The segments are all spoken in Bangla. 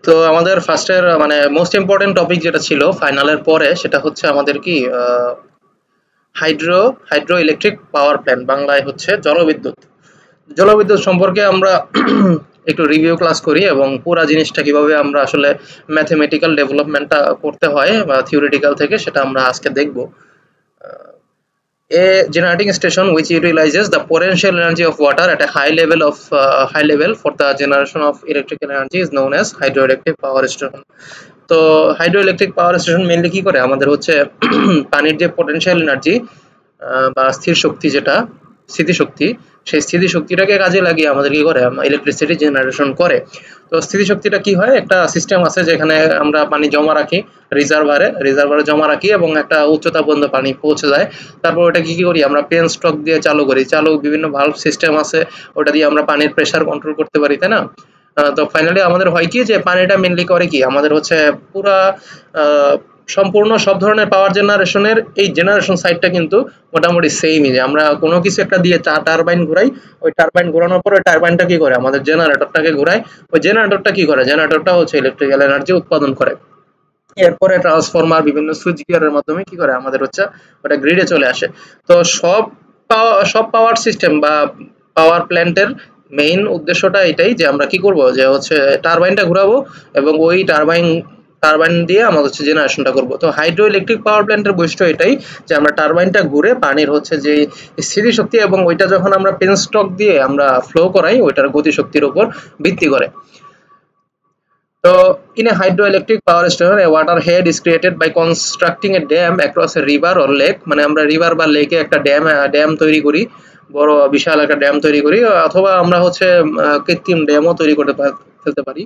তো আমাদের ফার্স্টের মানে মোস্ট ইম্পর্টেন্ট টপিক যেটা ছিল ফাইনালের পরে সেটা হচ্ছে আমাদের কি হাইড্রো ইলেকট্রিক পাওয়ার প্ল্যান্ট, বাংলায় হচ্ছে জলবিদ্যুৎ। জলবিদ্যুৎ সম্পর্কে আমরা একটু রিভিউ ক্লাস করি এবং পুরা জিনিসটা কিভাবে আমরা আসলে ম্যাথমেটিক্যাল ডেভেলপমেন্টটা করতে হয় বা থিওরিটিক্যাল থেকে সেটা আমরা আজকে দেখব। A generating station which utilizes the potential energy of water at a high level for the generation of electrical energy is known as hydroelectric power station. তো হাইড্রোইলেকট্রিক পাওয়ার স্টেশন মেইনলি কি করে, আমাদের হচ্ছে পানির যে পটেনশিয়াল এনার্জি বা স্থির শক্তি, যেটা স্থিতিশক্তি, সেই স্থিতিশক্তিটাকে কাজে লাগিয়ে আমাদের কি করে ইলেকট্রিসিটি জেনারেশন করে। তো স্থিতিশক্তিটা কি হয়, একটা সিস্টেম আছে যেখানে আমরা পানি জমা রাখি রিজার্ভারে জমা রাখি এবং একটা উচ্চতা পর্যন্ত পানি পৌঁছে যায়। তারপর ওটা কি করি, আমরা পেন স্ট্রোক দিয়ে চালু বিভিন্ন ভালভ সিস্টেম আছে, ওটা দিয়ে আমরা পানির প্রেসার কন্ট্রোল করতে পারি, তাই না? তো ফাইনালি আমাদের হয় কি যে পানিটা মেনলি করে কি, আমাদের হচ্ছে পুরা সম্পূর্ণ সব ধরনের পাওয়ার জেনারেশনের এই জেনারেশন সাইডটা কিন্তু মোটামুটি সেমই, যে আমরা কোনো কিছু একটা দিয়ে টারবাইন ঘুরাই, ওই টারবাইন ঘোরানোর পরে টারবাইনটা কি করে, আমাদের জেনারেটরটাকে ঘুরায়, ওই জেনারেটরটা কি করে, জেনারেটরটা হচ্ছে ইলেকট্রিক্যাল এনার্জি উৎপাদন করে। এরপরে ট্রান্সফরমার বিভিন্ন সুইচ গিয়ারের মাধ্যমে কি করে আমাদের হচ্ছে ওটা গ্রিডে চলে আসে। তো সব পাওয়ার সিস্টেম বা পাওয়ার প্ল্যান্টের মেইন উদ্দেশ্যটা এটাই যে আমরা কি করব, যে হচ্ছে টারবাইনটা ঘুরাবো এবং ওই টারবাইন দিয়ে আমরা হচ্ছে জেনারেশনটা করব। তো হাইড্রো ইলেকট্রিক পাওয়ার প্ল্যান্টের বৈশিষ্ট্য এটাই যে আমরা টারবাইনটা ঘুরে পানির হচ্ছে যে স্থিতিশক্তি এবং ওইটা যখন আমরা পেনস্টক দিয়ে আমরা ফ্লো করাই ওইটার গতিশক্তির উপর ভিত্তি করে। So, in a hydroelectric power station, a water head is created by constructing a dam across a river or lake. মানে আমরা রিভার বা লেকে একটা ড্যাম তৈরি করি, বড় বিশাল একটা ড্যাম তৈরি করি, অথবা আমরা হচ্ছে কৃত্রিম ড্যামও তৈরি করতে ফেলতে পারি।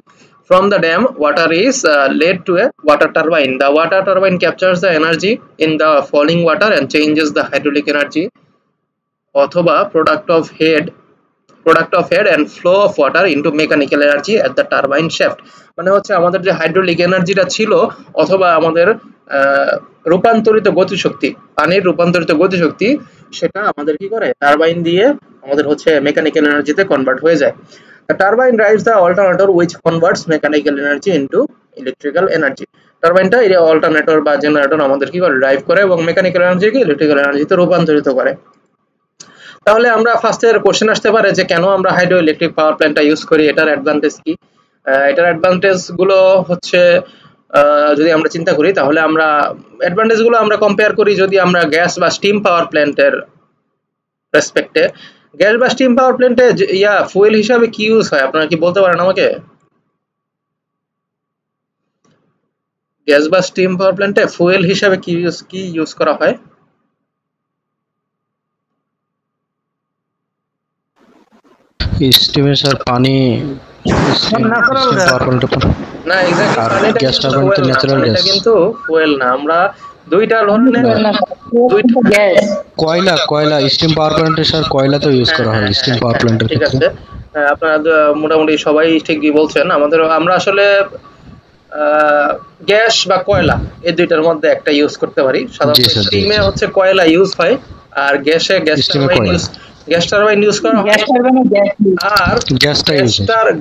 From the dam, water is led to a water turbine. The water turbine captures the energy in the falling water and changes the hydraulic energy অথবা product of head and flow of water into mechanical energy at the turbine shaft. মানে হচ্ছে আমাদের যে হাইড্রোলিক এনার্জিটা ছিল অথবা আমাদের রূপান্তরিত গতিশক্তি, পানির রূপান্তরিত গতিশক্তি, সেটা আমাদের কি করে টারবাইন দিয়ে আমাদের হচ্ছে মেকানিক্যাল এনার্জিতে কনভার্ট হয়ে যায়। The turbine drives the alternator which converts mechanical energy into electrical energy. টারবাইনটা এই অল্টারনেটর বা জেনারেটর আমাদের কি করে ড্রাইভ করে এবং মেকানিক্যাল এনার্জিকে ইলেকট্রিক্যাল এনার্জিতে রূপান্তরিত করে। তাহলে আমরা ফার্স্টের কোশ্চেন আসতে পারে যে কেন আমরা হাইড্রো ইলেকট্রিক পাওয়ার প্ল্যান্টটা ইউজ করি, এটার অ্যাডভান্টেজ কি? এটার অ্যাডভান্টেজ গুলো হচ্ছে যদি আমরা চিন্তা করি তাহলে আমরা অ্যাডভান্টেজ গুলো আমরা কম্পেয়ার করি যদি আমরা গ্যাস বা স্টিম পাওয়ার প্ল্যান্টের রেসপেক্টে। গ্যাস বা স্টিম পাওয়ার প্ল্যান্টে ফুয়েল হিসাবে কি ইউজ হয়, আপনারা কি বলতে পারেন আমাকে? গ্যাস বা স্টিম পাওয়ার প্ল্যান্টে ফুয়েল হিসাবে কি ইউজ করা হয়? স্টিমে স্যার পানি না, এক্স্যাক্টলি গ্যাস টারবাইন তো ন্যাচারাল গ্যাস, এটা কিন্তু ফুয়েল না। আমরা দুইটা ধরনের কয়লা স্টিম পাওয়ার প্ল্যান্টে স্যার কয়লা তো ইউজ করা হয় স্টিম পাওয়ার প্ল্যান্টের ঠিক আছে, আপনারা মোটামুটি সবাই ঠিকই বলছেন। আমরা আসলে গ্যাস বা কয়লা এই দুইটার মধ্যে একটা ইউজ করতে পারি। সাধারণত স্টিমে হচ্ছে কয়লা ইউজ হয় আর গ্যাস টারবাইন ইউজ করা হয়। আর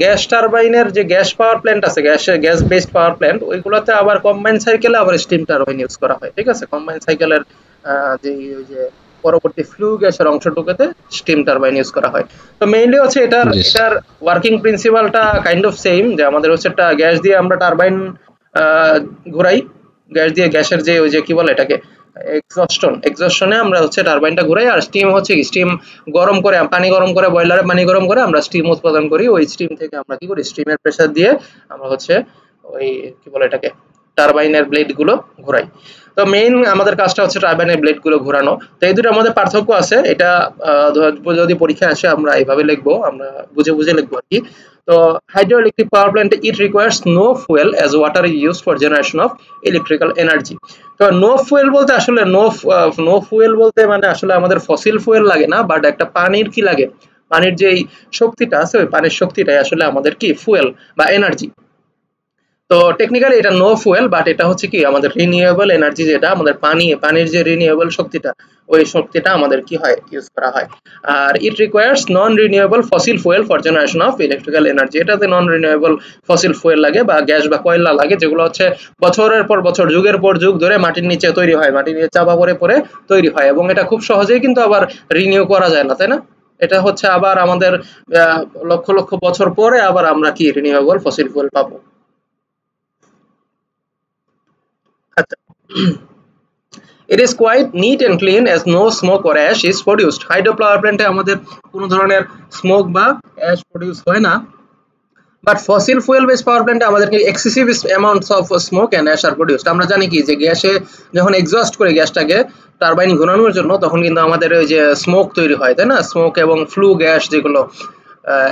গ্যাস টারবাইনের যে গ্যাস পাওয়ার প্ল্যান্ট আছে, গ্যাস বেসড পাওয়ার প্ল্যান্ট, ওইগুলোতে আবার কম্বাইন সাইকেলে আবার স্টিম টারবাইন ইউজ করা হয়। ঠিক আছে, কম্বাইন সাইকেলের যে পরবর্তী ফ্লু গ্যাসের অংশটুকুতে স্টিম টারবাইন ইউজ করা হয়। তো মেইনলি হচ্ছে এটার ওয়ার্কিং প্রিন্সিপালটা কাইন্ড অফ সেম, যে আমাদের হচ্ছে একটা গ্যাস দিয়ে আমরা টারবাইন ঘুরাই, গ্যাসের যে কি বলে এটাকে এক্সস্টনে আমরা হচ্ছে টারবাইনটা ঘুরাই, আর স্টিম হচ্ছে স্টিম গরম করে পানি গরম করে বয়লারে পানি গরম করে আমরা স্টিম উৎপাদন করি। ওই স্টিম থেকে আমরা কি করি, স্টিমের প্রেসার দিয়ে আমরা হচ্ছে ওই কি বলে এটাকে টারবাইনের ব্লেড গুলো ঘুরাই। তো মেইন আমাদের কাজটা হচ্ছে টারবাইনের ব্লেড গুলো ঘোরানো। তো এই দুটোর মধ্যে পার্থক্য আছে, এটা যদি পরীক্ষায় আসে আমরা এইভাবে লিখবো, আমরা বুঝে লিখবো আর কি। তো hydroelectric power plant, it requires no fuel as water is used for generation of electrical energy. তো নো ফুয়েল বলতে আসলে নো ফুয়েল বলতে মানে আসলে আমাদের ফসিল ফুয়েল লাগে না, বাট একটা পানির কি লাগে, পানির যে শক্তিটা আছে ওই পানির শক্তিটাই আসলে আমাদের কি ফুয়েল বা এনার্জি। তো টেকনিক্যালি এটা নো ফুয়েল, বাট এটা হচ্ছে কি আমাদের রিনিউয়েবল এনার্জি, যেটা আমাদের পানির যে রিনিউয়েবল শক্তিটা, ওই শক্তিটা আমাদের কি হয় ইউজ করা হয়। আর it requires non renewable fossil fuel for generation of electrical energy. এটাতে নন রিনিউয়েবল ফসিল ফুয়েল লাগে বা গ্যাস বা কয়লা লাগে, যেগুলো হচ্ছে বছরের পর বছর যুগের পর যুগ ধরে মাটির নিচে তৈরি হয়, মাটির নিচে চাপা পড়ে পড়ে তৈরি হয়, এবং এটা খুব সহজেই কিন্তু আবার রিনিউ করা যায় না, তাই না? এটা হচ্ছে আবার আমাদের লক্ষ লক্ষ বছর পরে আবার আমরা কি রিনিউয়েবল ফসিল ফুয়েল পাবো। আচ্ছা, it is quite neat and clean as no smoke or ash is produced. Hydro power প্ল্যান্টে আমাদের কোনো ধরনের স্মোক বা অ্যাশ প্রডিউস হয় না, but fossil fuel base power প্ল্যান্টে আমাদেরকে excessive amounts of smoke and ash are produced. আমরা জানি কি যে গ্যাসে যখন এক্সস্ট করে গ্যাসটাকে টারবাইন ঘোরানোর জন্য, তখন কিন্তু আমাদের ওই যে স্মোক তৈরি হয়, তাই না? স্মোক এবং ফ্লু গ্যাস যেগুলো,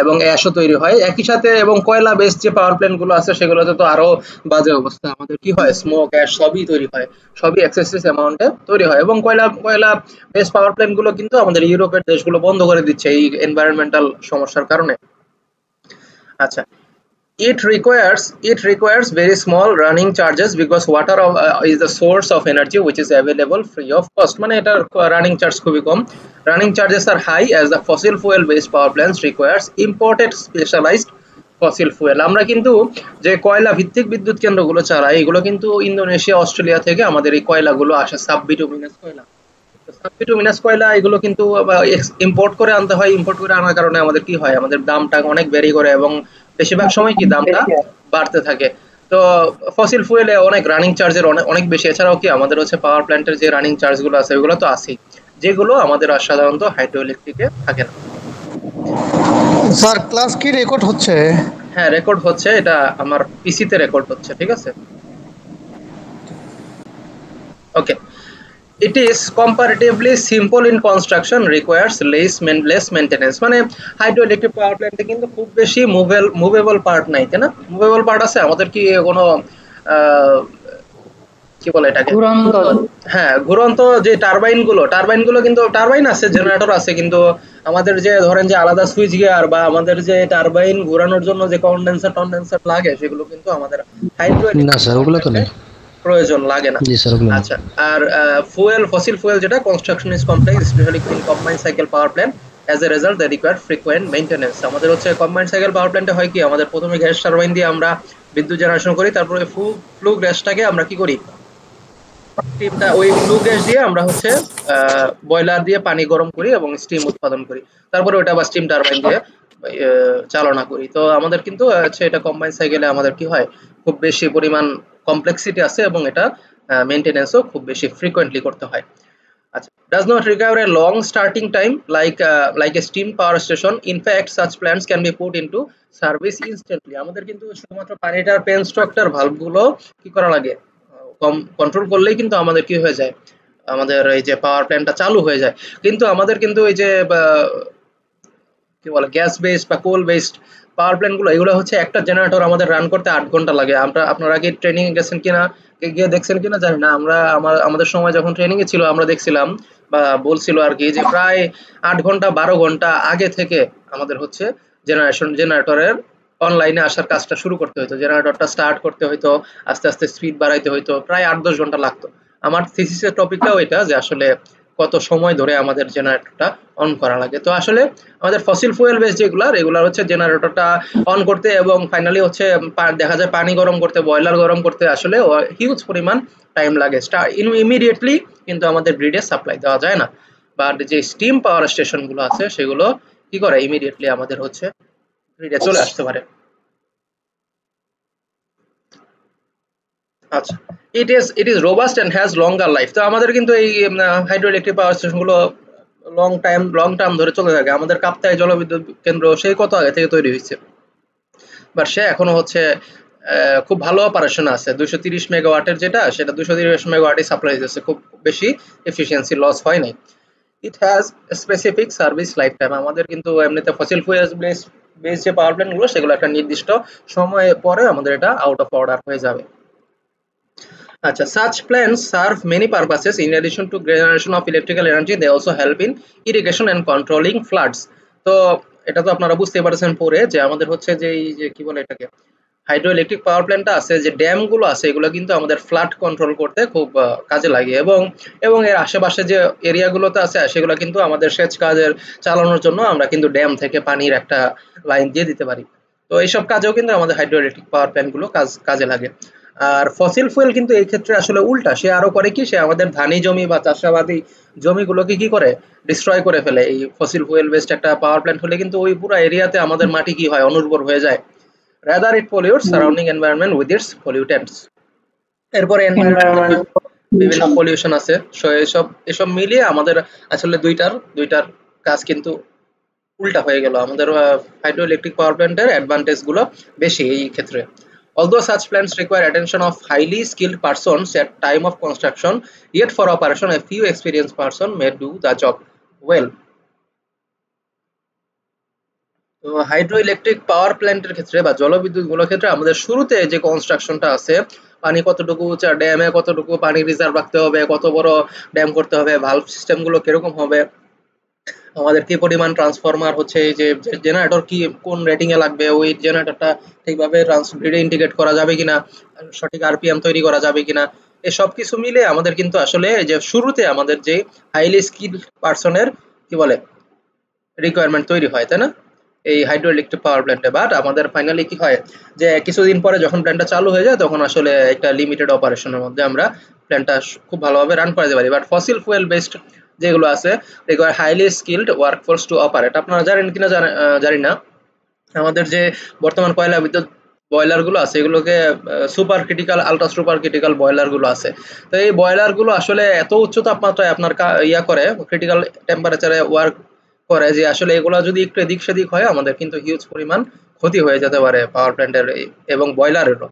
এবং অ্যাশও তৈরি হয় একই সাথে। এবং কয়লা বেস যে পাওয়ার প্ল্যান্ট গুলো আছে সেগুলোতে তো আরো বাজে অবস্থা, আমাদের কি হয় স্মোক অ্যাশ সবই তৈরি হয়, সবই এক্সেসিভ অ্যামাউন্টে তৈরি হয়। এবং কয়লা বেস পাওয়ার প্ল্যান্ট গুলো কিন্তু আমাদের ইউরোপের দেশগুলো বন্ধ করে দিচ্ছে এই এনভায়রনমেন্টাল সমস্যার কারণে। আচ্ছা, it requires very small running charges because water is the source of energy which is available free of cost। মানে এটার রানিং চার্জ খুবই কম। Running charges are high as the fossil fuel based power plants requires imported specialized fossil fuel। আমরা কিন্তু যে কয়লা ভিত্তিক বিদ্যুৎ কেন্দ্রগুলো চালাই, এগুলো কিন্তু ইন্দোনেশিয়া অস্ট্রেলিয়া থেকে আমাদের এই কয়লাগুলো আসে, সাববিটুমিনাস কয়লা। সাববিটুমিনাস কয়লা এগুলো কিন্তু ইম্পোর্ট করে আনতে হয়। ইম্পোর্ট করে আনার কারণে আমাদের কি হয়, আমাদের দামটা অনেক ভ্যারি করে এবং বেশিরভাগ সময় কি দামটা বাড়তে থাকে। তো ফসিল ফুয়েলে অনেক রানিং চার্জের অনেক অনেক বেশি। এছাড়াও কি আমাদের হচ্ছে পাওয়ার প্ল্যান্টের যে রানিং চার্জ গুলো আছে ওগুলো তো আছেই, যেগুলো আমাদের আর সাধারণত হাইড্রো ইলেকট্রিকে থাকে না। স্যার ক্লাস কি রেকর্ড হচ্ছে? হ্যাঁ, রেকর্ড হচ্ছে, এটা আমার পিসিতে রেকর্ড হচ্ছে, ঠিক আছে। ওকে, it is comparatively simple in construction, requires less maintenance। মানে হাইড্রো ইলেকট্রিক পাওয়ার প্ল্যান্টে কিন্তু খুব বেশি মুভেবল পার্ট নাই, তাই না? মুভেবল পার্ট আছে আমাদের কি কোনো কি বলে এটাকে, হ্যাঁ ঘুরন্ত যে টারবাইন গুলো কিন্তু টারবাইন আছে, জেনারেটর আছে, কিন্তু আমাদের যে ধরেন যে আলাদা সুইচ গিয়ার বা আমাদের যে টারবাইন ঘোরানোর জন্য যে কন্ডেন্সার লাগে, সেগুলো কিন্তু আমাদের হাইড্রো না স্যার, ওগুলো তো নেই, প্রয়োজন লাগে না। জি স্যার ওগুলো নেই। আচ্ছা, আর ফসিল ফুয়েল যেটা construction is complex specially in combined cycle power plant, as a result they require frequent maintenance. আমাদের হচ্ছে কম্বাইন্ড সাইকেল পাওয়ার প্ল্যান্টে হয় কি, আমাদের প্রথমে গ্যাস টারবাইন দিয়ে আমরা বিদ্যুৎ জেনারেশন করি, তারপরে ফ্লু গ্যাসটাকে আমরা কি করি, স্টিমটা ওই ফ্লু গ্যাস দিয়ে আমরা হচ্ছে বয়লার দিয়ে পানি গরম করি এবং স্টিম উৎপাদন করি, তারপরে ওটা আবার স্টিম টারবাইন দিয়ে চালনা করি। তো আমাদের কিন্তু হচ্ছে এটা কম্বাইন্ড সাইকেলে আমাদের কি হয়, খুব বেশি পরিমাণ কমপ্লেক্সিটি আছে এবং এটা মেইনটেনেন্সও খুব বেশি ফ্রিকোয়েন্টলি করতে হয়। আচ্ছা, does not require a long starting time like a steam power station. In fact, such plants can be put into service instantly। আমাদের কিন্তু শুধুমাত্র পানিটার পেন স্ট্রাকচার ভালভ গুলো কি করা লাগে, কম কন্ট্রোল করলেই কিন্তু আমাদের কি হয়ে যায়, আমাদের এই যে পাওয়ার প্ল্যান্টটা চালু হয়ে যায়। কিন্তু আমাদের কিন্তু এই যে কি বলে গ্যাস বেসড বা কোল বেসড পাওয়ার প্ল্যান্ট গুলো, এগুলো হচ্ছে একটা জেনারেটর আমাদের রান করতে 8 ঘন্টা লাগে। আপনারা কি ট্রেনিং এ গেছেন কিনা, গিয়ে দেখছেন কিনা জানি না, আমরা আমাদের সময় যখন ট্রেনিং এ ছিল আমরা দেখছিলাম বা বলছিল আর কি, যে প্রায় 8 ঘন্টা 12 ঘন্টা আগে থেকে আমাদের হচ্ছে জেনারেটরের অনলাইনে আসার কাজটা শুরু করতে হতো, জেনারেটরটা স্টার্ট করতে হতো, আস্তে আস্তে স্পিড বাড়াইতে হতো, প্রায় 8-10 ঘন্টা লাগতো। আমার থিসিসের টপিকটাও এটা, যে আসলে কত সময় ধরে আমাদের জেনারেটরটা অন করা লাগে। তো আসলে আমাদের ফসিল ফুয়েল বেস রেগুলার হচ্ছে জেনারেটরটা অন করতে এবং ফাইনালি হচ্ছে দেখা যায় পানি গরম করতে, বয়লার গরম করতে আসলে হিউজ পরিমাণ টাইম লাগে। ইমিডিয়েটলি কিন্তু আমাদের গ্রিডে সাপ্লাই দেওয়া যায় না, বাট যে স্টিম পাওয়ার স্টেশন গুলো আছে সেগুলো কি করে, ইমিডিয়েটলি আমাদের হচ্ছে গ্রিডে চলে আসতে পারে। আচ্ছা, it is robust and has longer life। তো আমাদের কিন্তু এই হাইড্রো ইলেকট্রিক পাওয়ার স্টেশন গুলো লং টার্ম ধরে চলে থাকে। আমাদের কাপ্তাই জলবিদ্যুৎ কেন্দ্র সেই কত আগে থেকে তৈরি হয়েছে, বাট সে এখনো হচ্ছে খুব ভালো অপারেশন আছে। 230 মেগাওয়াটের যেটা, সেটা 230 মেগাওয়াটই সাপ্লাই দিচ্ছে, খুব বেশি এফিসিয়েন্সি লস হয় নাই। It has specific service life time. আমাদের কিন্তু এমনিতে ফসিল ফুয়েল বেস যে পাওয়ার প্ল্যান্ট গুলো, সেগুলো একটা নির্দিষ্ট সময় পরে আমাদের এটা আউট অফ অর্ডার হয়ে যাবে। আচ্ছা, such plants serve many purposes in addition to generation of electrical energy, they also help in irrigation and controlling floods। তো এটা তো আপনারা বুঝতে পারছেন পরে, যে আমাদের হচ্ছে যে এই যে কি বলে এটাকে হাইড্রো ইলেকট্রিক পাওয়ার প্ল্যান্টটা আছে, যে ড্যামগুলো আছে, এগুলো কিন্তু আমাদের ফ্লাড কন্ট্রোল করতে খুব কাজে লাগে, এবং এর আশেপাশে যে এরিয়াগুলোতে আছে সেগুলো কিন্তু আমাদের সেচ কাজের চালানোর জন্য আমরা কিন্তু ড্যাম থেকে পানির একটা লাইন দিয়ে দিতে পারি। তো এইসব কাজেও কিন্তু আমাদের হাইড্রো ইলেকট্রিক পাওয়ার প্ল্যান্টগুলো কাজে লাগে। আর ফসিল ফুয়েল কিন্তু এই ক্ষেত্রে আসলে উল্টা, সে আরো করে কি, সে আমাদের ধানি জমি বা চাষাবাদী জমিগুলোকে কি করে, ডিস্ট্রয় করে ফেলে। এই ফসিল ফুয়েল বেসড একটা পাওয়ার প্ল্যান্ট হলে কিন্তু ওই পুরো এরিয়াতে আমাদের মাটি কি হয়, অনুর্বর হয়ে যায়। Rather it pollutes surrounding environment with its pollutants. এরপরে এনভায়রনমেন্টাল বিভিন্ন পলিউশন আছে। সো এসব মিলিয়ে আমাদের আসলে দুইটার কাজ কিন্তু উল্টা হয়ে গেল। আমাদের হাইড্রো ইলেকট্রিক পাওয়ার প্ল্যান্টের অ্যাডভান্টেজ গুলো বেশি এই ক্ষেত্রে। Although such plants require attention of highly skilled persons at time of construction, yet for operation a few experienced person may do the job well. তো হাইড্রো ইলেকট্রিক পাওয়ার প্ল্যান্টের ক্ষেত্রে বা জলবিদ্যুৎ গুলোর ক্ষেত্রে আমাদের শুরুতে যে কনস্ট্রাকশনটা আছে, পানি কতটুকু উঁচা, ড্যামে কতটুকু পানি রিজার্ভ রাখতে হবে, কত বড় ড্যাম করতে হবে, ভালভ সিস্টেম গুলো কিরকম হবে, আমাদের কি পরিমাণ ট্রান্সফরমার হচ্ছে, এই যে জেনারেটর কি কোন রেটিং এ লাগবে, ওই জেনারেটরটা ঠিকভাবে গ্রিডে ইন্টিগ্রেট করা যাবে কিনা, সঠিক আরপিএম তৈরি করা যাবে কিনা, এই সব কিছু মিলে আমাদের কিন্তু আসলে যে শুরুতে আমাদের যে হাইলি স্কিল পার্সনের কি বলে রিকোয়ারমেন্ট তৈরি হয়, তাই না, এই হাইড্রো ইলেকট্রিক পাওয়ার প্ল্যান্টে। বাট আমাদের ফাইনালি কি হয়, যে কিছুদিন পরে যখন প্ল্যান্টটা চালু হয়ে যায় তখন আসলে একটা লিমিটেড অপারেশনের মধ্যে আমরা প্ল্যান্টটা খুব ভালোভাবে রান করাতে পারি। বাট ফসিল ফুয়েল বেসড যেগুলো আছে, require highly skilled workforce two operate. আপনারা জানেন কিনা জানি না, আমাদের যে বর্তমান কয়লা বিদ্যুৎ বয়লার গুলো আছে, এগুলোকে super critical, ultra super critical boiler গুলো আছে। তো এই বয়লার গুলো আসলে এত উচ্চ তাপমাত্রায় আপনার ইয়া করে, ক্রিটিক্যাল টেম্পারেচারে ওয়ার্ক করে, যে আসলে এগুলো যদি একটু এদিক সেদিক হয় আমাদের কিন্তু হিউজ পরিমাণ ক্ষতি হয়ে যেতে পারে পাওয়ার প্ল্যান্টের এবং বয়লারেরও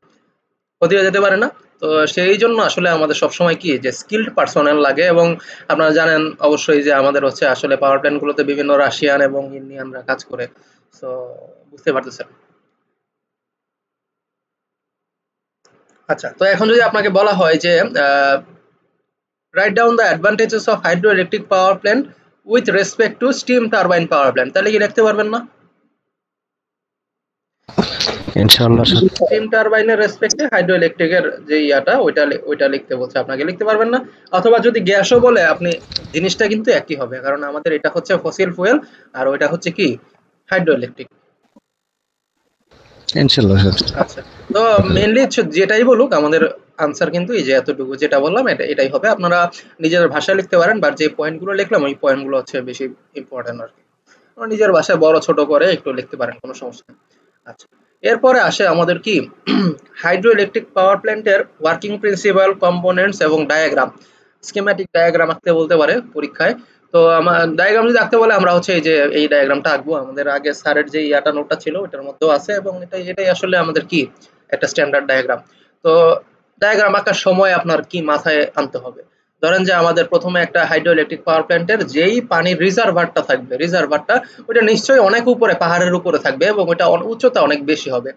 ক্ষতি হয়ে যেতে পারে না। তো সেই জন্য আসলে আমাদের সবসময় কি, যে স্কিলড পার্সোনাল লাগে। এবং আপনারা জানেন অবশ্যই যে আমাদের হচ্ছে আসলে পাওয়ার প্ল্যান্ট গুলোতে বিভিন্ন রাশিয়ান এবং ইন্ডিয়ানরা কাজ করে। তো বুঝতে পারতেছেন। আচ্ছা, তো এখন যদি আপনাকে বলা হয় যে write down the advantages of hydro electric power plant with respect to steam turbine power plant, তাহলে কি লিখতে পারবেন না? ইনশাআল্লাহ স্যার। স্টিম টারবাইনের রেসপেক্টে হাইড্রো ইলেকট্রিকের যে ইয়াটা ওইটা লিখতে বলছে, আপনাকে লিখতে পারবেন না। অথবা যদি গ্যাসও বলে, আপনি জিনিসটা কিন্তু একই হবে, কারণ আমাদের এটা হচ্ছে ফসিল ফুয়েল আর ওইটা হচ্ছে কি হাইড্রো ইলেকট্রিক। ইনশাআল্লাহ স্যার। আচ্ছা, তো মেইনলি যেটাই বলুক আমাদের আনসার কিন্তু এই যে এতটুকু যেটা বললাম এটাই হবে। আপনারা নিজের ভাষায় লিখতে পারেন, বাট যে পয়েন্টগুলো লিখলাম ওই পয়েন্টগুলো হচ্ছে বেশি ইম্পর্টেন্ট আর কি। নিজের ভাষায় বড় ছোট করে একটু লিখতে পারেন, কোনো সমস্যা নেই। আচ্ছা, এরপরে আসে আমাদের কি হাইড্রো ইলেকট্রিক পাওয়ার প্ল্যান্টের ওয়ার্কিং প্রিন্সিপাল, কম্পোনেন্টস এবং ডায়াগ্রাম। স্কিম্যাটিক ডায়াগ্রাম আঁকতে বলতে পারে পরীক্ষায়। তো আমার ডায়াগ্রাম যদি আঁকতে বলে আমরা হচ্ছে এই যে এই ডায়াগ্রামটা আঁকবো। আমাদের আগে স্যারের যে ইয়াটা নোটটা ছিল ওটার মধ্যেও আছে, এবং এটাই আসলে আমাদের কি একটা স্ট্যান্ডার্ড ডায়াগ্রাম। তো ডায়াগ্রাম আঁকার সময় আপনার কি মাথায় আনতে হবে, ধরেন যে আমাদের প্রথমে একটা হাইড্রো ইলেকট্রিক পাওয়ার প্ল্যান্টের যেই পানির রিজার্ভারটা থাকবে, রিজার্ভারটা ওইটা নিশ্চয়ই অনেক উপরে, পাহাড়ের উপরে থাকবে, এবং ওইটা উচ্চতা অনেক বেশি হবে।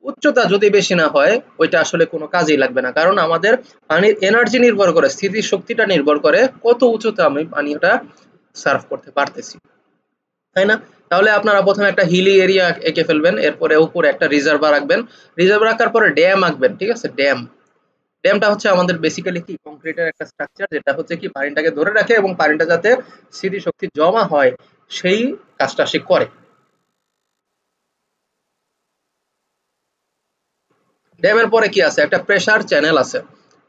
উচ্চতা যদি বেশি না হয় ওইটা আসলে কোনো কাজেই লাগবে না, কারণ আমাদের পানির এনার্জি নির্ভর করে, স্থিতি শক্তিটা নির্ভর করে কত উচ্চতা আমি পানিটা সার্ভ করতে পারতেছি, তাই না? তাহলে আপনারা প্রথমে একটা হিলি এরিয়া এঁকে ফেলবেন, এরপরে উপরে একটা রিজার্ভার রাখবেন, রিজার্ভার রাখার পরে ড্যাম আঁকবেন, ঠিক আছে? ড্যামটা হচ্ছে আমাদের বেসিক্যালি কি কংক্রিটের একটা স্ট্রাকচার, যেটা হচ্ছে কি পানিটাকে ধরে রাখে এবং পানিটা যাতে স্মৃতিশক্তি জমা হয় সেই কাজটা সে করে। ড্যামের পরে কি আছে, একটা প্রেসার চ্যানেল আছে।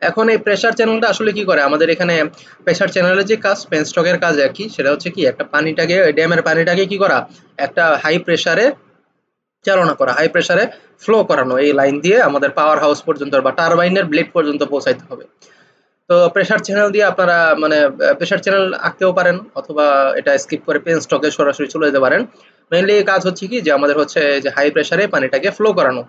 এখন এই প্রেসার চ্যানেলটা আসলে কি করে, আমাদের এখানে প্রেসার চ্যানেলের যে কাজ, পেনস্টকের কাজ একই, সেটা হচ্ছে কি একটা পানিটাকে, ড্যামের পানিটাকে কি করা, একটা হাই প্রেসারে চালনা করা, হাই প্রেসারে ফ্লো করানো, এই লাইন দিয়ে আমাদের পাওয়ার হাউস পর্যন্ত বা টারবাইনের ব্লেড পর্যন্ত পৌঁছাইতে হবে। তো প্রেসার চ্যানেল দিয়ে আপনারা মানে প্রেসার চ্যানেল আঁকতেও পারেন, অথবা এটা স্কিপ করে পেন স্টকে সরাসরি চলে যেতে পারেন। মেইনলি কাজ হচ্ছে কি, যে আমাদের হচ্ছে যে হাই প্রেসারে পানিটাকে ফ্লো করানো।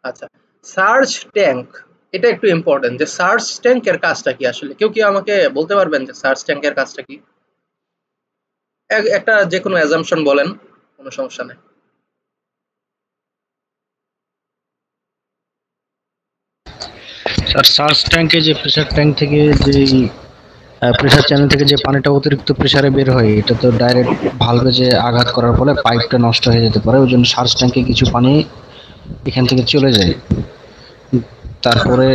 আচ্ছা, সার্চ ট্যাঙ্ক, এটা একটু ইম্পর্টেন্ট, যে সার্চ ট্যাঙ্কের কাজটা কি আসলে, কেউ কি আমাকে বলতে পারবেন যে সার্চ ট্যাঙ্কের কাজটা কি? একটা যে কোনো অ্যাজাম্পশন বলেন, কোনো সমস্যা নেই। স্যার সার্চ ট্যাঙ্কে যে প্রেসার ট্যাঙ্ক থেকে যে প্রেসার চ্যানেল থেকে যে পানিটা অতিরিক্ত প্রেসারে বের হয়, এটা তো ডাইরেক্ট ভালভে যে আঘাত করার ফলে পাইপটা নষ্ট হয়ে যেতে পারে, ওই জন্য সার্চ ট্যাঙ্কে কিছু পানি এখান থেকে চলে যায়, তারপরে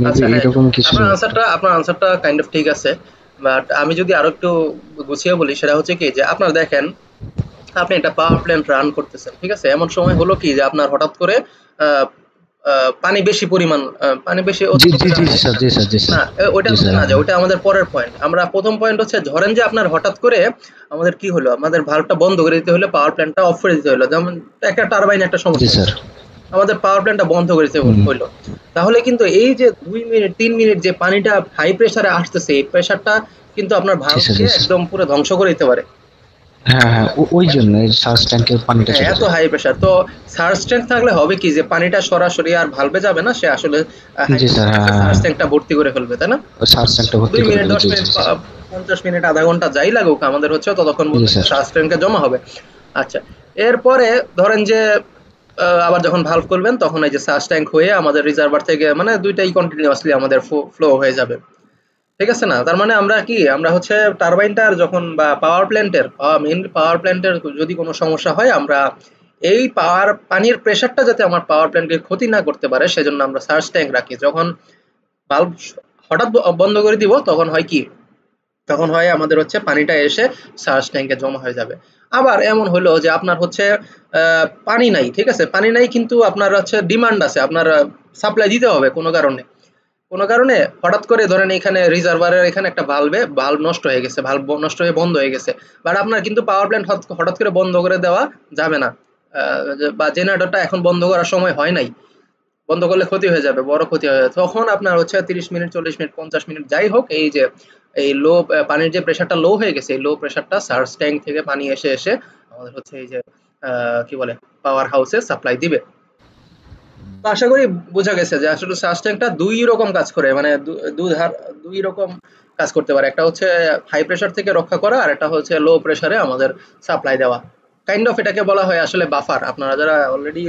আচ্ছা, হ্যাঁ, এরকম কিছু। আপনার আনসারটা কাইন্ড অফ ঠিক আছে, বাট আমি যদি আরো একটু গুছিয়ে বলি, সেটা হচ্ছে কি যে আপনার দেখেন, আপনি একটা পাওয়ার প্ল্যান্ট রান করতেছেন, ঠিক আছে? এমন সময় হলো কি যে আপনার হঠাৎ করে আহ, পানি বেশি পরিমাণ, পানি বেশি জি জি জি অতিরিক্ত জি স্যার, জি স্যার, জি স্যার, না, ওইটার জি মধ্যে স্যার। না যায়, ওইটা আমাদের পরের পয়েন্ট। আমরা প্রথম পয়েন্ট হচ্ছে ধরেন যে আপনার হঠাৎ করে আমাদের কি হলো, আমাদের ভালভটা বন্ধ করে দিতে হলে, পাওয়ার প্ল্যান্টটা অফ করে দিতে হলো, যেমন একটা টারবাইন একটা জি সমস্যা স্যার। হয়েছে, আমাদের পাওয়ার প্ল্যান্টটা বন্ধ করে দিতে হুম। হইলো। তাহলে কিন্তু এই যে 2 মিনিট 3 মিনিট যে পানিটা হাই প্রেসারে আসতেছে, এই প্রেসারটা কিন্তু আপনার জি স্যার, ভালভকে জি স্যার। একদম পুরো ধ্বংস করে দিতে পারে। হ্যাঁ হ্যাঁ, ওই জন্য এই সার্চ ট্যাঙ্কের পানিটা হ্যাঁ, চলে এত যায়। হাই প্রেসার তো সার্চ ট্যাঙ্ক থাকলে হবে কি যে পানিটা সরাসরি আর ভালভে যাবে না, সে আসলে হাই জি স্যার, প্রেসারে একটা হ্যাঁ সার্চ হ্যাঁ, ট্যাঙ্কটা ভর্তি করে ফেলবে, তাই না? সার্চ ট্যাঙ্কটা ভর্তি দুই করে মিনিট ফেলে, দশ জি জি মিনিট জি। 50 মিনিট আধা ঘন্টা যাই লাগুক, আমাদের হচ্ছে ততক্ষণ জি মধ্যে স্যার। সার্চ ট্যাঙ্কে জমা হবে। আচ্ছা, এরপরে ধরেন যে আবার যখন ভালভ করবেন, তখন এই যে সার্চ ট্যাঙ্ক হয়ে আমাদের রিজার্ভার থেকে মানে দুইটাই কন্টিনিউয়াসলি আমাদের ফ্লো হয়ে যাবে, ঠিক আছে না? তার মানে আমরা কি, আমরা হচ্ছে টারবাইনটার যখন বা পাওয়ার প্ল্যান্টের মেইন পাওয়ার প্ল্যান্টের যদি কোনো সমস্যা হয়, আমরা এই পানির প্রেসারটা যাতে আমার পাওয়ার প্ল্যান্টকে ক্ষতি না করতে পারে, সেজন্য আমরা সার্চ ট্যাঙ্ক রাখি। যখন বাল্ব হঠাৎ বন্ধ করে দিব, তখন হয় কি, তখন হয় আমাদের হচ্ছে পানিটা এসে সার্চ ট্যাঙ্কে জমা হয়ে যাবে। আবার এমন হলো যে আপনার হচ্ছে পানি নাই, ঠিক আছে? পানি নাই কিন্তু আপনার হচ্ছে ডিমান্ড আছে, আপনার সাপ্লাই দিতে হবে কোনো কারণে। কোনো কারণে হঠাৎ করে ধরেন এখানে রিজার্ভারের এখানে একটা ভালভ নষ্ট হয়ে গেছে, ভালভ নষ্ট হয়ে বন্ধ হয়ে গেছে। বাট আপনার কিন্তু পাওয়ার প্ল্যান্ট হঠাৎ করে বন্ধ করে দেওয়া যাবে না। বা জেনারেটরটা এখন বন্ধ করার সময় হয় নাই। বন্ধ করলে ক্ষতি হয়ে যাবে, বড় ক্ষতি হয়ে যাবে। তখন আপনার হচ্ছে 30 মিনিট, 40 মিনিট, 50 মিনিট যাই হোক, এই যে এই পানির যে প্রেশারটা লো হয়ে গেছে, এই লো প্রেশারটা সার্চ ট্যাঙ্ক থেকে পানি এসে আমাদের হচ্ছে এই যে কি বলে পাওয়ার হাউসে সাপ্লাই দিবে। তো আশা করি বোঝা গেছে যে আসলে সার্চ ট্যাঙ্কটা ২ রকম কাজ করে। মানে ২ রকম কাজ করতে পারে। একটা হচ্ছে হাই প্রেশার থেকে রক্ষা করা, আর একটা হচ্ছে লো প্রেশারে আমাদের সাপ্লাই দেওয়া। কাইন্ড অফ এটাকে বলা হয় আসলে বাফার। আপনারা যারা অলরেডি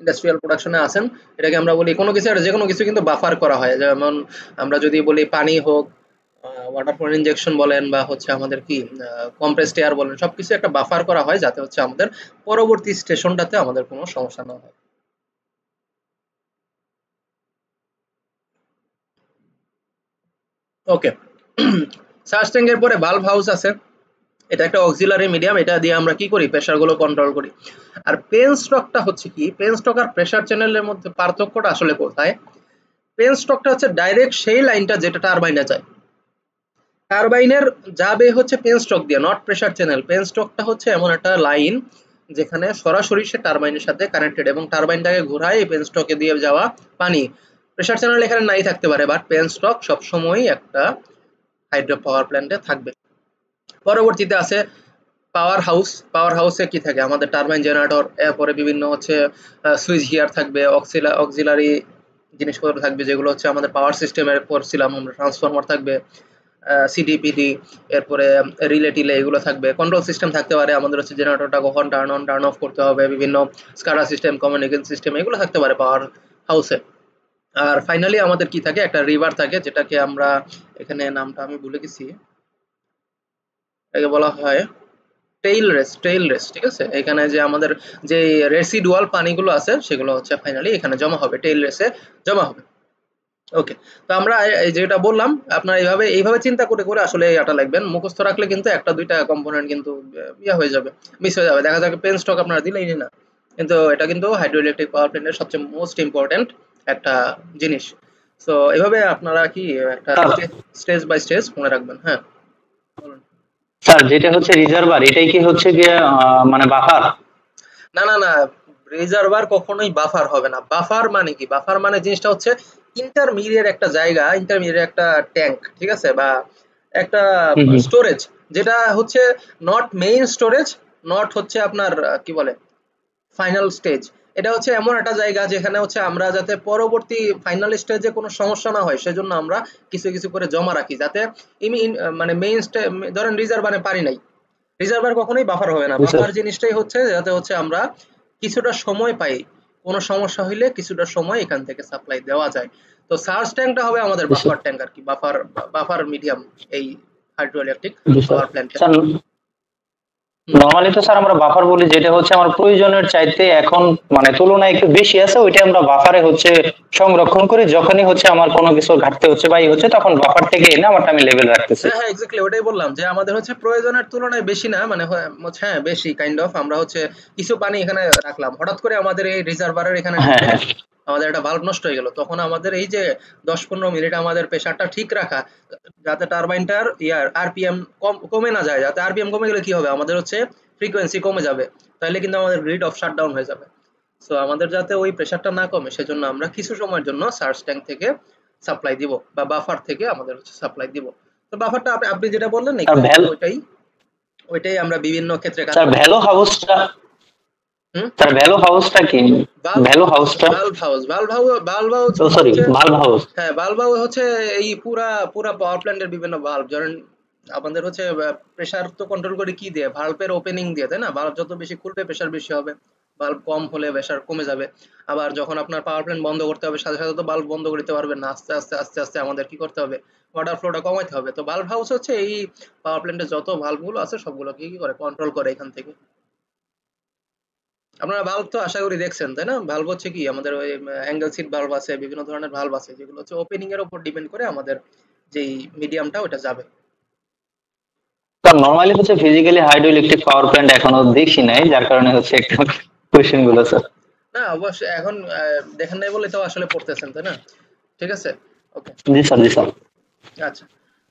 ইন্ডাস্ট্রিয়াল প্রোডাকশন এ আছেন, এটাকে আমরা বলি কোনো কিছু, আর যেকোনো কিছু কিন্তু বাফার করা হয়। যেমন আমরা যদি বলি পানি হোক, ওয়াটার ফর ইনজেকশন বলেন, বা হচ্ছে আমাদের কি কম্প্রেসড এয়ার বলেন, সবকিছু একটা বাফার করা হয় যাতে হচ্ছে আমাদের পরবর্তী স্টেশনটাতে আমাদের কোনো সমস্যা না হয়। ওকে। সার্চ ট্যাঙ্কের পরে ভালভ হাউস আছে। এটা একটা অক্সিলারি মিডিয়াম, এটা দিয়ে আমরা কি করি, প্রেসার গুলো কন্ট্রোল করি। আর পেন স্টকটা হচ্ছে কি, পেন স্টক আর প্রেসার চ্যানেলের মধ্যে পার্থক্যটা আসলে কোথায়? পেন স্টকটা হচ্ছে ডাইরেক্ট সেই লাইনটা যেটা টারবাইনে যায়, টারবাইনের যাবে হচ্ছে পেন স্টক দিয়ে, নট প্রেসার চ্যানেল। পেন স্টকটা হচ্ছে এমন একটা লাইন যেখানে সরাসরি সে টারবাইনের সাথে কানেক্টেড, এবং টারবাইনটাকে ঘোরায় এই পেন স্টকে দিয়ে যাওয়া পানি। প্রেসার চ্যানেল এখানে নাই থাকতে পারে, বাট পেন স্টক সবসময় একটা হাইড্রো পাওয়ার প্ল্যান্টে থাকবে। পরবর্তীতে আছে পাওয়ার হাউস। পাওয়ার হাউসে কি থাকে, আমাদের টারবাইন জেনারেটর, এরপরে বিভিন্ন হচ্ছে সুইচ গিয়ার থাকবে, অক্সিলারি জিনিসপত্র থাকবে, যেগুলো হচ্ছে আমাদের পাওয়ার সিস্টেমের পড়ছিলাম আমরা, ট্রান্সফরমার থাকবে, সিডিপিডি, এরপরে রিলে টিলে এগুলো থাকবে। কন্ট্রোল সিস্টেম থাকতে পারে, আমাদের হচ্ছে জেনারেটরটা কখন টার্ন অন টার্ন অফ করতে হবে, বিভিন্ন স্কাডা সিস্টেম, কমিউনিকেশন সিস্টেম, এগুলো থাকতে পারে পাওয়ার হাউসে। আর ফাইনালি আমাদের কি থাকে, একটা রিভার থাকে, যেটাকে আমরা এখানে নামটা আমি ভুলে গেছি, এটাকে বলা হয় টেইল রেস, ঠিক আছে? এখানে যে আমাদের যে রেসিডুয়াল পানিগুলো আছে, সেগুলো হচ্ছে ফাইনালি এখানে জমা হবে, টেইল রেসে জমা হবে। ওকে। তো আমরা এই যেটা বললাম, আপনারা এইভাবে চিন্তা করে আসলে এটা লিখবেন। মুখস্থ রাখলে কিন্তু একটা দুইটা কম্পোনেন্ট কিন্তু ইয়া হয়ে যাবে, মিস হয়ে যাবে। দেখা যাবে পেন স্টক আপনারা দিলেই না, কিন্তু এটা কিন্তু হাইড্রো ইলেকট্রিক পাওয়ার প্ল্যান্টের সবচেয়ে মোস্ট ইম্পর্টেন্ট একটা জিনিস। সো এভাবে আপনারা কি একটা স্যার স্টেজ বাই স্টেজ মনে রাখবেন। হ্যাঁ, বলুন। স্যার যেটা হচ্ছে রিজার্ভার, এটাই কি হচ্ছে গিয়ে মানে বাফার? না, না, না, রিজার্ভার কখনোই বাফার হবে না। বাফার মানে কি? বাফার মানে জিনিসটা হচ্ছে ইন্টারমিডিয়েট একটা জায়গা, ইন্টারমিডিয়েট একটা ট্যাঙ্ক, ঠিক আছে? বা একটা হুম হুম। স্টোরেজ, যেটা হচ্ছে নট মেইন স্টোরেজ, নট হচ্ছে আপনার কি বলে ফাইনাল স্টেজ। এটা হচ্ছে এমন একটা জায়গা যেখানে হচ্ছে আমরা যাতে পরবর্তী ফাইনাল স্টেজে কোনো সমস্যা না হয়, সেজন্য আমরা কিছু করে জমা রাখি, যাতে মানে মেইন ধরেন রিজার্ভারে পানি নাই, রিজার্ভার কখনোই বাফার হবে না। জি স্যার। বাফার জিনিসটাই হচ্ছে যাতে হচ্ছে আমরা কিছুটা সময় পাই, কোনো সমস্যা হইলে কিছুটা সময় এখান থেকে সাপ্লাই দেওয়া যায়। তো সার্চ ট্যাঙ্কটা হবে আমাদের জি স্যার। বাফার ট্যাঙ্ক আর কি, বাফার মিডিয়াম এই হাইড্রো ইলেকট্রিক জি স্যার। পাওয়ার প্ল্যান্টে। স্যার নরমালি তো স্যার আমরা বাফার বলি যেটা হচ্ছে আমার প্রয়োজনের চাইতে এখন মানে তুলনায় একটু বেশি আছে, ওইটা আমরা বাফারে হচ্ছে সংরক্ষণ করি, যখনই হচ্ছে আমার কোনো কিছু ঘাটতি হচ্ছে বা হচ্ছে তখন বাফার থেকে এনে আমারটা আমি লেভেল রাখতেছি। হ্যাঁ হ্যাঁ এক্স্যাক্টলি ওটাই বললাম যে আমাদের হচ্ছে প্রয়োজনের তুলনায় বেশি না, মানে হ্যাঁ বেশি কাইন্ড অফ। আমরা হচ্ছে কিছু পানি এখানে রাখলাম, হঠাৎ করে আমাদের এই রিজার্ভারের এখানে হ্যাঁ ঢুকে হ্যাঁ আমাদের একটা ভালভ নষ্ট হয়ে গেল, তখন আমাদের এই যে 10-15 মিনিট আমাদের প্রেসারটা ঠিক রাখা, যাতে টারবাইনটার আরপিএম কমে না যায়। যাতে আরপিএম কমে গেলে কি হবে, আমাদের হচ্ছে ফ্রিকোয়েন্সি কমে যাবে, তাহলে কিন্তু আমাদের গ্রিড অফ শাটডাউন হয়ে যাবে। সো আমাদের যাতে ওই প্রেসারটা না কমে সেজন্য আমরা কিছু সময়ের জন্য সার্চ ট্যাঙ্ক থেকে সাপ্লাই দিব বা বাফার থেকে আমাদের হচ্ছে সাপ্লাই দিব। তো বাফারটা আপনি আপনি যেটা বললেন না স্যার একটু আগে, ভ্যাল ওইটাই ওইটাই আমরা বিভিন্ন ক্ষেত্রে কাজ স্যার করি। ভ্যালু হাউসটা হুম। স্যার ভ্যালু হাউসটা কি? ভ্যালু হাউসটা ভালভ হাউস ও সরি হচ্ছে, ভালভ হাউস। হ্যাঁ ভালভ হাউস হচ্ছে এই পুরা পুরা পাওয়ার প্ল্যান্টের বিভিন্ন ভালভ। ধরেন আমাদের হচ্ছে প্রেসার তো কন্ট্রোল করে কি দিয়ে, ভালভের ওপেনিং দিয়ে, তাই না? ভালভ যত বেশি খুলবে প্রেসার বেশি হবে, ভালভ কম হলে প্রেসার কমে যাবে। আবার যখন আপনার পাওয়ার প্ল্যান্ট বন্ধ করতে হবে, সাথে সাথে তো ভালভ বন্ধ করতে পারবেন না, আস্তে আস্তে আস্তে আস্তে আমাদের কি করতে হবে, ওয়াটার ফ্লোটা কমাইতে হবে। তো ভালভ হাউস হচ্ছে এই পাওয়ার প্ল্যান্টের যত ভালভ গুলো আছে সবগুলোকে কি করে, কন্ট্রোল করে এখান থেকে। আপনারা ভালভ তো আশা করি দেখছেন, তাই না? ভালভ হচ্ছে কি আমাদের ওই অ্যাঙ্গেল সিট ভালভ আছে, বিভিন্ন ধরনের ভালভ আছে যেগুলো হচ্ছে ওপেনিং এর উপর ডিপেন্ড করে আমাদের যেই মিডিয়ামটা ওটা যাবে। স্যার নরমালি হচ্ছে physically hydro electric power plant এখনো দেখি নাই, যার কারণে হচ্ছে একটু কোশ্চেন গুলো স্যার। না অবশ্যই এখন দেখেন নাই বলে তো আসলে পড়তেছেন, তাই না? ঠিক আছে, ওকে। জি স্যার জি স্যার। আচ্ছা,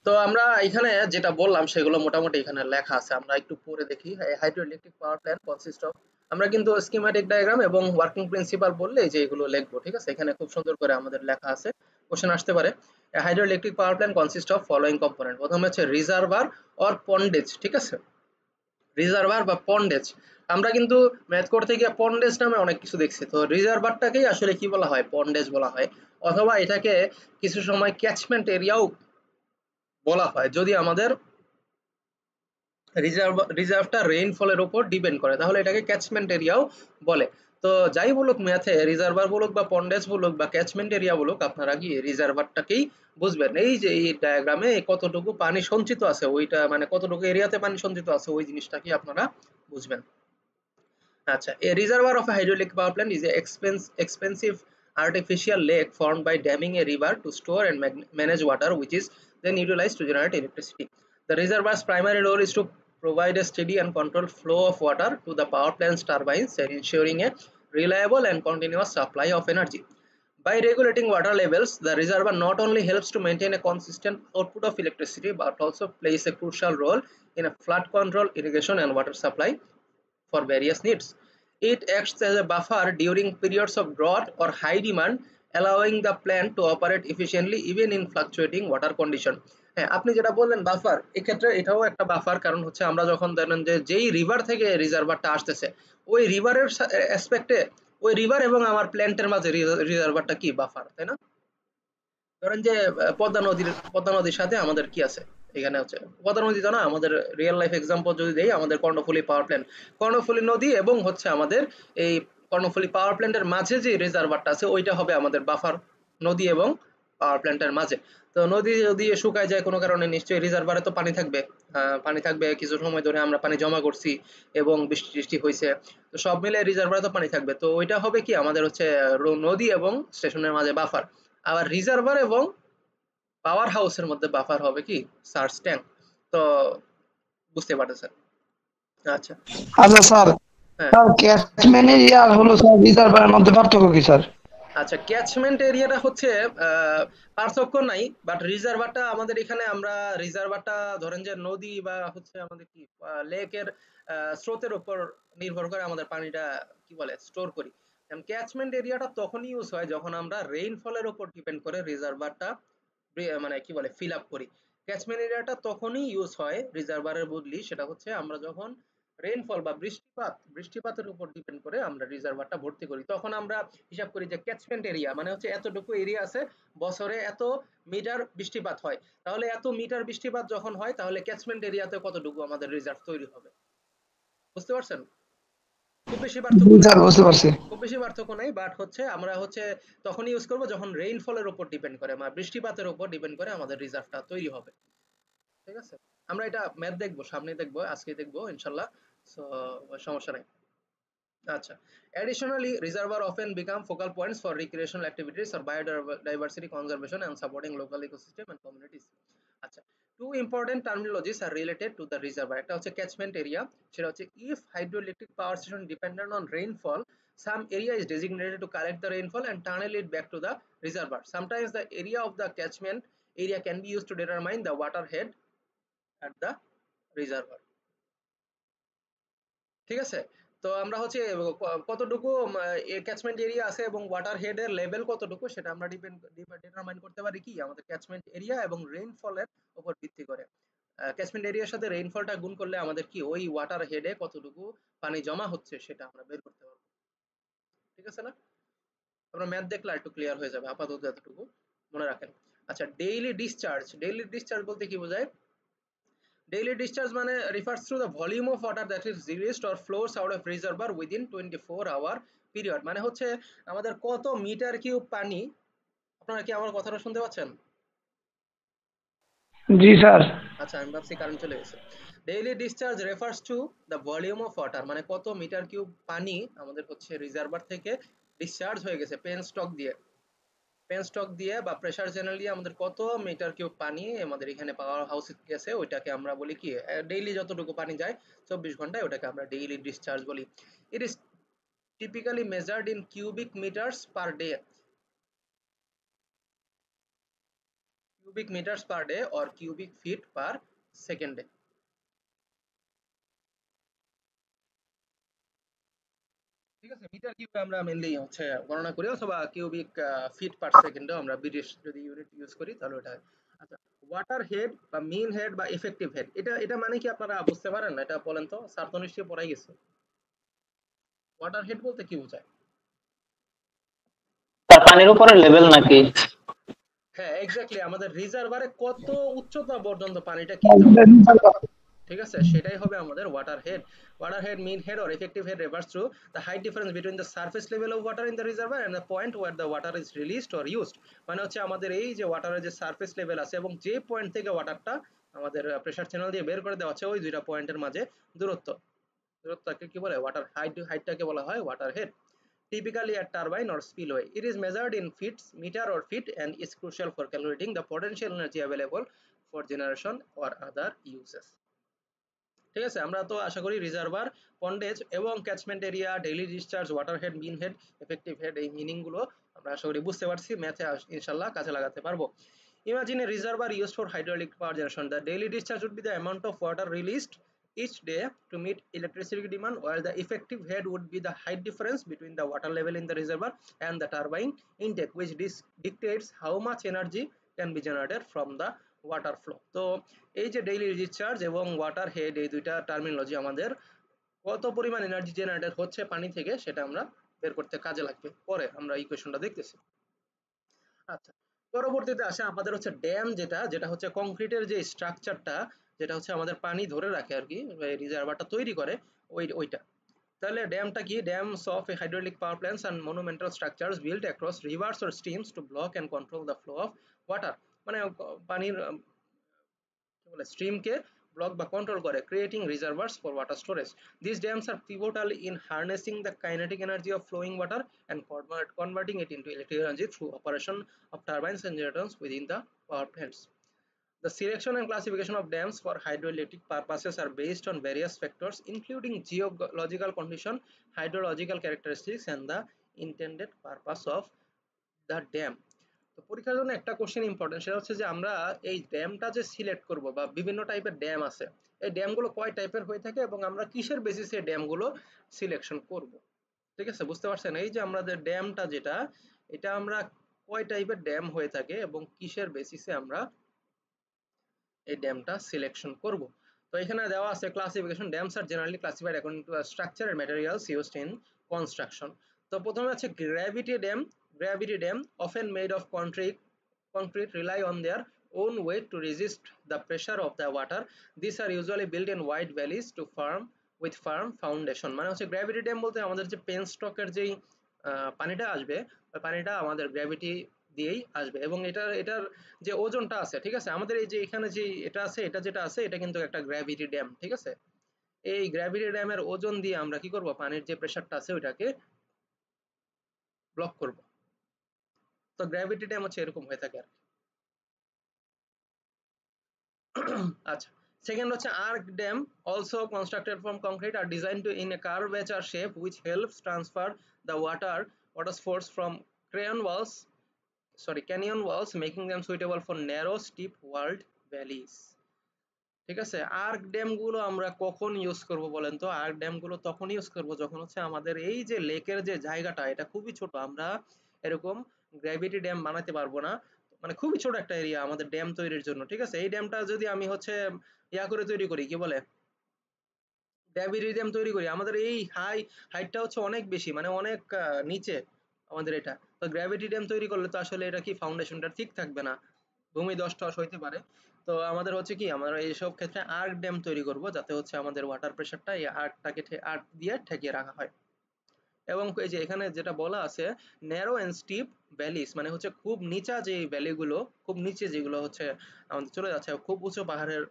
তো আমরা এখানে যেটা বললাম সেগুলো মোটামুটি এখানে লেখা আছে, আমরা একটু পরে দেখি। Hydro electric power plant consist of, আমরা কিন্তু স্কিম্যাটিক ডায়াগ্রাম এবং ওয়ার্কিং প্রিন্সিপাল বললে যে এগুলো লিখবো, ঠিক আছে? এখানে খুব সুন্দর করে আমাদের লেখা আছে, কোশ্চেন আসতে পারে। Hydro electric power plant consist of following component. প্রথমে হচ্ছে রিজার্ভার অর পন্ডেজ, ঠিক আছে? রিজার্ভার বা পন্ডেজ, আমরা কিন্তু ম্যাথ করতে গিয়ে পন্ডেজ নামে অনেক কিছু দেখছি, তো রিজার্ভারটাকেই আসলে কি বলা হয়, পন্ডেজ বলা হয়। অথবা এটাকে কিছু সময় ক্যাচমেন্ট এরিয়াও বলা হয়, যদি আমাদের রিজার্ভটা রেইনফলের উপর ডিপেন্ড করে, তাহলে এটাকে ক্যাচমেন্ট এরিয়াও বলে। তো যাই বলুক ম্যাথে, রিজার্ভার বলুক বা পন্ডেজ বলুক বা ক্যাচমেন্ট এরিয়া বলুক, আপনারা কি রিজার্ভারটাকেই বুঝবেন। এই যে এই ডায়াগ্রামে কতটুকু পানি সঞ্চিত আছে, ওইটা মানে কতটুকু এরিয়াতে পানি সঞ্চিত আছে ওই জিনিসটাকে আপনারা বুঝবেন। আচ্ছা, a reservoir of a hydraulic power plant is a expensive artificial lake formed by damming a river to store and manage water, which is then utilized to generate electricity. The reservoir's primary role is to provide a steady and controlled flow of water to the power plant's turbines and ensuring a reliable and continuous supply of energy. By regulating water levels, the reservoir not only helps to maintain a consistent output of electricity but also plays a crucial role in a flood control, irrigation, and water supply for various needs. It acts as a buffer during periods of drought or high demand, allowing the plant to operate efficiently even in fluctuating water condition. হ্যাঁ, আপনি যেটা বললেন বাফার, এক্ষেত্রে এটাও একটা বাফার। কারণ হচ্ছে আমরা যখন দেখেন যে যেই রিভার থেকে রিজার্ভারটা আসতেছে, ওই রিভারের অ্যাসপেক্টে ওই রিভার এবং আমার প্ল্যান্টের মাঝে রিজার্ভারটা কি বাফার, তাই না? ধরেন যে পদ্মা নদীর সাথে আমাদের কি আছে, এখানে হচ্ছে পদ্মা নদী তো না, আমাদের রিয়েল লাইফ এক্সাম্পল যদি দেই, আমাদের কর্ণফুলী পাওয়ার প্ল্যান্ট, কর্ণফুলী নদী এবং হচ্ছে আমাদের এই কর্ণফুলী পাওয়ার প্ল্যান্টের মাঝে যে রিজার্ভারটা আছে ওইটা হবে আমাদের বাফার, নদী এবং পাওয়ার প্ল্যান্টের মাঝে। তো নদী যদি শুকায় যায় কোনো কারণে, নিশ্চয়ই রিজার্ভারে তো পানি থাকবে, পানি থাকবে, কিছু সময় ধরে আমরা পানি জমা করছি এবং বৃষ্টি টিষ্টি হয়েছে, তো সব মিলে রিজার্ভারে তো পানি থাকবে, তো ওইটা হবে কি আমাদের হচ্ছে নদী এবং স্টেশনের মাঝে বাফার। আবার রিজার্ভার এবং পাওয়ার হাউসের মধ্যে বাফার হবে কি সার্চ ট্যাঙ্ক। তো বুঝতে পারতেছেন? আচ্ছা, আচ্ছা স্যার, হ্যাঁ। স্যার ক্যাচমেন্ট এরিয়া আর হলো স্যার রিজার্ভারের মধ্যে পার্থক্য কি স্যার? আচ্ছা, ক্যাচমেন্ট এরিয়াটা হচ্ছে পার্থক্য নাই, বাট রিজার্ভারটা আমাদের এখানে আমরা রিজার্ভারটা ধরেন যে নদী বা হচ্ছে আমাদের কি লেকের স্রোতের উপর নির্ভর করে আমাদের পানিটা কি বলে স্টোর করি। ক্যাচমেন্ট এরিয়াটা তখনই ইউজ হয় যখন আমরা রেইনফলের উপর ডিপেন্ড করে রিজার্ভারটা মানে কি বলে ফিল আপ করি। ক্যাচমেন্ট এরিয়াটা তখনই ইউজ হয় রিজার্ভারের বদলি, সেটা হচ্ছে আমরা যখন রেইনফল বা বৃষ্টিপাতের উপর ডিপেন্ড করে আমরা রিজার্ভারটা ভর্তি করি, তখন আমরা হিসাব করি যে ক্যাচমেন্ট এরিয়া মানে হচ্ছে এতটুকু এরিয়া আছে, বছরে এত মিটার বৃষ্টিপাত হয়, তাহলে এত মিটার বৃষ্টিপাত যখন হয় তাহলে ক্যাচমেন্ট এরিয়াতে কতটুকু আমাদের রিজার্ভ তৈরি হবে। বুঝতে পারছেন? খুব বেশি পার্থক্য জি নাই, স্যার, বুঝতে পারছি। খুব বেশি পার্থক্য নাই, বাট হচ্ছে আমরা হচ্ছে তখন ইউজ করব যখন রেইনফলের উপর ডিপেন্ড করে, মানে বৃষ্টিপাতের উপর ডিপেন্ড করে আমাদের রিজার্ভটা তৈরি হবে। ঠিক আছে, আমরা এটা ম্যাথ দেখবো, সামনে দেখবো, আজকে দেখবো ইনশাল্লাহ। সো সমস্যা নাই। আচ্ছা, additionally reservoir often become focal points for recreational activities or biodiversity conservation and supporting local ecosystem and communities. আচ্ছা, two important terminologies are related to the reservoir. একটা হচ্ছে catchment area, সেটা হচ্ছে if hydroelectric power station dependent on rainfall, some area is designated to collect the rainfall and tunnel it back to the reservoir. Sometimes the area of the catchment area can be used to determine the water head at the reservoir. ঠিক আছে, তো আমরা হচ্ছে কতটুকু ক্যাচমেন্ট এরিয়া আছে এবং ওয়াটার হেড এর লেভেল কতটুকু সেটা আমরা ডিটারমাইন করতে পারি কি আমাদের ক্যাচমেন্ট এরিয়া এবং রেইনফলের উপর ভিত্তি করে। ক্যাচমেন্ট এরিয়ার সাথে রেইনফলটা গুণ করলে আমাদের কি ওই ওয়াটার হেডে কতটুকু পানি জমা হচ্ছে সেটা আমরা বের করতে পারবো। ঠিক আছে না? আমরা ম্যাথ দেখলে একটু ক্লিয়ার হয়ে যাবে, আপাতত এতটুকু মনে রাখেন। আচ্ছা, ডেইলি ডিসচার্জ বলতে কি বোঝায়? Daily discharge মানে refers to the volume of water that is released or flows out of reservoir within 24-hour period. মানে হচ্ছে আমাদের কত মিটার কিউব পানি, আপনারা কি আমার কথাটা শুনতে পাচ্ছেন? জি স্যার। আচ্ছা, আমি ভাবছি কারেন্ট চলে গেছে। Daily discharge refers to the volume of water, মানে কত মিটার কিউব পানি আমাদের হচ্ছে রিজার্ভার থেকে ডিসচার্জ হয়ে গেছে পেনস্টক দিয়ে বা প্রেসার চ্যানেল দিয়ে আমাদের কত মিটার কিউব পানি আমাদের এখানে পাওয়ার হাউসে গেছে, ওইটাকে আমরা বলি কি ডেইলি যতটুকু পানি যায় 24 ঘন্টায় ওটাকে আমরা ডেইলি ডিসচার্জ বলি। It is typically measured in cubic metres per day, or cubic feet per second. ঠিক আছে, মিটার কিউবে আমরা মেইনলি হচ্ছে গণনা করি অথবা কিউবিক ফিট পার সেকেন্ডেও আমরা ব্রিটিশ যদি ইউনিট ইউজ করি তাহলে ওটা। আচ্ছা, ওয়াটার হেড বা মিন হেড বা ইফেক্টিভ হেড, এটা মানে কি আপনারা বুঝতে পারেন না? এটা বলেন তো, স্যার তো নিশ্চয়ই পড়াই গেছে। ওয়াটার হেড বলতে কি বোঝায়? তার পানির উপরে লেভেল নাকি? হ্যাঁ, এক্স্যাক্টলি, আমাদের রিজার্ভারে কত উচ্চতা পর্যন্ত পানিটা কি জমা, ঠিক আছে, সেটাই হবে আমাদের water head. Water head, mean head or effective head refers to the height difference between the surface level of water in the reservoir and the point where the water is released or used. মানে হচ্ছে আমাদের এই যে ওয়াটারের যে সারফেস লেভেল আছে এবং যে পয়েন্ট থেকে ওয়াটারটা আমাদের প্রেসার চ্যানেল দিয়ে বের করে দেওয়া হচ্ছে ওই দুইটা পয়েন্টের মাঝে দূরত্বকে কি বলে? ওয়াটার হাইটটাকে বলা হয় water head. Typically a turbine or spillway. It is measured in feet, meter or feet and is crucial for calculating the potential energy available for generation or other uses. ঠিক আছে, আমরা তো আশা করি রিজার্ভার, পন্ডেজ এবং catchment area, daily discharge, water head, mean head, effective head, এই মিনিং গুলো আমরা আশা করি বুঝতে পারছি, ম্যাথে ইনশাআল্লাহ কাজে লাগাতে পারবো। Imagine a reservoir used for hydraulic power generation. The daily discharge would be the amount of water released each day to meet electricity demand, while the effective head would be the height difference between the water level in the reservoir and the turbine intake, which dictates how much energy can be generated from the water flow. তো এই যে ডেইলি ডিসচার্জ এবং ওয়াটার হেড, এই দুইটা টার্মিনোলজি আমাদের কত পরিমাণ এনার্জি জেনারেটেড হচ্ছে পানি থেকে সেটা আমরা বের করতে কাজে লাগবে। পরে আমরা ইকুয়েশনটা দেখতেছি। আচ্ছা, পরবর্তীতে আসে আমাদের হচ্ছে ড্যাম, যেটা হচ্ছে কংক্রিটের যে স্ট্রাকচারটা, যেটা হচ্ছে আমাদের পানি ধরে রাখে আর কি, রিজার্ভারটা তৈরি করে ওইটা। তাহলে ড্যামটা কি? Dams of hydraulic power plants and monumental structures built across rivers or streams to block and control the flow of water. মানে পানির কি বলে স্ট্রিমকে ব্লক বা কন্ট্রোল করে, creating reservoirs for water storage. These dams are pivotal in harnessing the kinetic energy of flowing water and converting it into electrical energy through operation of turbines and generators within the power plants. The selection and classification of dams for hydroelectric purposes are based on various factors including geological condition, hydrological characteristics and the intended purpose of the dam. তো পরীক্ষার জন্য একটা কোশ্চেন ইম্পর্টেন্ট, সেটা হচ্ছে যে আমরা এই ড্যামটা যে সিলেক্ট করব বা বিভিন্ন টাইপের ড্যাম আছে, এই ড্যামগুলো কয় টাইপের হয়ে থাকে এবং আমরা কিসের বেসিসে ড্যামগুলো সিলেকশন করব। ঠিক আছে, বুঝতে পারছেন? এই যে আমাদের ড্যামটা এটা আমরা কয় টাইপের ড্যাম হয়ে থাকে এবং কিসের বেসিসে আমরা এই ড্যামটা সিলেকশন করব। তো এখানে দেওয়া আছে classification. Dams are generally classified according to structure and materials used in construction. তো প্রথমে আছে gravity dam often made of concrete rely on their own weight to resist the pressure of the water. These are usually built in wide valleys to firm foundation. মানে হচ্ছে গ্র্যাভিটি ড্যাম বলতে আমাদের যে পেনস্টকের যেই পানিটা আসবে, ওই পানিটা আমাদের গ্র্যাভিটি দিয়েই আসবে এবং এটার যে ওজনটা আছে, ঠিক আছে, আমাদের এই যে এখানে যে এটা আছে, এটা যেটা আছে এটা কিন্তু একটা গ্র্যাভিটি ড্যাম, ঠিক আছে। এই গ্র্যাভিটি ড্যামের ওজন দিয়ে আমরা কি করব, পানির যে প্রেসারটা আছে ওইটাকে ব্লক করব। তো গ্র্যাভিটি ড্যাম হচ্ছে এরকম হয়ে থাকে আর কি। আচ্ছা, সেকেন্ড হচ্ছে arch dam, also constructed from concrete, are designed to in a curvature shape which helps transfer the water force from crayon walls canyon walls, making them suitable for narrow steep walled valleys। ঠিক আছে, আর্ক ড্যাম গুলো আমরা কখন ইউজ করব বলেন তো? আর্ক ড্যাম গুলো তখন ইউজ করব যখন হচ্ছে আমাদের এই যে লেকের যে জায়গাটা এটা খুবই ছোট, আমরা এরকম গ্র্যাভিটি ড্যাম বানাতে পারবো না, মানে খুবই ছোট একটা এরিয়া আমাদের ড্যাম তৈরির জন্য। ঠিক আছে, এই ড্যামটা যদি আমি হচ্ছে ইয়া করে তৈরি করি, কি বলে, গ্র্যাভিটি ড্যাম তৈরি করি, আমাদের এই হাইটটা হচ্ছে অনেক বেশি, মানে অনেক নিচে আমাদের এটা। তো গ্র্যাভিটি ড্যাম তৈরি করলে তো আসলে এটা কি ফাউন্ডেশনটা ঠিক থাকবে না, ভূমি ধস টস হইতে পারে। তো আমাদের হচ্ছে কি, আমরা এইসব ক্ষেত্রে আর্ক ড্যাম তৈরি করব যাতে হচ্ছে আমাদের ওয়াটার প্রেসারটা এই আর্ক দিয়ে ঠেকিয়ে রাখা হয়। এবং এই যে এখানে যেটা বলা আছে ন্যারো এন্ড স্টিপ ভ্যালিস, মানে হচ্ছে খুব নিচা যে ভ্যালিগুলো, খুব নিচে যেগুলো হচ্ছে আমাদের চলে যাচ্ছে, খুব উঁচু পাহাড়ের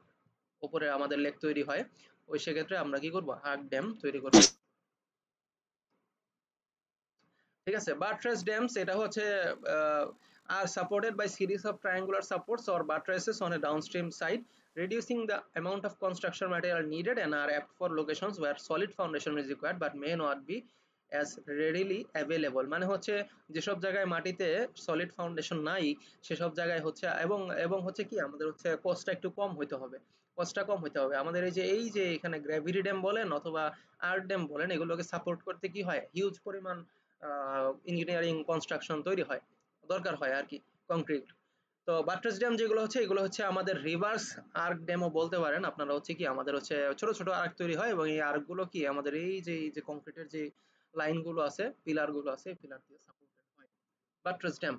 উপরে আমাদের লেক তৈরি হয়, ওই সেক্ষেত্রে আমরা কি করব, আর্ক ড্যাম তৈরি করব। ঠিক আছে, বাট্রেস ড্যামস এটা হচ্ছে are supported by series of triangular supports or buttresses on a downstream side, reducing the amount of construction material needed, and are apt for locations where solid foundation is required but may not be as readily available। মানে হচ্ছে যেসব জায়গায় মাটিতে সলিড ফাউন্ডেশন নাই সেসব জায়গায় হচ্ছে, এবং এবং হচ্ছে কি আমাদের হচ্ছে কস্টটা একটু কম হইতে হবে, কস্টটা কম হইতে হবে আমাদের। এই যে এখানে গ্র্যাভিটি ড্যাম বলেন অথবা আর্ক ড্যাম বলেন, এগুলোকে সাপোর্ট করতে কি হয়, হিউজ পরিমাণ ইঞ্জিনিয়ারিং কনস্ট্রাকশন তৈরি হয়, দরকার হয় আর কি, কংক্রিট। তো বাট্রেস ড্যাম যেগুলো হচ্ছে এগুলো হচ্ছে আমাদের রিভার্স আর্ক ড্যামও বলতে পারেন আপনারা, হচ্ছে কি আমাদের হচ্ছে ছোট ছোট আর্ক তৈরি হয়, এবং এই আর্ক গুলো কি আমাদের এই যে কংক্রিটের যে লাইন গুলো আছে, পিলার গুলো আছে, পিলার দিয়ে সাপোর্টেড হয় বাট্রেস ড্যাম।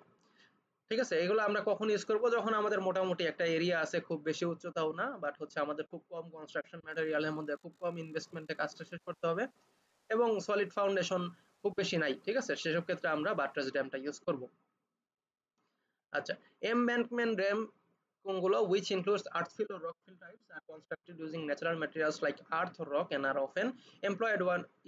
ঠিক আছে, এগুলো আমরা কখন ইউজ করব, যখন আমাদের মোটামুটি একটা এরিয়া আছে, খুব বেশি উচ্চতাও না, বাট হচ্ছে আমাদের খুব কম কনস্ট্রাকশন ম্যাটেরিয়ালের মধ্যে খুব কম ইনভেস্টমেন্টে কাজটা শেষ করতে হবে, এবং সলিড ফাউন্ডেশন খুব বেশি নাই। ঠিক আছে, সেসব ক্ষেত্রে আমরা বাট্রেস ড্যামটা ইউজ করব। আচ্ছা, embankment dam কোনগুলো, which includes earthfill or rockfill types, are constructed using natural materials like earth or rock and are often employed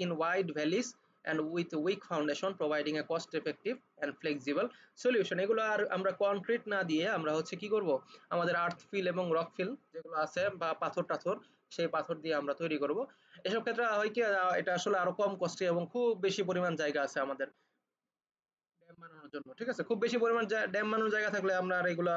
in wide valleys and with weak foundation, providing a cost effective and flexible solution। এগুলো আর আমরা কনক্রিট না দিয়ে আমরা হচ্ছে কি করব, আমাদের আর্থফিল এবং রকফিল যেগুলো আছে বা পাথর টাথর, সেই পাথর দিয়ে আমরা তৈরি করব। এসব ক্ষেত্রে হয় কি, এটা আসলে আরো কম কস্টে এবং খুব বেশি পরিমাণ জায়গা আছে আমাদের ড্যাম বানানোর জন্য। ঠিক আছে, খুব বেশি পরিমাণ ড্যাম বানানোর জায়গা থাকলে আমরা আর এগুলা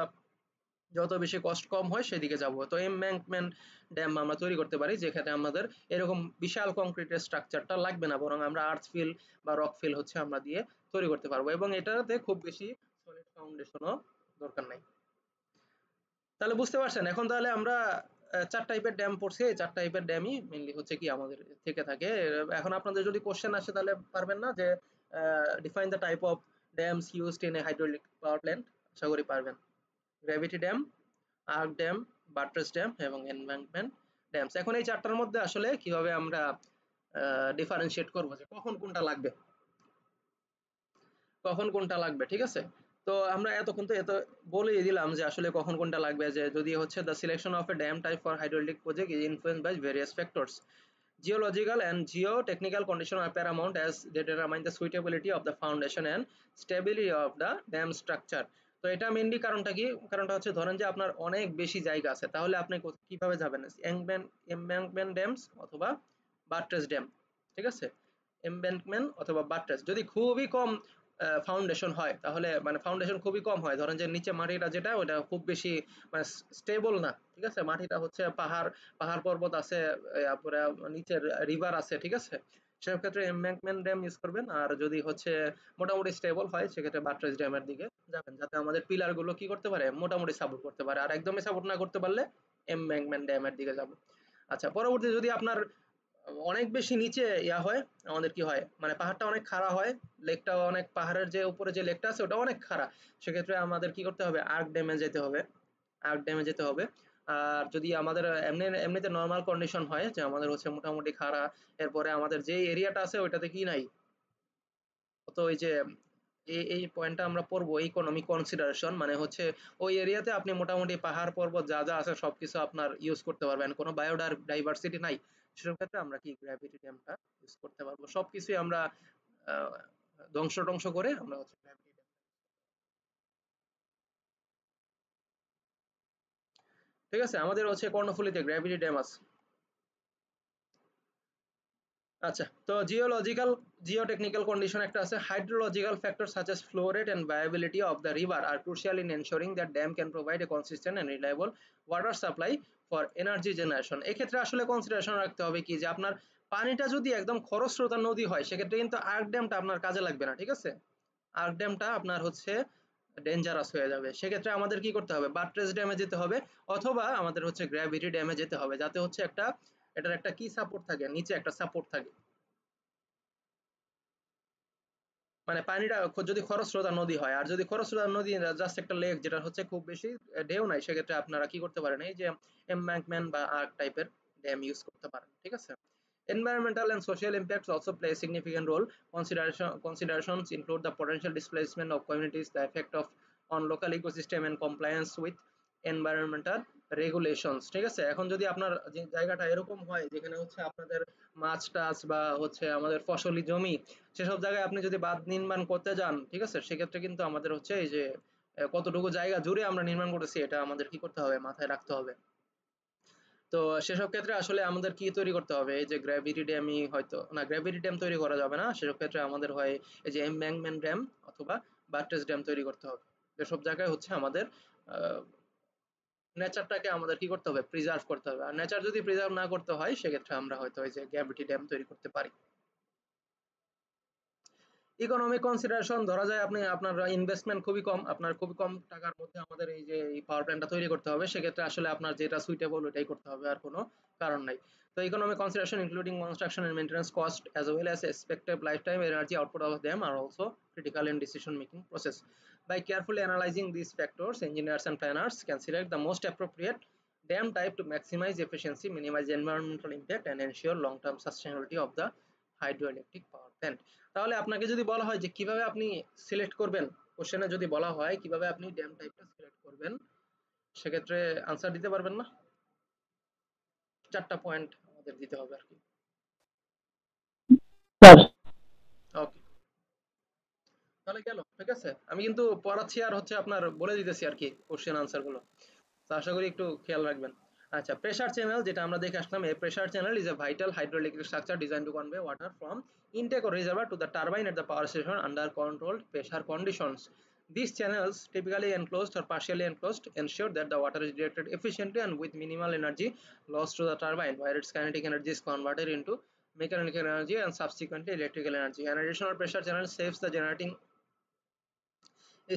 যত বেশি কষ্ট কম হয় সেদিকে যাব। তো এমব্যাঙ্কমেন্ট ড্যাম আমরা তৈরি করতে পারি যেখানে আমাদের এরকম বিশাল কংক্রিটের স্ট্রাকচারটা লাগবে না, বরং আমরা আর্থ ফিল বা রক ফিল হচ্ছে আমরা দিয়ে তৈরি করতে পারবো, এবং এটাতে খুব বেশি সলিড ফাউন্ডেশনও দরকার নাই। তাহলে বুঝতে পারছেন এখন, তাহলে আমরা চার টাইপের ড্যাম পড়ছি, এই চার টাইপের ড্যামই মেইনলি হচ্ছে কি আমাদের থেকে থাকে। এখন আপনাদের যদি কোশ্চেন আসে তাহলে পারবেন না যে define the type of dams used in a hydraulic power plant, আশা করি পারবেন। Gravity dam, arch dam, buttress dam এবং এনব্যাঙ্কমেন্ট ড্যামস। এখন এই চারটার মধ্যে আসলে কিভাবে আমরা ডিফারেন্সিয়েট করব যে কখন কোনটা লাগবে, কখন কোনটা লাগবে। ঠিক আছে, তো আমরা এতক্ষণ তো এত বলেই দিলাম যে আসলে কখন কোনটা লাগবে, যে যদি হচ্ছে the selection of a dam type for hydraulic project is influenced by various factors, geological and geotechnical conditions are paramount as they determine the suitability of the foundation and stability of the dam structure। তো এটা মেইনলি কারণটা কি, কারণটা হচ্ছে ধরেন যে আপনার অনেক বেশি জায়গা আছে, তাহলে আপনি কিভাবে যাবেন, এমব্যাঙ্কমেন্ট ড্যামস অথবা বাট্রেস ড্যাম। ঠিক আছে, এমব্যাঙ্কমেন্ট অথবা বাট্রেস। যদি খুবই কম ফাউন্ডেশন হয়, তাহলে মানে ফাউন্ডেশন খুবই কম হয়, ধরেন যে নিচে মাটিটা যেটা ওটা খুব বেশি মানে স্টেবল না। ঠিক আছে, মাটিটা হচ্ছে পাহাড় পাহাড় পর্বত আছে, তারপরে নিচের রিভার আছে। ঠিক আছে, সেসব ক্ষেত্রে এমব্যাঙ্কমেন্ট ড্যাম ইউজ করবেন, আর যদি হচ্ছে মোটামুটি স্টেবল হয় সেক্ষেত্রে বাট্রেস ড্যামের দিকে যাবেন, যাতে আমাদের পিলার গুলো কি করতে পারে, মোটামুটি সাপোর্ট করতে পারে, আর একদমই সাপোর্ট না করতে পারলে এমব্যাঙ্কমেন্ট ড্যামের দিকে যাব। আচ্ছা, পরবর্তী যদি আপনার অনেক বেশি নিচে ইয়া হয়, আমাদের কি হয়, মানে পাহাড়টা অনেক খাড়া হয়, লেকটা অনেক, পাহাড়ের যে উপরে যে লেকটা আছে ওটা অনেক খাড়া, সেক্ষেত্রে আমাদের কি করতে হবে, আর্ক ড্যামে যেতে হবে, আর্ক ড্যামে যেতে হবে। আর যদি আমাদের এমনিতে নর্মাল কন্ডিশন হয় যে আমাদের হচ্ছে মোটামুটি খাড়া, এরপরে আমাদের যে এরিয়াটা আছে ওইটাতে কি নাই, তো ওই যে এই পয়েন্টটা আমরা পড়বো, ইকোনমিক কনসিডারেশন, মানে হচ্ছে ওই এরিয়াতে আপনি মোটামুটি পাহাড় পর্বত যা যা আছে সবকিছু আপনার ইউজ করতে পারবেন, কোনো বায়োডাইভার্সিটি নাই, সেসব ক্ষেত্রে আমরা কি গ্র্যাভিটি ড্যামটা ইউজ করতে পারবো। সবকিছুই আমরা ধ্বংস করে আমরা হচ্ছে গ্র্যাভিটি ড্যাম। ঠিক আছে, আমাদের হচ্ছে কর্ণফুলীতে গ্র্যাভিটি ড্যাম আছে। আচ্ছা, তো জিওটেকনিক্যাল কন্ডিশন একটা আছে। Hydrological factor such as flow rate and viability of the river are crucial in ensuring that dam can provide a consistent and reliable water supply for energy generation. এক্ষেত্রে আসলে কনসিডারেশন রাখতে হবে কি যে আপনার পানিটা যদি একদম খরস্রোতা নদী হয় সেক্ষেত্রে কিন্তু আর্ক ড্যামটা আপনার কাজে লাগবে না। ঠিক আছে, আর্ক ড্যামটা আপনার হচ্ছে ডেঞ্জারাস হয়ে যাবে। সেক্ষেত্রে আমাদের কি করতে হবে, বাট্রেস ড্যামে যেতে হবে অথবা আমাদের হচ্ছে গ্র্যাভিটি ড্যামে যেতে হবে, যাতে হচ্ছে এটার একটা কি সাপোর্ট থাকে, নিচে একটা সাপোর্ট থাকে। মানে পানিটা যদি খরস্রোতা নদী হয়, আর যদি খরস্রোতা নদী জাস্ট একটা লেক যেটা হচ্ছে খুব বেশি ঢেউ নাই, সেক্ষেত্রে আপনারা কি করতে পারেন, এই যে এমব্যাঙ্কমেন্ট বা আর্ক টাইপের ড্যাম ইউজ করতে পারেন। ঠিক আছে, environmental and social impacts also play a significant role. Considerations include the potential displacement of communities, the effect of on local ecosystem and compliance with environmental regulations। ঠিক আছে, এখন যদি আপনার যে জায়গাটা এরকম হয় যেখানে হচ্ছে আপনাদের মাছ টাছ বা হচ্ছে আমাদের ফসলি জমি, সেসব জায়গায় আপনি যদি বাঁধ নির্মাণ করতে যান, ঠিক আছে, সেক্ষেত্রে কিন্তু আমাদের হচ্ছে এই যে কতটুকু জায়গা জুড়ে আমরা নির্মাণ করেছি এটা আমাদের কি করতে হবে, মাথায় রাখতে হবে। তো সেসব ক্ষেত্রে আসলে আমাদের কি তৈরি করতে হবে, এই যে গ্র্যাভিটি ড্যামই হয়তো না, গ্র্যাভিটি ড্যাম তৈরি করা যাবে না, সেসব ক্ষেত্রে আমাদের হয় এই যে এমব্যাঙ্কমেন্ট ড্যাম অথবা বাট্রেস ড্যাম তৈরি করতে হবে। যেসব জায়গায় হচ্ছে আমাদের নেচারটাকে আমাদের কি করতে হবে, প্রিজার্ভ করতে হবে। আর নেচার যদি প্রিজার্ভ না করতে হয় সেক্ষেত্রে আমরা হয়তো এই যে গ্র্যাভিটি ড্যাম তৈরি করতে পারি। ইকোনমিক কনসিডারেশন ধরা যায় আপনি আপনার ইনভেস্টমেন্ট খুবই কম, আপনার খুবই কম টাকার মধ্যে আমাদের এই যে এই পাওয়ার প্ল্যান্টটা তৈরি করতে হবে, সেক্ষেত্রে আসলে আপনার যেটা সুইটেবল ওটাই করতে হবে, আর কোনো কারণ নাই। তো economic consideration including construction and maintenance cost as well as expected lifetime energy output of them are also critical in decision making process. By carefully analyzing these factors, engineers and planners can select the most appropriate dam type to maximize efficiency, minimize environmental impact and ensure long term sustainability of the hydroelectric power plant. তাহলে আপনাকে যদি বলা হয় যে কিভাবে আপনি সিলেক্ট করবেন, কোশ্চেনে যদি বলা হয় কিভাবে আপনি ড্যাম টাইপটা সিলেক্ট করবেন, সেক্ষেত্রে আনসার দিতে পারবেন না? 4টা পয়েন্ট আমাদের দিতে হবে আর কি। স্যার ওকে, তাহলে গেল। ঠিক আছে, আমি কিন্তু পড়াচ্ছি আর হচ্ছে আপনার বলে দিতেছি আর কি কোশ্চেন আনসার গুলো, তো আশা করি একটু খেয়াল রাখবেন। আচ্ছা, প্রেসার চ্যানেল যেটা আমরা দেখে আসলাম, এই pressure channel is a vital hydroelectric structure design to convey water from intake or reservoir to the turbine at the power station under controlled pressure conditions. These channels, typically enclosed or partially enclosed, ensure that the water is directed efficiently and with minimal energy loss to the turbine, where its kinetic energy is converted into mechanical energy and subsequently electrical energy. An additional pressure channel saves the generating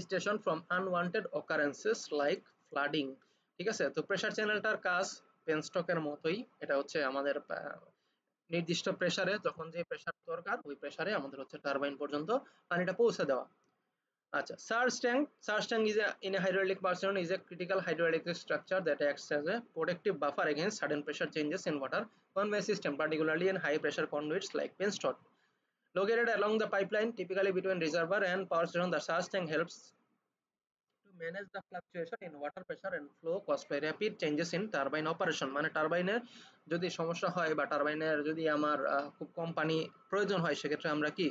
station from unwanted occurrences like flooding। ঠিক আছে, তো প্রেসার চ্যানেলটার কাজ পেনস্টকের মতোই, এটা হচ্ছে আমাদের নির্দিষ্ট প্রেসারে যখন যে প্রেসার দরকার ওই প্রেসারে আমাদের হচ্ছে টারবাইন পর্যন্ত পানিটা পৌঁছে দেওয়া। আচ্ছা, search tank is a, in a hydraulic power station is a critical hydroelectric structure that acts as a protective buffer against sudden pressure changes in water convey system, particularly in high pressure conduits like penstock. Located along the pipeline, typically between reservoir and power station, the surge tank helps to manage the fluctuation in water pressure and flow caused by rapid changes in turbine operation। মানে টারবাইনের যদি সমস্যা হয় বা টারবাইনের যদি আমার খুব কম পানি প্রয়োজন হয়, সেক্ষেত্রে আমরা কি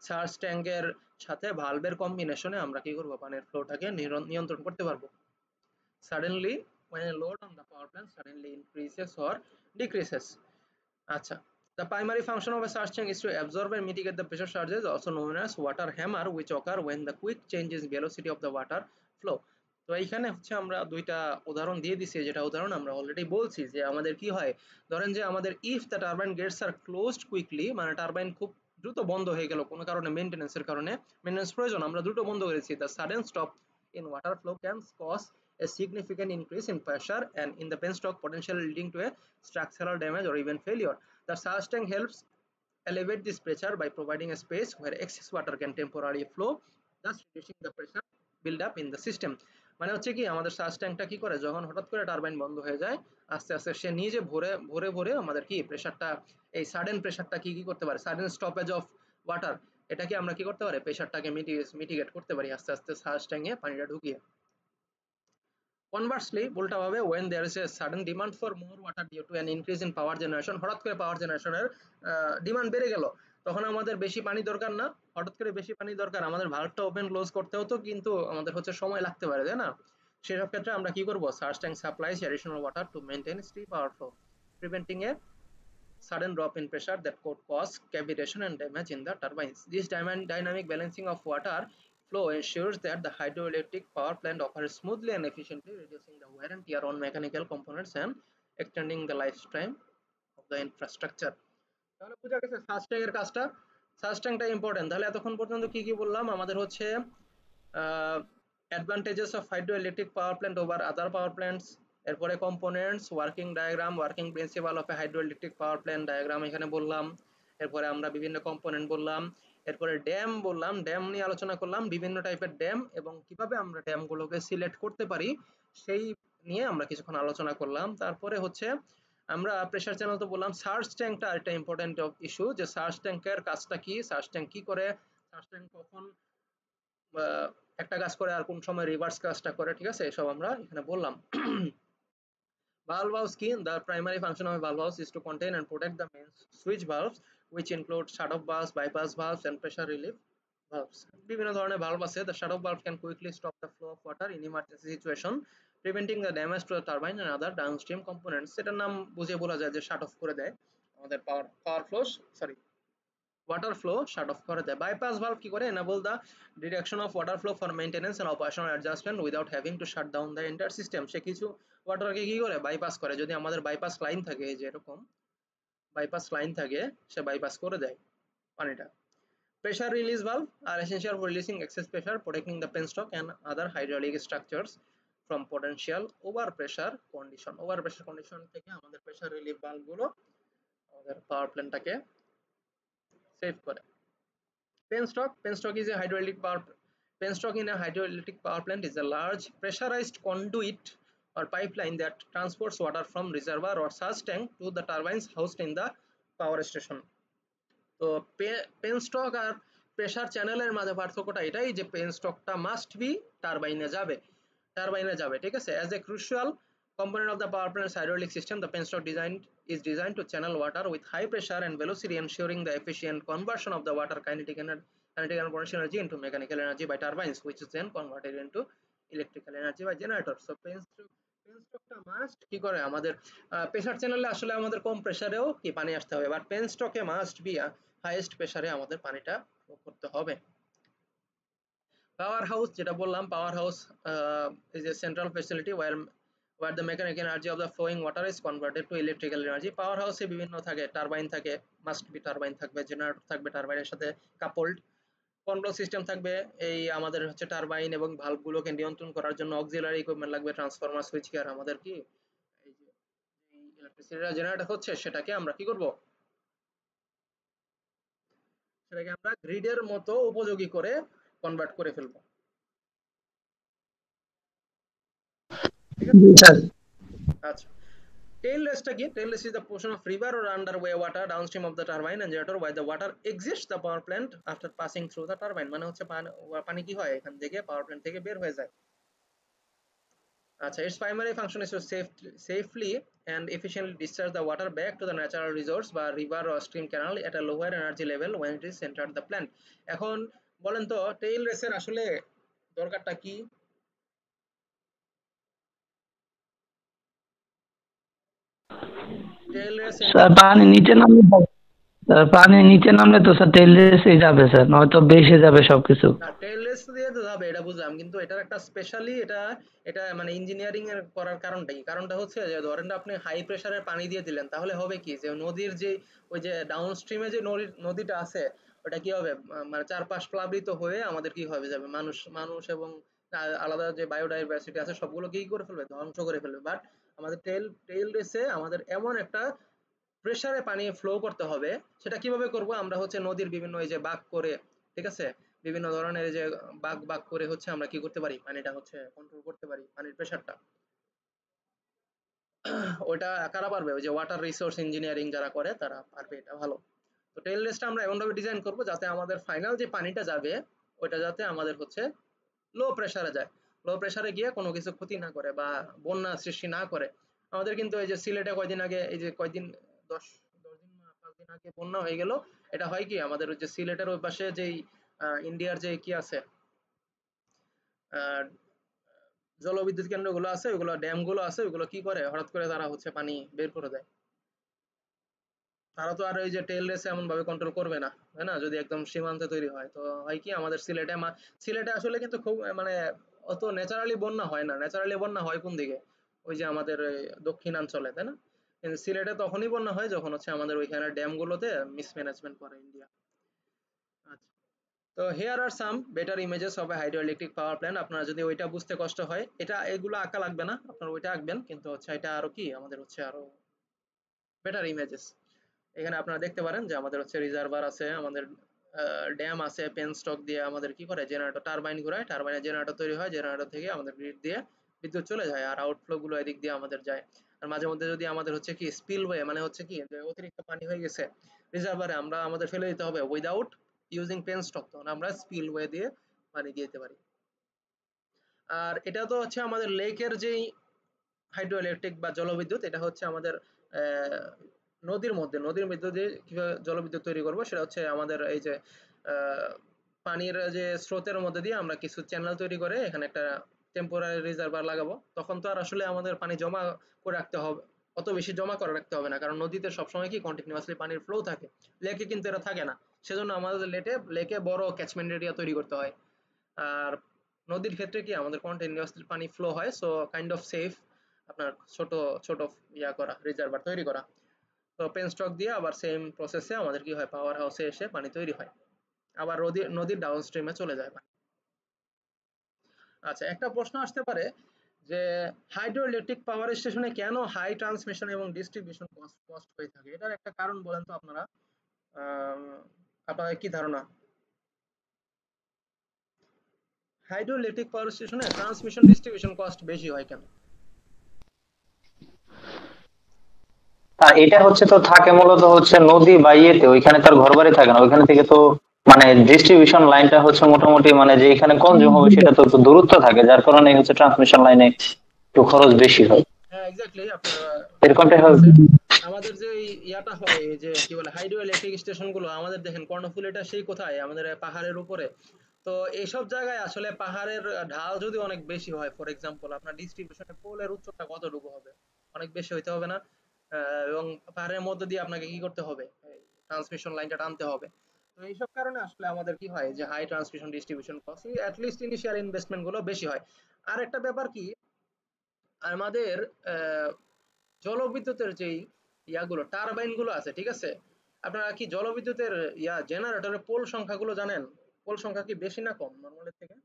সার্জ ট্যাঙ্কের সাথে ভালভের কম্বিনেশনে আমরা কি করব, পানির ফ্লোটাকে নিয়ন্ত্রণ করতে পারবো। Suddenly when a load on the power plant suddenly increases or decreases। আচ্ছা, the primary function of a surge tank is to absorb and mitigate the pressure surges, also known as water hammer, which occur when the quick change in velocity of the water flow। তো এইখানে হচ্ছে আমরা দুইটা উদাহরণ দিয়ে দিছি, যেটা উদাহরণ আমরা অলরেডি বলছি যে আমাদের কি হয়, ধরেন যে আমাদের if the turbine gates are closed quickly, মানে টারবাইন খুব দ্রুত বন্ধ হয়ে গেল কোনো কারণে, মেইনটেনেন্সের কারণে, মেইনটেনেন্স প্রয়োজন, আমরা দ্রুত বন্ধ করেছি, the sudden stop in water flow can cause a significant increase in pressure and in the penstock, potentially leading to a structural damage or even failure. The surge tank helps elevate this pressure by providing a space where excess water can temporarily flow, thus reducing the pressure build up in the system। মানে হচ্ছে কি আমাদের সার্জ ট্যাঙ্কটা কি করে, যখন হঠাৎ করে টারবাইন বন্ধ হয়ে যায়, আস্তে আস্তে সে নিজে ভরে ভরে ভরে আমাদের কি প্রেসারটা, এই সাডেন প্রেসারটা কি করতে পারে, সাডেন স্টপেজ অফ ওয়াটার, এটাকে আমরা কি করতে পারি, প্রেসারটাকে মিটিগেট করতে পারি আস্তে আস্তে সার্জ ট্যাঙ্কে পানিটা ঢুকিয়ে। Conversely, উল্টা ভাবে when there is a sudden demand for more water due to an increase in power generation, হঠাৎ করে পাওয়ার জেনারেশনের ডিমান্ড বেড়ে গেল, তখন আমাদের বেশি পানি দরকার না, হঠাৎ করে বেশি পানি দরকার, আমাদের ভালভটা ওপেন ক্লোজ করতে হতো, কিন্তু আমাদের হচ্ছে সময় লাগতে পারে, তাই না? সেসব ক্ষেত্রে আমরা কি করব, search tank supplies additional water to maintain steady power flow, preventing a sudden drop in pressure that could cause cavitation and damage in the turbines. This dynamic balancing of water flow ensures that the hydroelectric power plant operates smoothly and efficiently, reducing the wear and tear on mechanical components and extending the lifetime of the infrastructure. তাহলে বোঝা গেছে সার্চ ট্যাঙ্কের কাজটা, সার্চ ট্যাঙ্কটা ইম্পর্টেন্ট। তাহলে এতক্ষণ পর্যন্ত কি কি বললাম, আমাদের হচ্ছে advantages of hydroelectric power plant over other power plants, এরপরে components, working diagram, working principle of a hydroelectric power plant diagram এখানে বললাম, এরপরে আমরা বিভিন্ন কম্পোনেন্ট বললাম, এরপরে ড্যাম বললাম, ড্যাম নিয়ে আলোচনা করলাম, বিভিন্ন টাইপের ড্যাম এবং কিভাবে আমরা ড্যামগুলোকে সিলেক্ট করতে পারি সেই নিয়ে আমরা কিছুক্ষণ আলোচনা করলাম। তারপরে হচ্ছে আমরা প্রেসার চ্যানেল তো বললাম, সার্চ ট্যাঙ্কটা একটা ইম্পর্টেন্ট ইস্যু, যে সার্চ ট্যাঙ্কের কাজটা কি, সার্চ ট্যাঙ্ক কি করে, সার্চ ট্যাঙ্ক কখন একটা কাজ করে আর কোন সময় রিভার্স কাজটা করে, ঠিক আছে, এসব আমরা এখানে বললাম। Valve house key, the primary function of a valve house is to contain and protect the main switch valves, which include shut-off valves, bypass valves, and pressure relief valves. বিভিন্ন ধরনের valve আছে, the shut-off valve can quickly stop the flow of water in emergency situation, preventing the damage to the turbine and other downstream components. এটার নাম বুঝে বলা যায় যে shut off করে দেয় আমাদের power flow, water flow shut off করে দেয়। বাইপাস ভালভ কি করে, enable the direction of water flow for maintenance and operational adjustment without having to shut down the entire system। সে কিছু ওয়াটারকে কি করে, বাইপাস করে। যদি আমাদের বাইপাস লাইন থাকে, এই যে এরকম বাইপাস লাইন থাকে, সে বাইপাস করে দেয় পানিটা। Pressure release valve are essential for releasing excess pressure, protecting the penstock and other hydraulic structures from potential overpressure condition. Overpressure condition থেকে আমাদের pressure relief valve গুলো আমাদের পাওয়ার প্ল্যান্টটাকে সেভ করে। Penstock is a penstock in a hydroelectric power plant is a large pressurized conduit or pipeline that transports water from reservoir or surge tank to the turbines housed in the power station. তো penstock আর প্রেসার চ্যানেলের মাঝে পার্থক্যটা এটাই যে penstockটা মাস্ট বি টারবাইনে যাবে, ঠিক আছে। as a crucial component of the power plant's hydraulic system, the penstock is designed to channel water with high pressure and velocity, ensuring the efficient conversion of the water kinetic and potential energy into mechanical energy by turbines, which is then converted into electrical energy by generators. So penstockটা মাস্ট কি করে, আমাদের প্রেসার চ্যানেলে আসলে আমাদের কম প্রেসারেও কি পানি আসতে হবে, বাট পেনস্টকে মাস্ট বি হাইয়েস্ট প্রেসারে আমাদের পানিটা ফ্লো করতে হবে। পাওয়ার হাউস যেটা বললাম, power house is a central facility where the mechanical energy of the flowing water is converted to electrical energy. পাওয়ার হাউসে বিভিন্ন থাকে, টারবাইন থাকে, মাস্ট বি টারবাইন থাকবে, জেনারেটর থাকবে টারবাইনের সাথে কাপলড, কন্ট্রোল সিস্টেম থাকবে, এই আমাদের হচ্ছে টারবাইন এবং ভালভগুলোকে নিয়ন্ত্রণ করার জন্য অক্সিলারি ইকুইপমেন্ট লাগবে, ট্রান্সফরমার, সুইচ গিয়ার, আমাদের কি এই যে ইলেকট্রিসিটি জেনারেট হচ্ছে সেটাকে আমরা কি করব, সেটাকে আমরা গ্রিডের মতো উপযোগী করে কনভার্ট করে ফেলবো, ঠিক আছে। আচ্ছা, tail race কি, tail race is the portion of river or underway water downstream of the turbine and generator where the water exits the power plant after passing through the turbine। মানে হচ্ছে পানি কি হয়, এখান থেকে পাওয়ার প্ল্যান্ট থেকে বের হয়ে যায়। আচ্ছা, its primary function is to safely and efficiently discharge the water back to the natural resource বা river or stream canal at a lower energy level when it is entered the plant। এখন বলেন তো টেইল রেসের আসলে দরকারটা কি? টেইল রেস স্যার পানি নিচে নামলে তো স্যার টেইল রেসে যাবে স্যার, নয়তো বেশি যাবে সবকিছু। টেইল রেস দিয়ে তো যাবে, এটা বুঝলাম, কিন্তু এটার একটা স্পেশালি এটা মানে ইঞ্জিনিয়ারিং এর করার কারণটা কি? কারণটা হচ্ছে যে ধরেন আপনি হাই প্রেসারের পানি দিয়ে দিলেন, তাহলে হবে কি যে নদীর যে ওই যে ডাউন স্ট্রিমে যে নদীটা আছে ওটা কি হবে, মানে চারপাশ প্লাবিত হয়ে আমাদের কি হবে যাবে, মানুষ এবং আলাদা যে বায়োডাইভার্সিটি আছে সবগুলো কি করে ফেলবে, ধ্বংস করে ফেলবে। বাট আমাদের টেইল রেসে আমাদের এমন একটা প্রেসারে পানি ফ্লো করতে হবে, সেটা কিভাবে করব, আমরা হচ্ছে নদীর বিভিন্ন এই যে বাঁক করে, ঠিক আছে, বিভিন্ন ধরনের এই যে বাঁক করে হচ্ছে আমরা কি করতে পারি, পানিটা হচ্ছে কন্ট্রোল করতে পারি, পানির প্রেসারটা। ওটা কারা পারবে, ওই যে ওয়াটার রিসোর্স ইঞ্জিনিয়ারিং যারা করে তারা পারবে, এটা ভালো। তো টেইল রেসটা আমরা এমন ভাবে ডিজাইন করব যাতে আমাদের ফাইনাল যে পানিটা যাবে ওটা যাতে আমাদের হচ্ছে লো প্রেসারে যায়। লো প্রেসারে গিয়ে কোনো কিছু ক্ষতি না করে বা বন্যা সৃষ্টি না করে। আমাদের কিন্তু এই যে সিলেটে কয়দিন আগে, এই যে কয়দিন 10 দিন বা 5 দিন আগে বন্যা হয়ে গেল। এটা হয় কি আমাদের ওই যে সিলেটের ওই পাশে যেই ইন্ডিয়ার যে কি আছে, আহ, জলবিদ্যুৎ কেন্দ্রগুলো আছে, ওইগুলো ড্যাম গুলো আছে, ওইগুলো কি করে হঠাৎ করে তারা হচ্ছে পানি বের করে দেয়। তারা তো আর ওই যে টেল রেসে এমন ভাবে কন্ট্রোল করবে না, তাই না? যদি একদম সীমান্তে তৈরি হয়, তো হয় কি আমাদের সিলেটে সিলেটে আসলে কিন্তু খুব মানে অত ন্যাচারালি বন্যা হয় না। ন্যাচারালি বন্যা হয় কোন দিকে? ওই যে আমাদের ওই দক্ষিণাঞ্চলে, তাই না? কিন্তু সিলেটে তখনই বন্যা হয় যখন হচ্ছে আমাদের ওইখানে ড্যাম গুলোতে মিসম্যানেজমেন্ট করে ইন্ডিয়া। আচ্ছা, তো here are some better images of a hydroelectric power plant. আপনারা যদি ওইটা বুঝতে কষ্ট হয়, এটা এগুলো আঁকা লাগবে না, আপনারা ওইটা আঁকবেন, কিন্তু হচ্ছে এটা আরো কি আমাদের হচ্ছে আরো বেটার ইমেজেস। এখানে আপনারা দেখতে পারেন যে আমাদের হচ্ছে রিজার্ভার আছে, আমাদের ড্যাম আছে, পেন স্টক দিয়ে আমাদের কি করে জেনারেটর টারবাইন ঘোরায়, টারবাইনে জেনারেটর তৈরি হয়, জেনারেটর থেকে আমাদের গ্রিড দিয়ে বিদ্যুৎ চলে যায়, আর আউটফ্লো গুলো এদিক দিয়ে আমাদের যায়। আর মাঝে মধ্যে যদি আমাদের হচ্ছে কি স্পিলওয়ে, মানে হচ্ছে কি যে অতিরিক্ত পানি হয়ে গেছে রিজার্ভারে, আমরা আমাদের ফেলে দিতে হবে উইদাউট ইউজিং পেন স্টক, তখন আমরা স্পিলওয়ে দিয়ে পানি দিয়ে দিতে পারি। আর এটা তো হচ্ছে আমাদের লেকের যেই হাইড্রো ইলেকট্রিক বা জলবিদ্যুৎ, এটা হচ্ছে আমাদের নদীর মধ্যে দিয়ে কিভাবে জলবিদ্যুৎ তৈরি করব, সেটা হচ্ছে আমাদের এই যে আহ, পানির যে স্রোতের মধ্যে দিয়ে আমরা কিছু চ্যানেল তৈরি করে এখানে একটা টেম্পোরারি রিজার্ভার লাগাবো। তখন তো আর আসলে আমাদের পানি জমা করে রাখতে হবে, অত বেশি জমা করে রাখতে হবে না, কারণ নদীতে সবসময় কি কন্টিনিউয়াসলি পানির ফ্লো থাকে। লেকে কিন্তু এটা থাকে না, সেজন্য আমাদের লেকে বড় ক্যাচমেন্ট এরিয়া তৈরি করতে হয়। আর নদীর ক্ষেত্রে কি আমাদের কন্টিনিউয়াসলি পানি ফ্লো হয়, সো কাইন্ড অফ সেফ আপনার ছোট ছোট করা রিজার্ভার তৈরি করা। তো পেন স্টক দিয়ে আবার সেম প্রসেসে আমাদের কি হয়, পাওয়ার হাউসে এসে পানি তৈরি হয়, আবার নদীর ডাউন স্ট্রিমে চলে যায় পানি। আচ্ছা, একটা প্রশ্ন আসতে পারে যে হাইড্রো ইলেকট্রিক পাওয়ার স্টেশনে কেন হাই ট্রান্সমিশন এবং ডিস্ট্রিবিউশন কস্ট হয়ে থাকে? এটার একটা কারণ বলেন তো আপনারা। আপনাদের কি ধারণা হাইড্রো ইলেকট্রিক পাওয়ার স্টেশনে ট্রান্সমিশন ডিস্ট্রিবিউশন কস্ট বেশি হয় কেন? এটা হচ্ছে তো থাকে মূলত হচ্ছে নদী বা ইয়েতে, ওইখানে তার ঘর বাড়ি থাকে না, ওইখানে থেকে তো মানে ডিস্ট্রিবিউশন লাইনটা হচ্ছে মোটামুটি মানে যে এখানে কনজিউম হবে সেটা তো একটু দূরত্ব থাকে, যার কারণে হচ্ছে ট্রান্সমিশন লাইনে একটু খরচ বেশি হয়, হ্যাঁ, এক্স্যাক্টলি, আপনার এরকমটাই ঠিক হয়। আছে। আমাদের যে ইয়াটা হয়, এই যে কি বলে হাইড্রো ইলেকট্রিক স্টেশন গুলো, আমাদের দেখেন কর্ণফুলী এটা সেই কোথায় আমাদের পাহাড়ের উপরে। তো এইসব জায়গায় আসলে পাহাড়ের ঢাল যদি অনেক বেশি হয়, ফর এক্সাম্পল আপনার ডিস্ট্রিবিউশনের পোলের উচ্চতা কতটুকু হবে? অনেক বেশি হইতে হবে না? এবং পাহাড়ের মধ্যে দিয়ে আপনাকে কি করতে হবে, ট্রান্সমিশন লাইনটা টানতে হবে। তো এইসব কারণে আসলে আমাদের কি হয় যে high transmission distribution cost, at least initial investment গুলো বেশি হয়। আর একটা ব্যাপার কি, আমাদের আহ, জলবিদ্যুতের যেই ইয়াগুলো টারবাইন গুলো আছে, ঠিক আছে? আপনারা কি জলবিদ্যুতের জেনারেটরের পোল সংখ্যাগুলো জানেন? পোল সংখ্যা কি বেশি না কম নরমালের থেকে?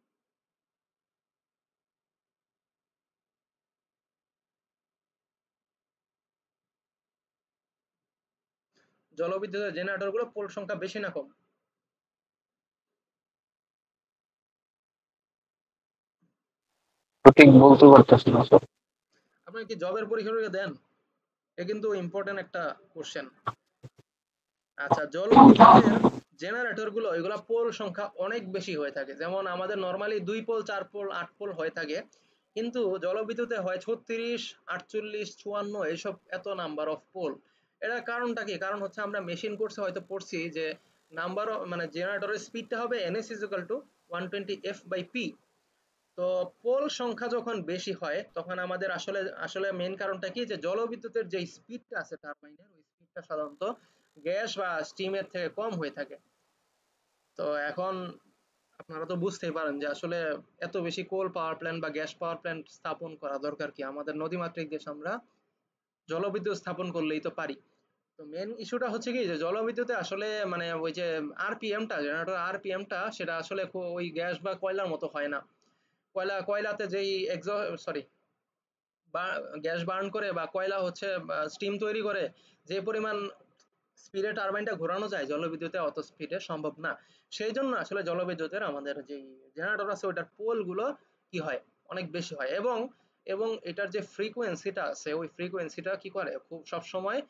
জলবিদ্যুতের জেনারেটর গুলো পোল সংখ্যা বেশি না কম? ঠিক বলতে পারতেছি না স্যার। আপনি কি জবের পরীক্ষা টরীক্ষা দেন? এ কিন্তু ইম্পর্টেন্ট একটা কোশ্চেন। আচ্ছা, জলবিদ্যুতের জেনারেটর গুলো এগুলা পোল সংখ্যা অনেক বেশি হয়ে থাকে, যেমন আমাদের নরমালি 2 পোল 4 পোল 8 পোল হয়ে থাকে, কিন্তু জলবিদ্যুতে হয় 36 48 54 এইসব এত নাম্বার অফ পোল। এটার কারণটা কি? কারণ হচ্ছে আমরা মেশিন কোর্সে হয়তো পড়ছি যে নাম্বার মানে জেনারেটরের স্পিডটা হবে ns = 120 f/p। তো পোল সংখ্যা যখন বেশি হয় তখন আমাদের আসলে আসলে মেইন কারণটা কি, যে জলবিদ্যুতের যে স্পিডটা আছে টারবাইনের, ওই স্পিডটা সাধারণত গ্যাস বা স্টিমের থেকে কম হয়ে থাকে। তো এখন আপনারা তো বুঝতেই পারেন যে আসলে এত বেশি কোল পাওয়ার প্ল্যান্ট বা গ্যাস পাওয়ার প্ল্যান্ট স্থাপন করা দরকার কি? আমাদের নদীমাতৃক দেশ, আমরা জলবিদ্যুৎ স্থাপন করলেই তো পারি। তো মেন ইস্যুটা হচ্ছে কি, যে জলবিদ্যুতে আসলে মানে ওই যে আরপিএমটা, জেনারেটর আরপিএমটা, সেটা আসলে ওই গ্যাস বা কয়লার মতো হয় না। কয়লাতে যেই সরি বা গ্যাস বার্ন করে বা কয়লা হচ্ছে স্টিম তৈরি করে, যে পরিমাণ স্পিডে টারবাইনটা ঘোরানো যায়, জলবিদ্যুতে অত স্পিডে সম্ভব না। সেই জন্য আসলে জলবিদ্যুতের আমাদের যেই জেনারেটর আছে ওইটার পোল গুলো কি হয়, অনেক বেশি হয়। এবং এবং এটার যে ফ্রিকোয়েন্সিটা আছে, ওই ফ্রিকোয়েন্সিটা কি করে খুব সব সময়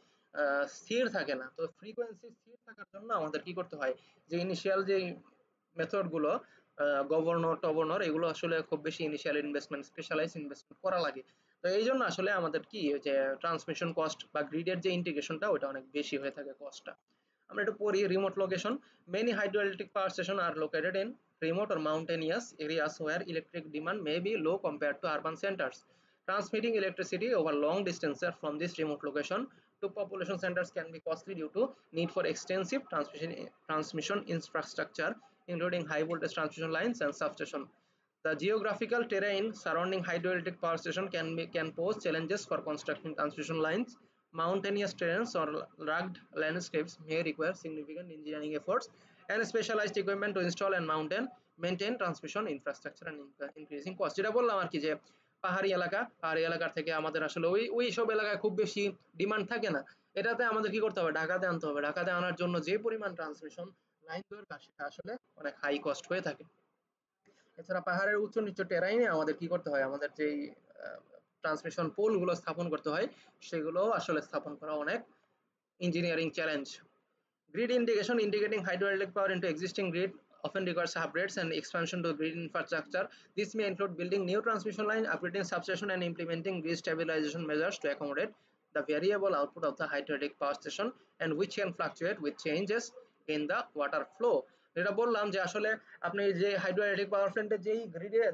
স্থির থাকে না। তো ফ্রিকোয়েন্সি স্থির থাকার জন্য আমাদের কি করতে হয়, যে ইনিশিয়াল যে মেথড গুলো গভর্নর টভর্নর এগুলো আসলে খুব বেশি ইনিশিয়াল ইনভেস্টমেন্ট স্পেশালাইজ ইনভেস্টমেন্ট করা লাগে। তো এই জন্য আসলে আমাদের কি যে ট্রান্সমিশন কস্ট বা গ্রিডের যে ইন্টিগ্রেশনটা ওটা অনেক বেশি হয়ে থাকে কস্টটা। আমরা একটু পড়ি remote location. Many hydroelectric power station are located in remote or mountainous areas where electric demand may be low compared to urban centers. Transmitting electricity over long distances from this remote location to population centers can be costly due to need for extensive transmission infrastructure, including high voltage transmission lines and substation. The geographical terrain surrounding hydroelectric power station can pose challenges for constructing transmission lines. Mountainous terrains or rugged landscapes may require significant engineering efforts and specialized equipment to install and maintain transmission infrastructure and increasing cost. যেটা বললাম আর কি যে পাহাড়ি এলাকার থেকে আমাদের আসলে ওই সব এলাকায় খুব বেশি ডিমান্ড থাকে না। এটাতে আমাদের কি করতে হবে, ঢাকাতে আনতে হবে। ঢাকাতে আনার জন্য যে পরিমাণ ট্রান্সমিশন লাইন দরকার সেটা আসলে অনেক হাই কস্ট হয়ে থাকে। এছাড়া পাহাড়ের উঁচু নিচু টেরাইনে আমাদের কি করতে হয়, আমাদের যেই ট্রান্সমিশন পোল গুলো স্থাপন করতে হয় সেগুলো আসলে স্থাপন করা অনেক engineering challenge. Grid integration, integrating hydroelectric power into existing grid often requires upgrades and expansion to grid infrastructure. This may include building new transmission line, upgrading substation, and implementing grid stabilization measures to accommodate the variable output of the hydroelectric power station, and which can fluctuate with changes in the water flow. যেটা বললাম যে আসলে আপনি যে হাইড্রোইলেকট্রিক পাওয়ার প্ল্যান্টে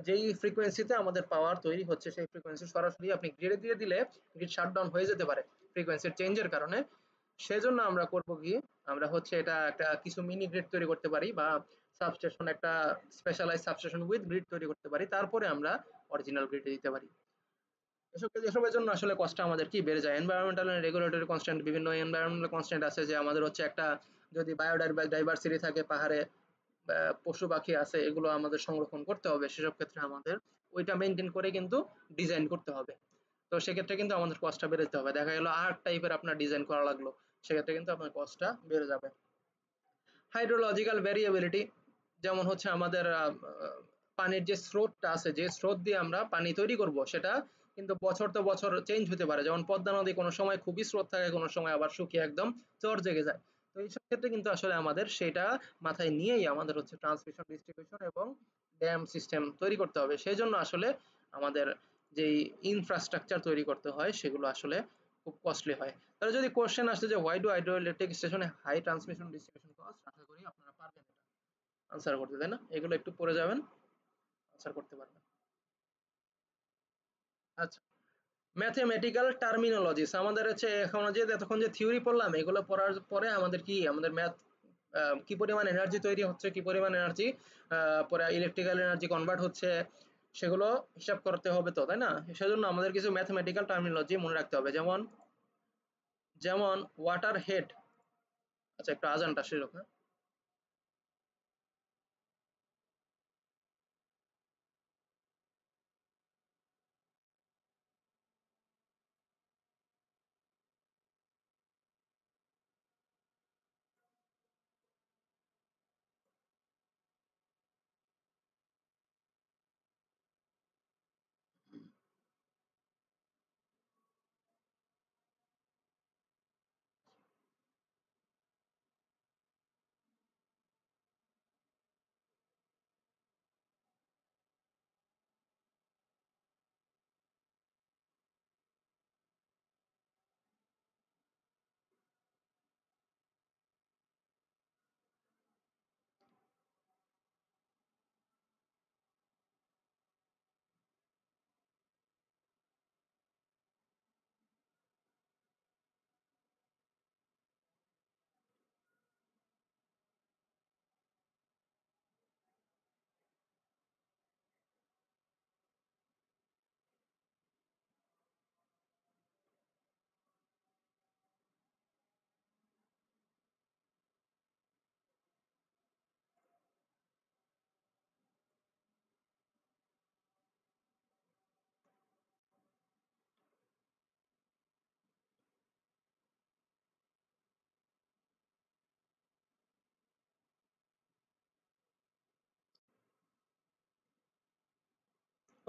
যেই ফ্রিকোয়েন্সিতে আমাদের পাওয়ার তৈরি হচ্ছে সেই ফ্রিকোয়েন্সি সরাসরি আপনি গ্রিডে দিয়ে দিলে গ্রিড শাটডাউন হয়ে যেতে পারে ফ্রিকোয়েন্সির চেঞ্জের কারণে। সেজন্য আমরা করব কি, আমরা হচ্ছে এটা একটা কিছু মিনি গ্রিড তৈরি করতে পারি বা সাবস্টেশন একটা স্পেশালাইজ সাবস্টেশন উইথ গ্রিড তৈরি করতে পারি, তারপরে আমরা অরিজিনাল গ্রিডে দিতে পারি। এসবের জন্য আসলে কষ্ট আমাদের কি বেড়ে যায়। এনভায়রনমেন্টাল এন্ড রেগুলেটরি কনস্ট্যান্ট, বিভিন্ন এনভায়রনমেন্টাল কনস্ট্যান্ট আছে যে আমাদের হচ্ছে একটা যদি বায়োডাইভার্সিটি থাকে, পাহাড়ে পশু পাখি আছে, এগুলো আমাদের সংরক্ষণ করতে হবে। সেসব ক্ষেত্রে আমাদের ওইটা মেনটেন করে কিন্তু ডিজাইন করতে হবে। তো সেক্ষেত্রে কিন্তু আমাদের কস্টটা বেড়ে যেতে হবে। দেখা গেল আর্ট টাইপের আপনার ডিজাইন করা লাগলো, সেক্ষেত্রে কিন্তু আপনার কস্টটা বেড়ে যাবে। হাইড্রোলজিক্যাল ভ্যারিয়েবিলিটি, যেমন হচ্ছে আমাদের পানির যে স্রোতটা আছে, যে স্রোত দিয়ে আমরা পানি তৈরি করব সেটা কিন্তু বছর তো বছর চেঞ্জ হতে পারে। যেমন পদ্মা নদী কোনো সময় খুবই স্রোত থাকে, কোনো সময় আবার শুকিয়ে একদম চর জেগে যায়। তো এইসব ক্ষেত্রে কিন্তু আসলে আমাদের সেটা মাথায় নিয়েই আমাদের হচ্ছে ট্রান্সমিশন ডিস্ট্রিবিউশন এবং ড্যাম সিস্টেম তৈরি করতে হবে। সেই জন্য আসলে আমাদের যেই ইনফ্রাস্ট্রাকচার তৈরি করতে হয় সেগুলো আসলে খুব কস্টলি হয়। তাহলে যদি কোশ্চেন আসে যে হোয়াই ডু হাইড্রোইলেকট্রিক স্টেশনে হাই ট্রান্সমিশন ডিস্ট্রিবিউশন কস্ট, আশা করি আপনারা পারবেন এটা আনসার করতে, তাই না? এগুলো একটু পড়ে যাবেন, আনসার করতে পারবেন। আচ্ছা, ম্যাথমেটিক্যাল টার্মিনোলজিস আমাদের হচ্ছে এখন যে এতক্ষণ যে থিওরি পড়লাম এগুলো পড়ার পরে আমাদের কি আমাদের ম্যাথ কি পরিমাণ এনার্জি তৈরি হচ্ছে, কি পরিমাণ এনার্জি পরে ইলেকট্রিক্যাল এনার্জি কনভার্ট হচ্ছে সেগুলো হিসাব করতে হবে তো, তাই না? সেজন্য আমাদের কিছু ম্যাথমেটিক্যাল টার্মিনোলজি মনে রাখতে হবে। যেমন যেমন ওয়াটার হেড। আচ্ছা, একটু আজানটা শেষ হোক, হ্যাঁ।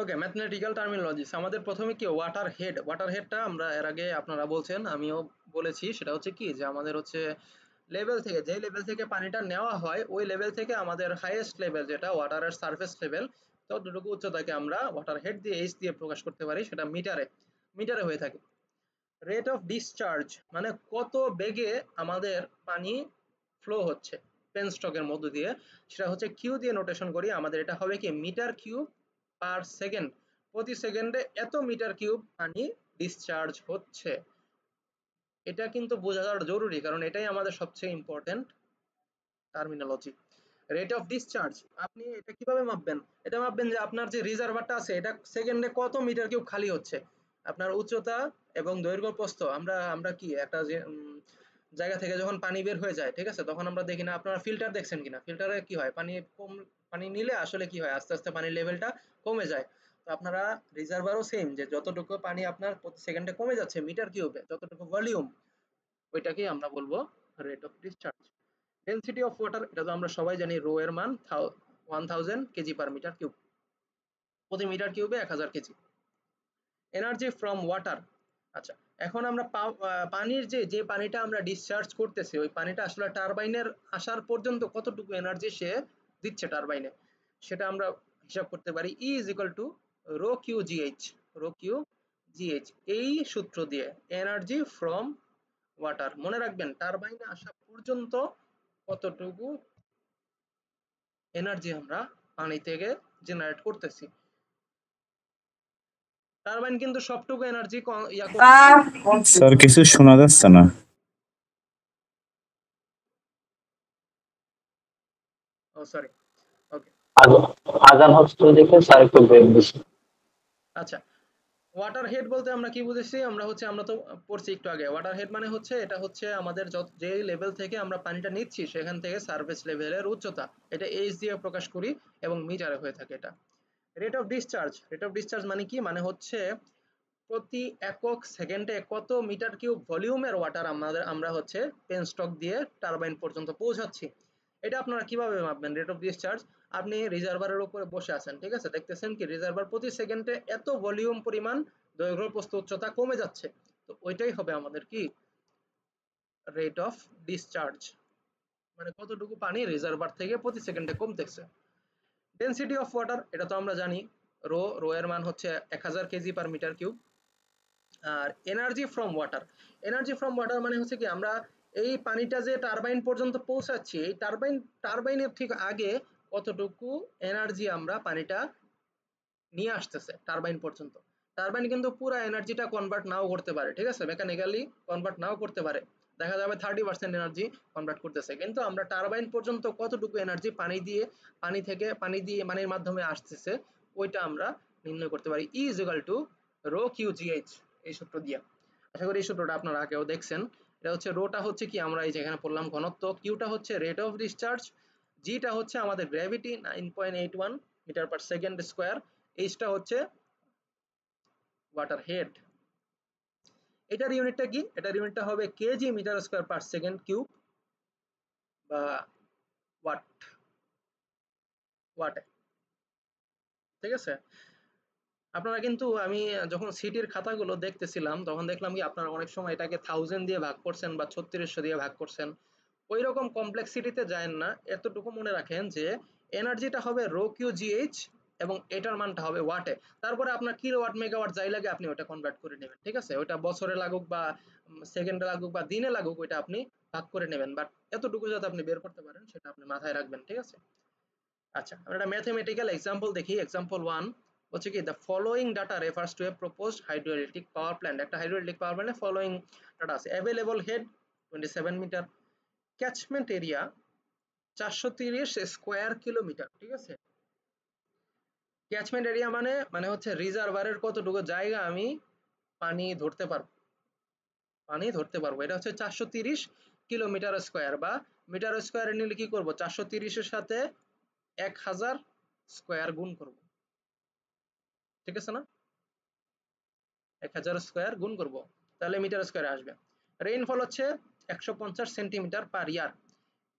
ওকে, ম্যাথমেটিক্যাল টার্মিনোলজিস আমাদের প্রথমে কি ওয়াটার হেডটা আমরা এর আগে আপনারা বলছেন, আমিও বলেছি, সেটা হচ্ছে কি যে আমাদের হচ্ছে লেভেল থেকে, যে লেভেল থেকে পানিটা নেওয়া হয় ওই লেভেল থেকে আমাদের হাইয়েস্ট লেভেল যেটা ওয়াটারের সারফেস লেভেল, ততটুকু উচ্চতাকে আমরা ওয়াটার হেড দিয়ে এইচ দিয়ে প্রকাশ করতে পারি, সেটা মিটারে হয়ে থাকে। রেট অফ ডিসচার্জ মানে কত বেগে আমাদের পানি ফ্লো হচ্ছে পেনস্টকের মধ্য দিয়ে, সেটা হচ্ছে কিউ দিয়ে নোটেশন করি। আমাদের এটা হবে কি মিটার কিউব পার সেকেন্ড, প্রতি সেকেন্ডে এত মিটার কিউব পানি ডিসচার্জ হচ্ছে। এটা কিন্তু বোঝা জরুরি, কারণ এটাই আমাদের সবচেয়ে important terminology. Rate of discharge আপনি এটা কিভাবে মাপবেন? এটা মাপবেন যে আপনার যে রিজার্ভারটা আছে এটা সেকেন্ডে কত মিটার কিউব খালি হচ্ছে। আপনার উচ্চতা এবং দৈর্ঘ্য প্রস্থ, আমরা কি একটা যে জায়গা থেকে যখন পানি বের হয়ে যায়, ঠিক আছে, তখন আমরা দেখি না, আপনারা ফিল্টার দেখছেন কিনা, ফিল্টারে কি হয়, পানি নিলে আসলে কি হয়, আস্তে আস্তে পানির লেভেলটা কমে যায়। তো আপনারা রিজার্ভারও সেম, যে যতটুকু পানি আপনার প্রতি সেকেন্ডে কমে যাচ্ছে মিটার কিউবে, যতটুকু ভলিউম, ওইটাকেই আমরা বলবো rate of discharge. Density of water, এটা তো আমরা সবাই জানি, রো এর মান 1000 কেজি পার মিটার কিউব, প্রতি মিটার কিউবে 1000 কেজি। এনার্জি ফ্রম ওয়াটার, আচ্ছা এখন আমরা পানির যে পানিটা আমরা ডিসচার্জ করতেছি, ওই পানিটা আসলে টারবাইনের আসার পর্যন্ত কতটুকু এনার্জি সে দিচ্ছে টারবাইনে, সেটা আমরা হিসাব করতে পারি। E is equal to rho Q GH, rho Q GH, এই সূত্র দিয়ে এনার্জি ফ্রম ওয়াটার, মনে রাখবেন টারবাইনে আসা পর্যন্ত কতটুকু এনার্জি আমরা পানি থেকে জেনারেট করতেছি। টারবাইন কিন্তু সবটুকু এনার্জি স্যার কিছু শোনা যাচ্ছে না। ও সরি, ওকে, আজান হচ্ছে দেখে স্যার একটু ব্রেক দিছি। আচ্ছা ওয়াটার হেড বলতে আমরা কি বুঝেছি, আমরা তো পড়ছি একটু আগে, ওয়াটার হেড মানে হচ্ছে এটা হচ্ছে আমাদের যে লেভেল থেকে আমরা পানিটা নিচ্ছি সেখান থেকে সারফেস লেভেলের উচ্চতা, এটা এইচ দিয়ে প্রকাশ করি এবং মিটারে হয়ে থাকে এটা। Rate of discharge, rate of discharge মানে কি, মানে হচ্ছে প্রতি একক সেকেন্ডে কত মিটার কিউব ভলিউমের ওয়াটার আমরা হচ্ছে পেনস্টক দিয়ে টারবাইন পর্যন্ত পৌঁছাচ্ছি। এটা আপনারা কিভাবে মাপবেন রেট অফ ডিসচার্জ? আপনি রিজার্ভারের উপরে বসে আছেন, ঠিক আছে, দেখতেছেন কি রিজার্ভার প্রতি সেকেন্ডে এত ভলিউম পরিমাণ দৈর্ঘ্য প্রস্থ উচ্চতা কমে যাচ্ছে, তো ওইটাই হবে আমাদের কি রেট অফ ডিসচার্জ, মানে কতটুকু পানি রিজার্ভার থেকে প্রতি সেকেন্ডে কমতেছে। ডেনসিটি অফ ওয়াটার, এটা তো আমরা জানি, রো এর মান হচ্ছে 1000 কেজি পার মিটার কিউব। আর এনার্জি ফ্রম ওয়াটার মানে হচ্ছে কি আমরা এই পানিটা যে টারবাইন পর্যন্ত পৌঁছাচ্ছি, এই টারবাইনের ঠিক আগে কতটুকু এনার্জি আমরা পানিটা নিয়ে আসতেছে টারবাইন পর্যন্ত। টারবাইন কিন্তু পুরো এনার্জিটা কনভার্ট নাও করতে পারে, ঠিক আছে, মেকানিক্যালি কনভার্ট নাও করতে পারে, দেখা যাবে 30% এনার্জি কনভার্ট করতেছে, কিন্তু আমরা টারবাইন পর্যন্ত কতটুকু এনার্জি পানির মাধ্যমে আসতেছে ওইটা আমরা নির্ণয় করতে পারি। E is equal to rho Q GH, এই সূত্র দিয়ে। আশা করি এই সূত্রটা আপনারা আগেও দেখছেন। এটা হচ্ছে রোটা হচ্ছে কি আমরা এই যেখানে পড়লাম ঘনত্ব, কিউটা হচ্ছে রেট অফ ডিসচার্জ, জিটা হচ্ছে আমাদের gravity 9.81 metre per second square, এইচটা হচ্ছে ওয়াটার হেড। এটার ইউনিটটা কি, এটার ইউনিটটা হবে KG metre square per second cube বা ওয়াটে, ঠিক আছে। আপনারা কিন্তু আমি যখন সিটির খাতাগুলো দেখতেছিলাম তখন দেখলাম কি আপনারা অনেক সময় এটাকে 1000 দিয়ে ভাগ করছেন বা 3600 দিয়ে ভাগ করছেন, ওই রকম কমপ্লেক্সিটিতে যায়েন না, এতটুকু মনে রাখেন যে এনার্জিটা হবে রো কিউ জিএইচ এবং এটার মানটা হবে ওয়াটে, তারপরে আপনার কিলোওয়াট মেগাওয়াট যাই লাগে আপনি ওটা কনভার্ট করে নেবেন, ঠিক আছে, ওটা বছরে লাগুক বা সেকেন্ডে লাগুক বা দিনে লাগুক ওইটা আপনি ভাগ করে নেবেন, বাট এতটুকু যাতে আপনি বের করতে পারেন সেটা আপনি মাথায় রাখবেন, ঠিক আছে। আচ্ছা আমরা একটা ম্যাথমেটিক্যাল এক্সাম্পল দেখি। এক্সাম্পল 1 হচ্ছে কি, the following data refers to a proposed hydroelectric power plant, একটা হাইড্রোইলেকট্রিক পাওয়ার প্ল্যান্টে ফলোইং ডাটা আছে, available head 27 metre, catchment area 430 square kilometre, ঠিক আছে। ক্যাচমেন্ট এরিয়া মানে হচ্ছে রিজার্ভারের কতটুকু জায়গা আমি পানি ধরতে পারবো, এটা হচ্ছে 430 কিলোমিটার স্কোয়ার, বা মিটার স্কোয়ারে নিলে কি করব, 430 এর সাথে 1000 স্কোয়ার গুণ করব, ঠিক আছে না, 1000 স্কোয়ার গুণ করব, তাহলে মিটার স্কোয়ারে আসবে। রেইনফল হচ্ছে 150 সেন্টিমিটার পার ইয়ার।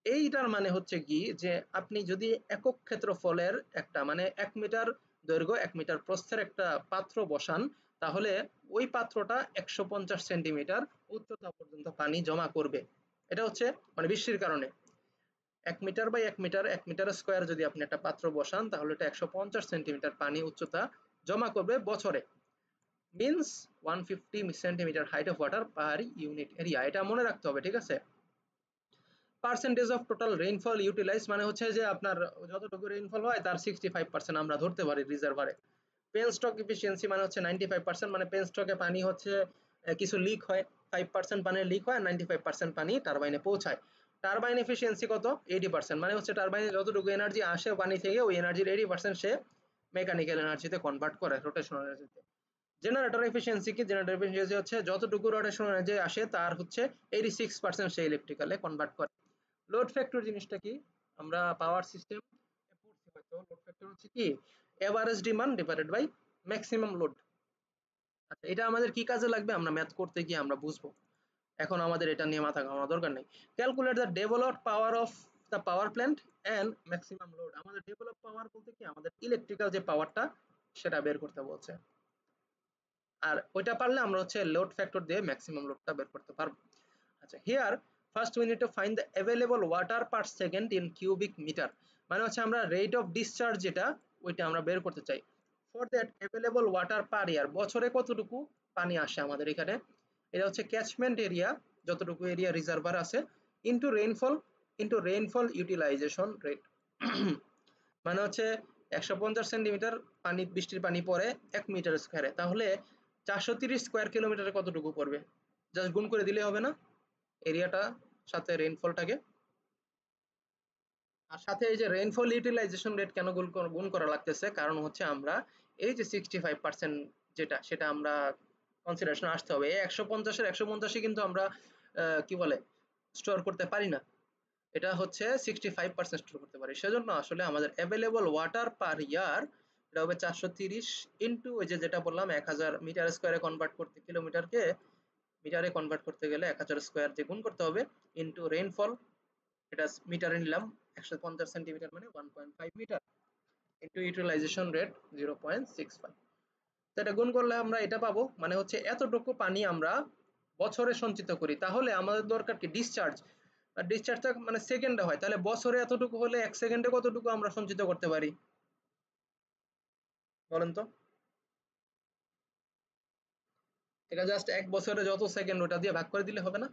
এইটার মানে হচ্ছে কি যে আপনি যদি একক ক্ষেত্রফলের একটা মানে 1 মিটার দৈর্ঘ্য 1 মিটার প্রস্থের একটা পাত্র বসান, তাহলে ওই পাত্রটা 150 সেন্টিমিটার উচ্চতা পর্যন্ত পানি জমা করবে, এটা হচ্ছে মানে বৃষ্টির কারণে 1 metre by 1 metre 1 metre square যদি আপনি একটা পাত্র বসান তাহলে এটা 150 সেন্টিমিটার পানি উচ্চতা জমা করবে বছরে, means 150 centimetre height of water per unit area. এটা মনে রাখতে হবে, ঠিক আছে। Percentage of total rainfall utilise মানে হচ্ছে যে আপনার যতটুকু রেইনফল হয় তার 65% আমরা ধরতে পারি রিজার্ভারে। পেনস্টক এফিসিয়েন্সি মানে হচ্ছে 95%, মানে পেনস্টকে পানি হচ্ছে কিছু লিক হয়, 5% পানি লিক হয়, 95% পানি টারবাইনে পৌঁছায়। টারবাইন এফিসিয়েন্সি কত? 80%, মানে হচ্ছে টারবাইনে যতটুকু এনার্জি আসে পানি থেকে ওই এনার্জির 80% সে মেকানিক্যাল এনার্জিতে কনভার্ট করে, রোটেশনাল এনার্জিতে। জেনারেটর এফিসিয়েন্সি কি? জেনারেটর এফিসিয়েন্সি হচ্ছে যতটুকু রোটেশনাল এনার্জি আসে তার হচ্ছে 86% সে ইলেকট্রিক্যালে কনভার্ট করে। লোড ফ্যাক্টর জিনিসটা কি? আমরা পাওয়ার সিস্টেম পড়ছি হয়তো। লোড ফ্যাক্টর হচ্ছে কি? Average demand divided by maximum load. আচ্ছা, এটা আমাদের কি কাজে লাগবে আমরা ম্যাথ করতে গিয়ে আমরা বুঝবো, এখন আমাদের এটা নিয়ে মাথা ঘামানোর দরকার নেই। Calculate the developed power of the power plant and maximum load. আমাদের ডেভেলপ পাওয়ার বলতে কি আমাদের ইলেকট্রিক্যাল যে পাওয়ারটা সেটা বের করতে বলছে, আর ওইটা পারলে আমরা হচ্ছে লোড ফ্যাক্টর দিয়ে ম্যাক্সিমাম লোডটা বের করতে পারবো। আচ্ছা, here first we need to find the available water per second in cubic metre, মানে হচ্ছে আমরা রেট অফ ডিসচার্জ যেটা ওইটা আমরা বের করতে চাই। For that available water per year, বছরে কতটুকু পানি আসে আমাদের এখানে, এটা হচ্ছে ক্যাচমেন্ট এরিয়া, যতটুকু এরিয়া রিজার্ভার আছে, ইনটু রেইনফল ইউটিলাইজেশন রেট। মানে হচ্ছে 150 সেন্টিমিটার পানি বৃষ্টির পানি পড়ে 1 মিটার স্কয়ারে, তাহলে 430 স্কয়ার কিলোমিটারে কতটুকু পড়বে? জাস্ট গুণ করে দিলে হবে না এরিয়াটা সাথে রেইনফলটাকে? আর সাথে এই যে রেইনফল ইউটিলাইজেশন রেট কেন গুণ করা লাগতেছে, কারণ হচ্ছে আমরা এই যে 65% যেটা সেটা আমরা কনসিডারেশন আসতে হবে। এই 150 এর 150 কিন্তু আমরা কি বলে স্টোর করতে পারি না, এটা হচ্ছে 65% স্টোর করতে পারি। সেজন্য আসলে আমাদের অ্যাভেলেবল ওয়াটার পার ইয়ার এটা হবে 430 ইনটু ওই যে যেটা বললাম 1000 মিটার স্কয়ারে কনভার্ট করতে, কিলোমিটারকে মিটারে কনভার্ট করতে গেলে 1000 স্কয়ার দিয়ে গুণ করতে হবে, ইনটু রেইনফল, এটা মিটারে নিলাম 150 সেন্টিমিটার মানে 1.5 মিটার, ইনটু ইউটিলাইজেশন রেট 0.65। তো এটা গুণ করলে আমরা এটা পাবো, মানে হচ্ছে এতটুকু পানি আমরা বছরে সঞ্চিত করি। তাহলে আমাদের দরকার কি ডিসচার্জ, আর ডিসচার্জটা মানে সেকেন্ডে হয়, তাহলে বছরে এতটুকু হলে 1 সেকেন্ডে কতটুকু আমরা সঞ্চিত করতে পারি বলেন তো? এটা জাস্ট 1 বছরে যত সেকেন্ড ওটা দিয়ে ভাগ করে দিলে হবে না?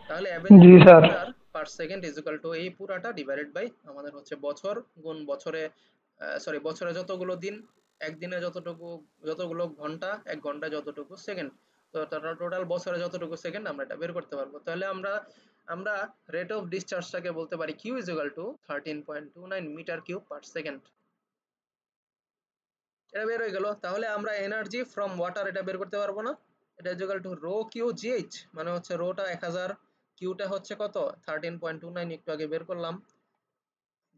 তাহলে জি available sir. Water per second is equal to এই পুরাটা ডিভাইডেড বাই আমাদের হচ্ছে বছর গুণ বছরে, বছরে যতগুলো দিন, একদিনে যতটুকু যতগুলো ঘন্টা, এক ঘন্টা যতটুকু সেকেন্ড, তো টোটাল বছরে যতটুকু সেকেন্ড আমরা এটা বের করতে পারবো। তাহলে আমরা আমরা রেট অফ ডিসচার্জটাকে বলতে পারি Q is equal to 13.29 metre cube per second. এটা বের হয়ে গেল। তাহলে আমরা এনার্জি ফ্রম ওয়াটার এটা বের করতে পারবো না? এটা is equal to rho Q GH, মানে হচ্ছে রোটা 1000, কিউটা হচ্ছে কত 13.29, একটু আগে বের করলাম।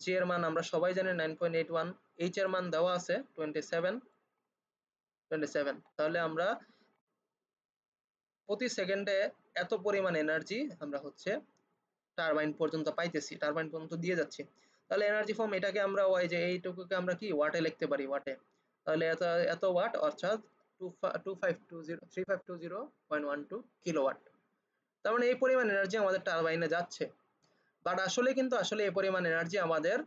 জি এর মান আমরা সবাই জানি 9.81, এইচ এর মান দেওয়া আছে 27। তাহলে আমরা প্রতি সেকেন্ডে এত পরিমাণ এনার্জি আমরা হচ্ছে টারবাইন পর্যন্ত পাইতেছি, টারবাইন পর্যন্ত দিয়ে যাচ্ছি। তাহলে এনার্জি ফর্ম এটাকে আমরা ওই যে এইটুকুকে আমরা কি ওয়াটে লিখতে পারি, ওয়াটে। তাহলে এত এত ওয়াট অর্থাৎ 3520 কিলোওয়াট। তার মানে এই পরিমাণ এনার্জি আমাদের টারবাইনে যাচ্ছে। বাট আসলে কিন্তু আসলে এই পরিমাণ এনার্জি আমাদের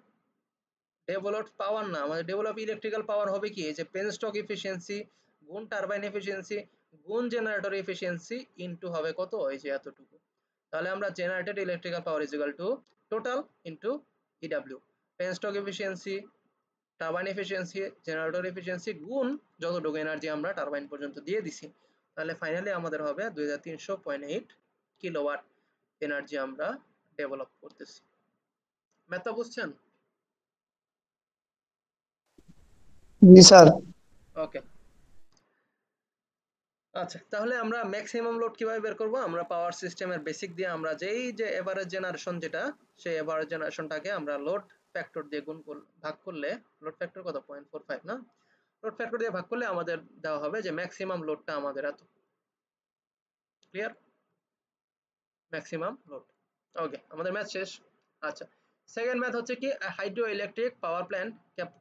ডেভেলপড পাওয়ার না, আমাদের ডেভেলপ ইলেকট্রিক্যাল পাওয়ার হবে কি, এই যে পেনস্টক এফিসিয়েন্সি গুণ টারবাইন এফিসিয়েন্সি গুণ জেনারেটর এফিসিয়েন্সি ইনটু হবে কত, এই যে এতটুকু। তাহলে আমরা generated electrical power is equal to total into EW, penstock efficiency, turbine efficiency, generator efficiency গুণ যতটুকু এনার্জি আমরা টারবাইন পর্যন্ত দিয়ে দিছি। তাহলে ফাইনালি আমাদের হবে 2300.8 কিলোওয়াট এনার্জি আমরা ডেভেলপ করতেছি। ম্যাথটা বুঝছেন? জি স্যার। ওকে, আচ্ছা, তাহলে আমরা ম্যাক্সিমাম লোড কিভাবে বের করব? আমরা পাওয়ার সিস্টেমের বেসিক দিয়ে আমরা যেই যে এভারেজ জেনারেশন যেটা, সেই এভারেজ জেনারেশনটাকে আমরা লোড ফ্যাক্টর দিয়ে ভাগ করলে, লোড ফ্যাক্টর কত 0.45 না, লোড ফ্যাক্টর দিয়ে ভাগ করলে আমাদের দেওয়া হবে যে ম্যাক্সিমাম লোডটা আমাদের এত। ক্লিয়ার? Maximum load. ওকে, আমাদের ম্যাথ শেষ। আচ্ছা, সেকেন্ড ম্যাথ হচ্ছে কি, hydro electric power plant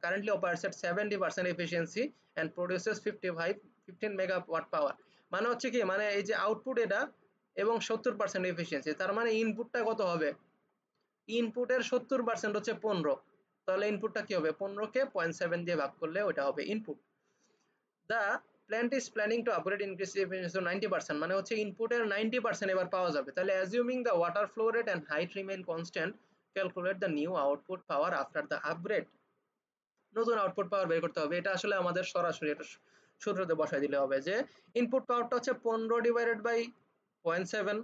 currently operates at 70% efficiency and produces 15 megawatt power. মানে হচ্ছে কি, মানে এই যে আউটপুট এটা এবং 70% এফিসিয়েন্সি। তার মানে ইনপুটটা কত হবে? ইনপুটের 70% হচ্ছে 15, তাহলে ইনপুটটা কি হবে? 15 কে 0.7 দিয়ে ভাগ করলে ওটা হবে input. The plant is planning to upgrade increase efficiency 90%, মানে হচ্ছে ইনপুটের 90% এবার পাওয়া যাবে। তাহলে assuming the water flow rate and height remain constant, calculate the new output power after the upgrade. নতুন আউটপুট পাওয়ার বের করতে হবে। এটা আসলে আমাদের সরাসরি এটা সূত্রতে বসাই দিলে হবে যে ইনপুট পাওয়ারটা হচ্ছে 15 ডিভাইডেড বাই 0.7,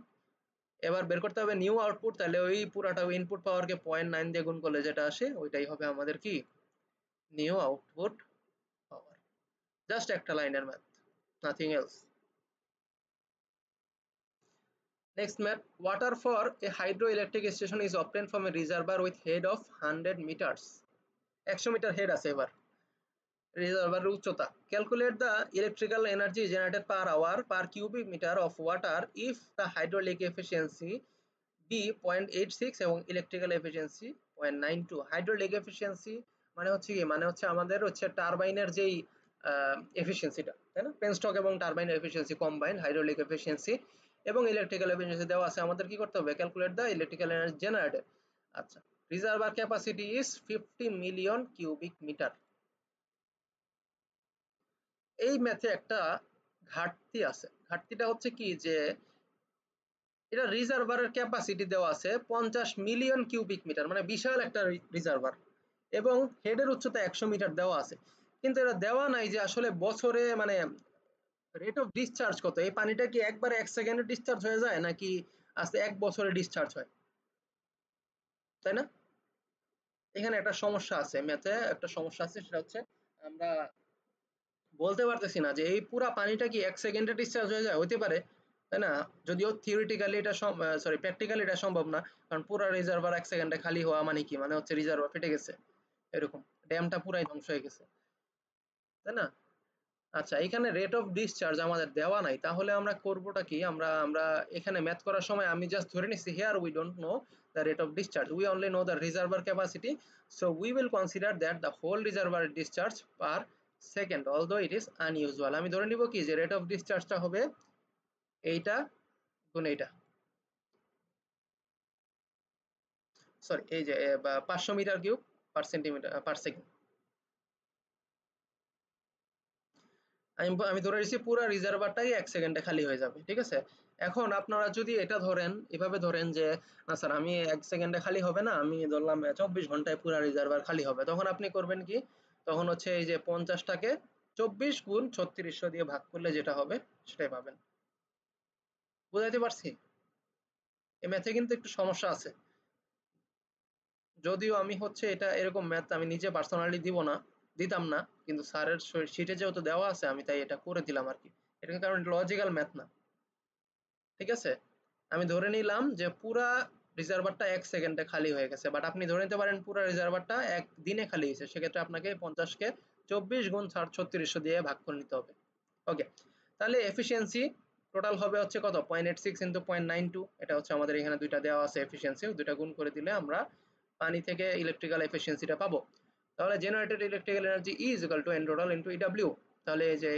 এবার বের করতে হবে নিউ আউটপুট। তাহলে ওই পুরাটা ইনপুট পাওয়ারকে 0.9 দিয়ে গুণ করলে যেটা আসে ওইটাই হবে আমাদের কি নিউ আউটপুট পাওয়ার। জাস্ট একটা লাইনের math, nothing else. Next math, water for a hydroelectric station is obtained from a reservoir with head of 100 meters. 100 metre head আছে। এবার reservoir উচ্চতা, calculate the electrical energy generated per hour per cubic meter of water if the hydraulic efficiency be 0.86 এবং electrical efficiency 0.92। hydraulic efficiency মানে হচ্ছে কি, মানে হচ্ছে আমাদের হচ্ছে টারবাইনের যেই এফিসিয়েন্সিটা, তাই না? পেনস্টক এবং টারবাইনের এফিসিয়েন্সি কম্বাইন্ড হাইড্রোলিক এফিসিয়েন্সি এবং ইলেকট্রিক্যাল এফিসিয়েন্সি দেওয়া আছে। আমাদের কি করতে হবে? Calculate the electrical energy generated. আচ্ছা, reservoir capacity is 50 million cubic metre. এই ম্যাথে একটা ঘাটতি আছে। ঘাটতিটা হচ্ছে কি যে এটা রিজার্ভারের ক্যাপাসিটি দেওয়া আছে 50 মিলিয়ন কিউবিক মিটার, মানে বিশাল একটা রিজার্ভার, এবং হেডের উচ্চতা 100 মিটার দেওয়া আছে। কিন্তু এটা দেওয়া নাই যে আসলে বছরে মানে রেট অফ ডিসচার্জ কত। এই পানিটা কি একবারে 1 সেকেন্ডে ডিসচার্জ হয়ে যায় নাকি আস্তে 1 বছরে ডিসচার্জ হয়, তাই না? এখানে একটা সমস্যা আছে, ম্যাথে একটা সমস্যা আছে। সেটা হচ্ছে আমরা বলতে পারতেছি না যে এই পুরা পানিটা কি 1 সেকেন্ডে ডিসচার্জ হয়ে যায়, হতে পারে, তাই না? যদিও থিওরিটিক্যালি এটা সরি প্র্যাকটিক্যালি এটা সম্ভব না, কারণ পুরো রিজার্ভার 1 সেকেন্ডে খালি হওয়া মানে কি, মানে হচ্ছে রিজার্ভার ফেটে গেছে, এরকম ড্যামটা পুরাই ধ্বংস হয়ে গেছে, তাই না? আচ্ছা, এখানে রেট অফ ডিসচার্জ আমাদের দেওয়া নাই, তাহলে আমরা করবোটা কি? আমরা আমরা এখানে ম্যাথ করার সময় আমি জাস্ট ধরে নিচ্ছি here we don't know the rate of discharge, we only know the reservoir capacity, so we will consider that the whole reservoir discharge per second although it is unusual. আমি ধরে নিব কি যে রেট অফ ডিসচার্জটা হবে এইটা গুণ এইটা, সরি এই যে 500 metre cube per centimetre per second. আমি ধরে নিচ্ছি পুরো রিজার্ভারটাই 1 সেকেন্ডে খালি হয়ে যাবে, ঠিক আছে? এখন আপনারা যদি এটা ধরেন, এভাবে ধরেন যে না স্যার আমি 1 সেকেন্ডে খালি হবে না, আমি ধরলাম 24 ঘন্টায় পুরো রিজার্ভার খালি হবে, তখন আপনি করবেন কি? তখন হচ্ছে এই যে 50টাকে 24 গুণ 3600 দিয়ে ভাগ করলে যেটা হবে সেটাই পাবেন। বুঝাইতে পারছি? এই ম্যাথে কিন্তু একটু সমস্যা আছে, যদিও আমি হচ্ছে এটা এরকম ম্যাথ আমি নিজে পার্সোনালি দিতাম না, কিন্তু স্যারের শিটে যেহেতু দেওয়া আছে আমি তাই এটা করে দিলাম আর কি। এটা কারণ লজিক্যাল ম্যাথ না, ঠিক আছে? আমি ধরে নিলাম যে পুরা রিজার্ভারটা 1 সেকেন্ডে খালি হয়ে গেছে, বাট আপনি ধরে নিতে পারেন পুরা রিজার্ভারটা 1 দিনে খালি হয়েছে, সেক্ষেত্রে আপনাকে 50 কে 24 গুণ 3600 দিয়ে ভাগ করে নিতে হবে। ওকে, তাহলে এফিসিয়েন্সি টোটাল হবে হচ্ছে কত? 0.86 ইনটু 0.92, এটা হচ্ছে আমাদের এখানে দুইটা দেওয়া আছে এফিসিয়েন্সি, দুইটা গুণ করে দিলে আমরা পানি থেকে ইলেকট্রিক্যাল এফিসিয়েন্সিটা পাবো। তাহলে generated electrical energy is equal two N total into EW. তাহলে এই যে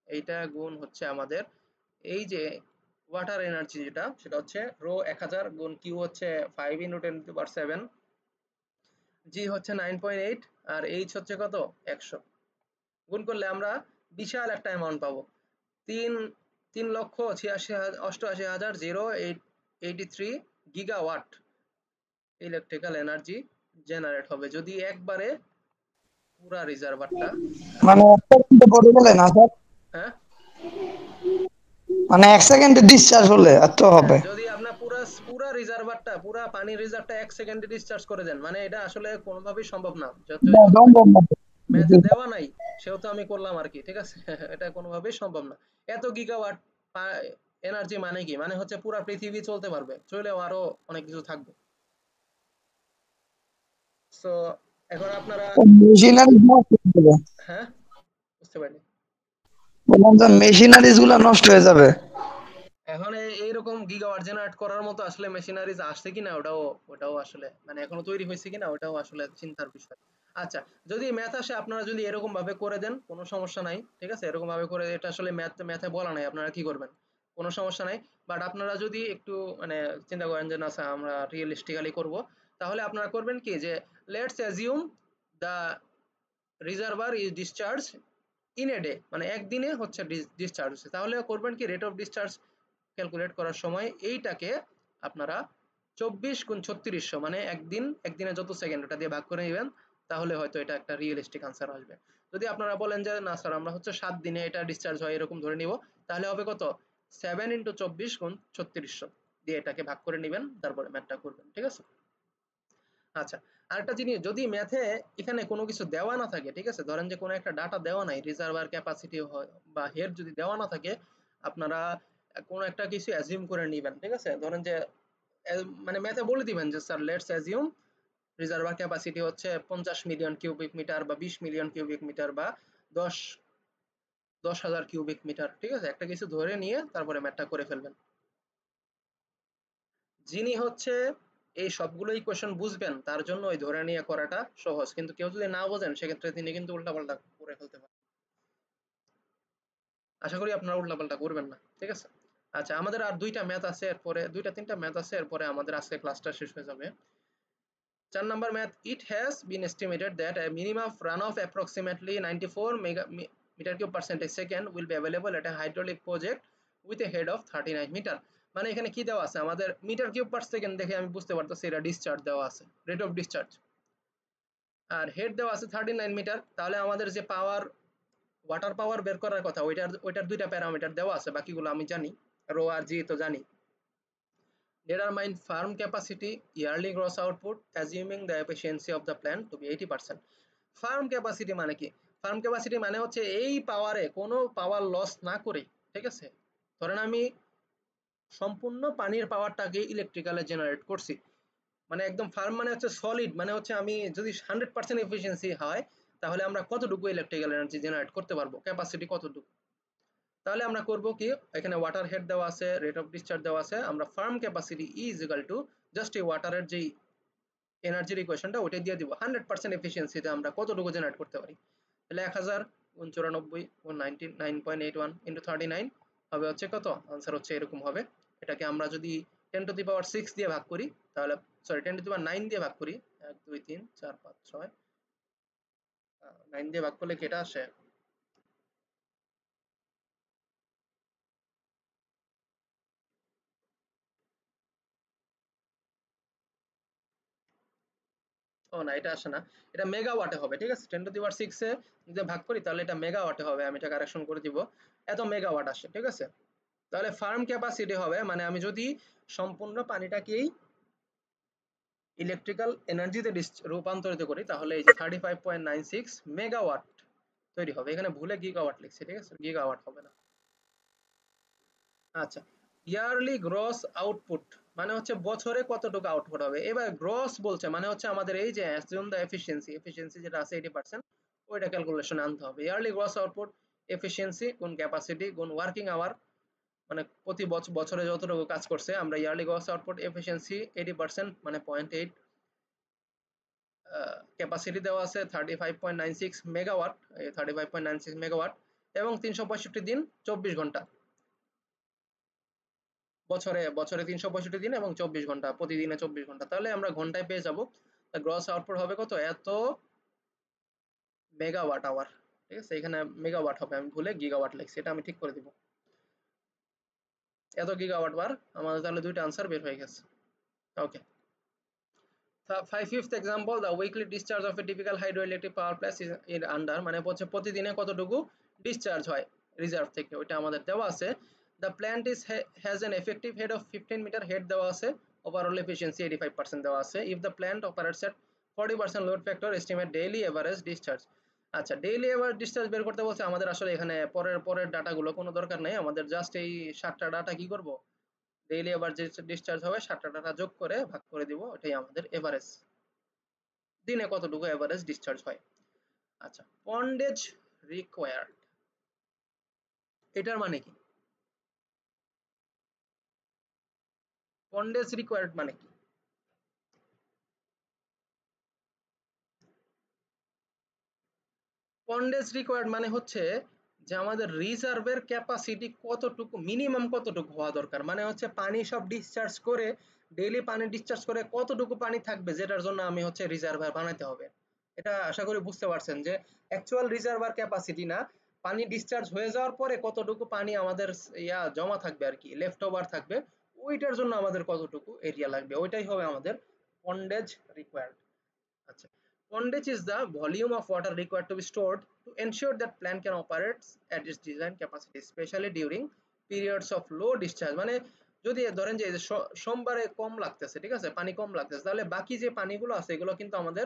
এইটা গুণ হচ্ছে আমাদের এই যে ওয়াটার এনার্জি যেটা, সেটা হচ্ছে রো 1000 গুণ কিউ হচ্ছে 5 ইনটু 10 টু পাওয়ার 7, জি হচ্ছে 9.8, আর এইচ হচ্ছে কত? 100। গুণ করলে আমরা বিশাল একটা অ্যামাউন্ট পাবো, 3,88,083 গিগাওয়াট ইলেকট্রিক্যাল এনার্জি জেনারেট হবে যদি একবারে পুরা রিজার্ভারটা, মানে 1 সেকেন্ডে পড়ে গেলে না স্যার, হ্যাঁ মানে 1 সেকেন্ডে ডিসচার্জ হলে এত হবে। যদি আপনার পুরা রিজার্ভারটা পুরা পানির রিজার্ভটা 1 সেকেন্ডে ডিসচার্জ করে দেন, মানে এটা আসলে কোনোভাবেই সম্ভব না, যেহেতু ম্যাথে দেওয়া নাই সেহেতু আমি করলাম আর কি, ঠিক আছে? এটা কোনোভাবেই সম্ভব না। এত গিগাওয়াট এনার্জি মানে কি, মানে হচ্ছে পুরা পৃথিবী চলতে পারবে, চলেও আরো অনেক কিছু থাকবে। সো এখন আপনারা মেশিনারি নষ্ট হয়ে যাবে, হ্যাঁ বুঝতে পারিনি। বললাম যে মেশিনারিজ গুলো নষ্ট হয়ে যাবে। এখন এইরকম গিগাওয়াট জেনারেট করার মতো আসলে মেশিনারিজ আসছে কিনা ওটাও আসলে মানে এখনো তৈরি হয়েছে কিনা ওটাও আসলে চিন্তার বিষয়। আচ্ছা, যদি ম্যাথ আসে আপনারা যদি এরকম ভাবে করে দেন কোনো সমস্যা নাই, ঠিক আছে? এরকম ভাবে করে, এটা আসলে ম্যাথে বলা নাই আপনারা কি করবেন, কোনো সমস্যা নাই। বাট আপনারা যদি একটু মানে চিন্তা করেন যে না স্যার আমরা রিয়েলিস্টিক্যালি করব, তাহলে আপনারা করবেন কি যে let's assume the reservoir is discharge in a day, মানে একদিনে হচ্ছে ডিসচার্জ হচ্ছে, তাহলে করবেন কি রেট অফ ডিসচার্জ ক্যালকুলেট করার সময় এইটাকে আপনারা 24 × 3600 মানে একদিনে যত সেকেন্ড ওটা দিয়ে ভাগ করে নেবেন, তাহলে হয়তো এটা একটা রিয়েলিস্টিক আনসার আসবে। যদি আপনারা বলেন যে না স্যার আমরা হচ্ছে 7 দিনে এটা ডিসচার্জ হয় এরকম ধরে নিব, তাহলে হবে কত 7 × 24 × 3600 দিয়ে এটাকে ভাগ করে নেবেন, তারপরে ম্যাথটা করবেন। ঠিক আছে। আচ্ছা, আরেকটা জিনিস, যদি ম্যাথে এখানে কোনো কিছু দেওয়া না থাকে, ঠিক আছে, ধরেন যে কোনো একটা ডাটা দেওয়া নাই, রিজার্ভার ক্যাপাসিটি বা হেড যদি দেওয়া না থাকে, আপনারা কোনো একটা কিছু অ্যাজিউম করে নেবেন। ঠিক আছে, ধরেন যে মানে ম্যাথে বলে দিবেন যে sir let's assume reservoir capacity হচ্ছে 50 মিলিয়ন কিউবিক মিটার বা 20 মিলিয়ন কিউবিক মিটার বা 10,000 কিউবিক মিটার। ঠিক আছে, একটা কিছু ধরে নিয়ে তারপরে ম্যাথটা করে ফেলবেন। যিনি হচ্ছে এই সবগুলো ইকুয়েশন বুঝবেন তার জন্য ওই ধরে নিয়ে করাটা সহজ, কিন্তু কেউ যদি না বোঝেন সেক্ষেত্রে তিনি কিন্তু উল্টাপাল্টা করে ফেলতে পারেন। আশা করি আপনারা উল্টাপাল্টা করবেন না। ঠিক আছে। আচ্ছা, আমাদের আর দুইটা ম্যাথ আছে, এরপরে দুইটা তিনটা ম্যাথ আছে, এরপরে আমাদের আজকে ক্লাসটা শেষ হয়ে যাবে। 4 number math, it has been estimated that a minimum runoff approximately 94 meter cube per second will be available at a hydraulic project with a head of 39 meter। মানে এখানে কি দেওয়া আছে, আমাদের মিটার কিউব পার সেকেন্ড দেখে আমি বুঝতে পারতেছি এটা ডিসচার্জ দেওয়া আছে, রেট অফ ডিসচার্জ, আর হেড দেওয়া আছে 39 মিটার। তাহলে আমাদের যে পাওয়ার, ওয়াটার পাওয়ার বের করার কথা, ওইটার দুইটা প্যারামিটার দেওয়া আছে, বাকিগুলো আমি জানি, রো আর জি তো জানি। Determine farm capacity, yearly gross output, assuming the efficiency of the plant to be 80%. Farm capacity মানে কি? ফার্ম ক্যাপাসিটি মানে হচ্ছে এই পাওয়ারে কোনো পাওয়ার লস না করে, ঠিক আছে, ধরেন আমি সম্পূর্ণ পানির পাওয়ারটাকে ইলেকট্রিক্যালে জেনারেট করছি, মানে একদম ফার্ম মানে হচ্ছে সলিড, মানে হচ্ছে আমি যদি 100% এফিসিয়েন্সি হয় তাহলে আমরা কতটুকু ইলেকট্রিক্যাল এনার্জি জেনারেট করতে পারবো, ক্যাপাসিটি কতটুকু। তাহলে আমরা করব কি, এখানে ওয়াটার হেড দেওয়া আছে, রেট অফ ডিসচার্জ দেওয়া আছে, আমরা farm capacity is equal two just এই ওয়াটারের যেই এনার্জির ইকুয়েশনটা ওইটাই দিয়ে দিব, 100% এফিসিয়েন্সিতে আমরা কতটুকু জেনারেট করতে পারি। তাহলে 1000 গুণ 94 গুণ 99.81 ইন্টু 39 হবে হচ্ছে কত, আনসার হচ্ছে এরকম হবে। এটাকে আমরা যদি 10 টু দি পাওয়ার 6 দিয়ে ভাগ করি, তাহলে সরি 10 টু দি পাওয়ার 9 দিয়ে ভাগ করি, 1 2 3 4 5 6 9 দিয়ে ভাগ করলে কি এটা আসে, ও না এটা আসে না, এটা মেগাওয়াটে হবে। ঠিক আছে, 10 টু দি পাওয়ার 6 এ যদি ভাগ করি তাহলে এটা মেগাওয়াটে হবে, আমি এটা কারেকশন করে দিব, এত মেগাওয়াট আসে। ঠিক আছে, তাহলে ফার্ম ক্যাপাসিটি হবে, মানে আমি যদি সম্পূর্ণ পানিটাকেই ইলেকট্রিক্যাল এনার্জিতে রূপান্তরিত করি তাহলে এই যে 35.96 মেগাওয়াট তৈরি হবে। এখানে ভুলে গিগাওয়াট লিখছি, ঠিক আছে, গিগাওয়াট হবে না। আচ্ছা, ইয়ারলি গ্রস আউটপুট মানে হচ্ছে বছরে কতটুকু আউটপুট হবে। এবার গ্রস বলছে মানে হচ্ছে আমাদের এই যে অ্যাজিউম দ্য এফিসিয়েন্সি যেটা আছে 80%, ওইটা ক্যালকুলেশনে আনতে হবে। ইয়ারলি গ্রস আউটপুট এফিসিয়েন্সি গুণ ক্যাপাসিটি গুণ ওয়ার্কিং আওয়ার, মানে প্রতি বছরে যতটুকু কাজ করছে, আমরা ইয়ারলি গ্রস আউটপুট এফিসিয়েন্সি 80% মানে 0.8, ক্যাপাসিটি দেওয়া আছে 35.96 মেগাওয়াট, 35.96 মেগাওয়াট, এবং 365 দিন 24 ঘন্টা, বছরে 365 দিন এবং 24 ঘন্টা, প্রতিদিনে 24 ঘন্টা, তাহলে আমরা ঘন্টায় পেয়ে যাব গ্রস আউটপুট হবে কত, এত মেগাওয়াট আওয়ার। ঠিক আছে, এখানে মেগাওয়াট হবে, আমি ভুলে গিগাওয়াট লিখছি, এটা আমি ঠিক করে দিব, এত গিগাওয়াট বার। আমাদের তাহলে দুইটা আনসার বের হয়ে গেছে। ওকে, fifth example, the weekly discharge of a typical hydroelectric power plant is in under, মানে হচ্ছে প্রতিদিনে কতটুকু ডিসচার্জ হয় রিজার্ভ থেকে, ওইটা আমাদের দেওয়া আছে। the plant is has an effective head of 15 meter, head দেওয়া আছে, overall efficiency 85% দেওয়া আছে। if the plant operates at 40% load factor, estimate daily average discharge। আচ্ছা, ডেইলি এভারেজ ডিসচার্জ বের করতে বলছে আমাদের, আসলে এখানে পরের ডাটাগুলো কোনো দরকার নেই, আমাদের জাস্ট এই 7টা ডাটা কি করব, ডেইলি আবার যে ডিসচার্জ হবে 7টা ডাটা যোগ করে ভাগ করে দিব, ওটাই আমাদের এভারেজ, দিনে কতটুকু এভারেজ ডিসচার্জ হয়। আচ্ছা, পন্ডেজ রিকোয়ার্ড, এটার মানে কি, পন্ডেজ রিকোয়ার্ড মানে কি? পন্ডেজ রিকোয়ার্ড মানে হচ্ছে যে আমাদের রিজার্ভের ক্যাপাসিটি কতটুকু, মিনিমাম কতটুকু হওয়া দরকার, মানে হচ্ছে পানি সব ডিসচার্জ করে, ডেইলি পানি ডিসচার্জ করে কতটুকু পানি থাকবে যেটার জন্য আমি হচ্ছে রিজার্ভার বানাতে হবে। এটা আশা করি বুঝতে পারছেন যে অ্যাকচুয়াল রিজার্ভার ক্যাপাসিটি না, পানি ডিসচার্জ হয়ে যাওয়ার পরে কতটুকু পানি আমাদের জমা থাকবে আর কি, লেফট ওভার থাকবে, ওইটার জন্য আমাদের কতটুকু এরিয়া লাগবে, ওইটাই হবে আমাদের পন্ডেজ রিকোয়ার্ড। আচ্ছা, pondage is the volume of water required to be stored to ensure that plant can operate at its design capacity, especially during periods of low discharge। মানে যদি ধরেন যে সোমবারে কম লাগতেছে, ঠিক আছে, পানি কম লাগতেছে, তাহলে বাকি যে পানিগুলো আছে এগুলো কিন্তু আমাদের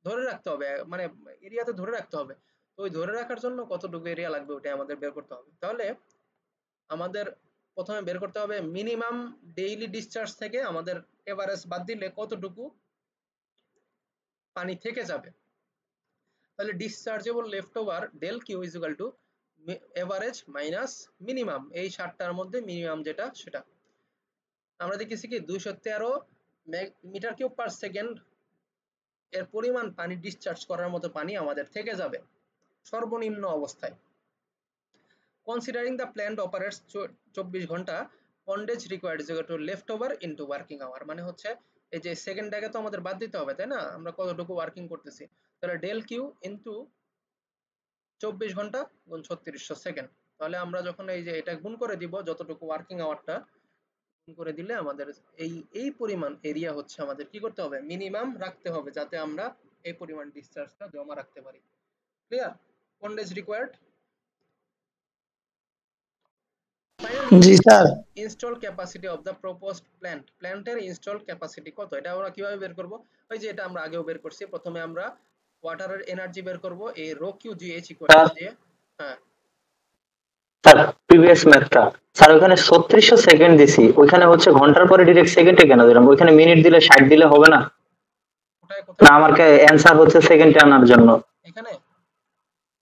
ধরে রাখতে হবে, মানে এরিয়াতে ধরে রাখতে হবে। তো ওই ধরে রাখার জন্য কতটুকু এরিয়া লাগবে ওটাই আমাদের বের করতে হবে। তাহলে আমাদের প্রথমে বের করতে হবে মিনিমাম ডেইলি ডিসচার্জ থেকে আমাদের এভারেজ বাদ দিলে কতটুকু পানি থেকে যাবে। তাহলে dischargeable left over del Q is equal to average minus minimum, এই 60টার মধ্যে মিনিমাম যেটা সেটা। আমরা দেখেছি কি 213 মিটার কিউব পার সেকেন্ড এর পরিমাণ পানি ডিসচার্জ করার মতো পানি আমাদের থেকে যাবে সর্বনিম্ন অবস্থায়। কনসিডারিং দ্য প্ল্যান্ট অপারেটস 24 ঘন্টা, pondage required is equal to left over into working hour. মানে হচ্ছে এই যে সেকেন্ডটাকে তো আমাদের বাদ দিতে হবে, তাই না, আমরা কতটুকু ওয়ার্কিং করতেছি, তাহলে ডেল কিউ ইনটু 24 ঘন্টা গুণ 3600 সেকেন্ড। তাহলে আমরা যখন এই যে এটা গুণ করে দিব, যতটুকু ওয়ার্কিং আওয়ারটা গুণ করে দিলে আমাদের এই পরিমাণ এরিয়া হচ্ছে আমাদের কি করতে হবে, মিনিমাম রাখতে হবে, যাতে আমরা এই পরিমাণ ডিসচার্জটা জমা রাখতে পারি। ক্লিয়ার? Pondage required. জি sir. Install capacity of the proposed plant, প্ল্যান্টের ইনস্টল ক্যাপাসিটি কত, এটা আমরা কিভাবে বের করব? ওই যে এটা আমরা আগেও বের করছি, প্রথমে আমরা ওয়াটারের এনার্জি বের করব, এই rho Q G H equal দিয়ে, হ্যাঁ স্যার প্রিভিয়াস ম্যাথটা স্যার ওখানে 3600 সেকেন্ড দিছি, ওইখানে হচ্ছে ঘন্টার পরে ডাইরেক্ট সেকেন্ডে কেন দিলাম? ওইখানে মিনিট দিলে 60 দিলে হবে না? কোথায় না কোথায় আমার অ্যানসার হচ্ছে সেকেন্ডে আনার জন্য। এখানে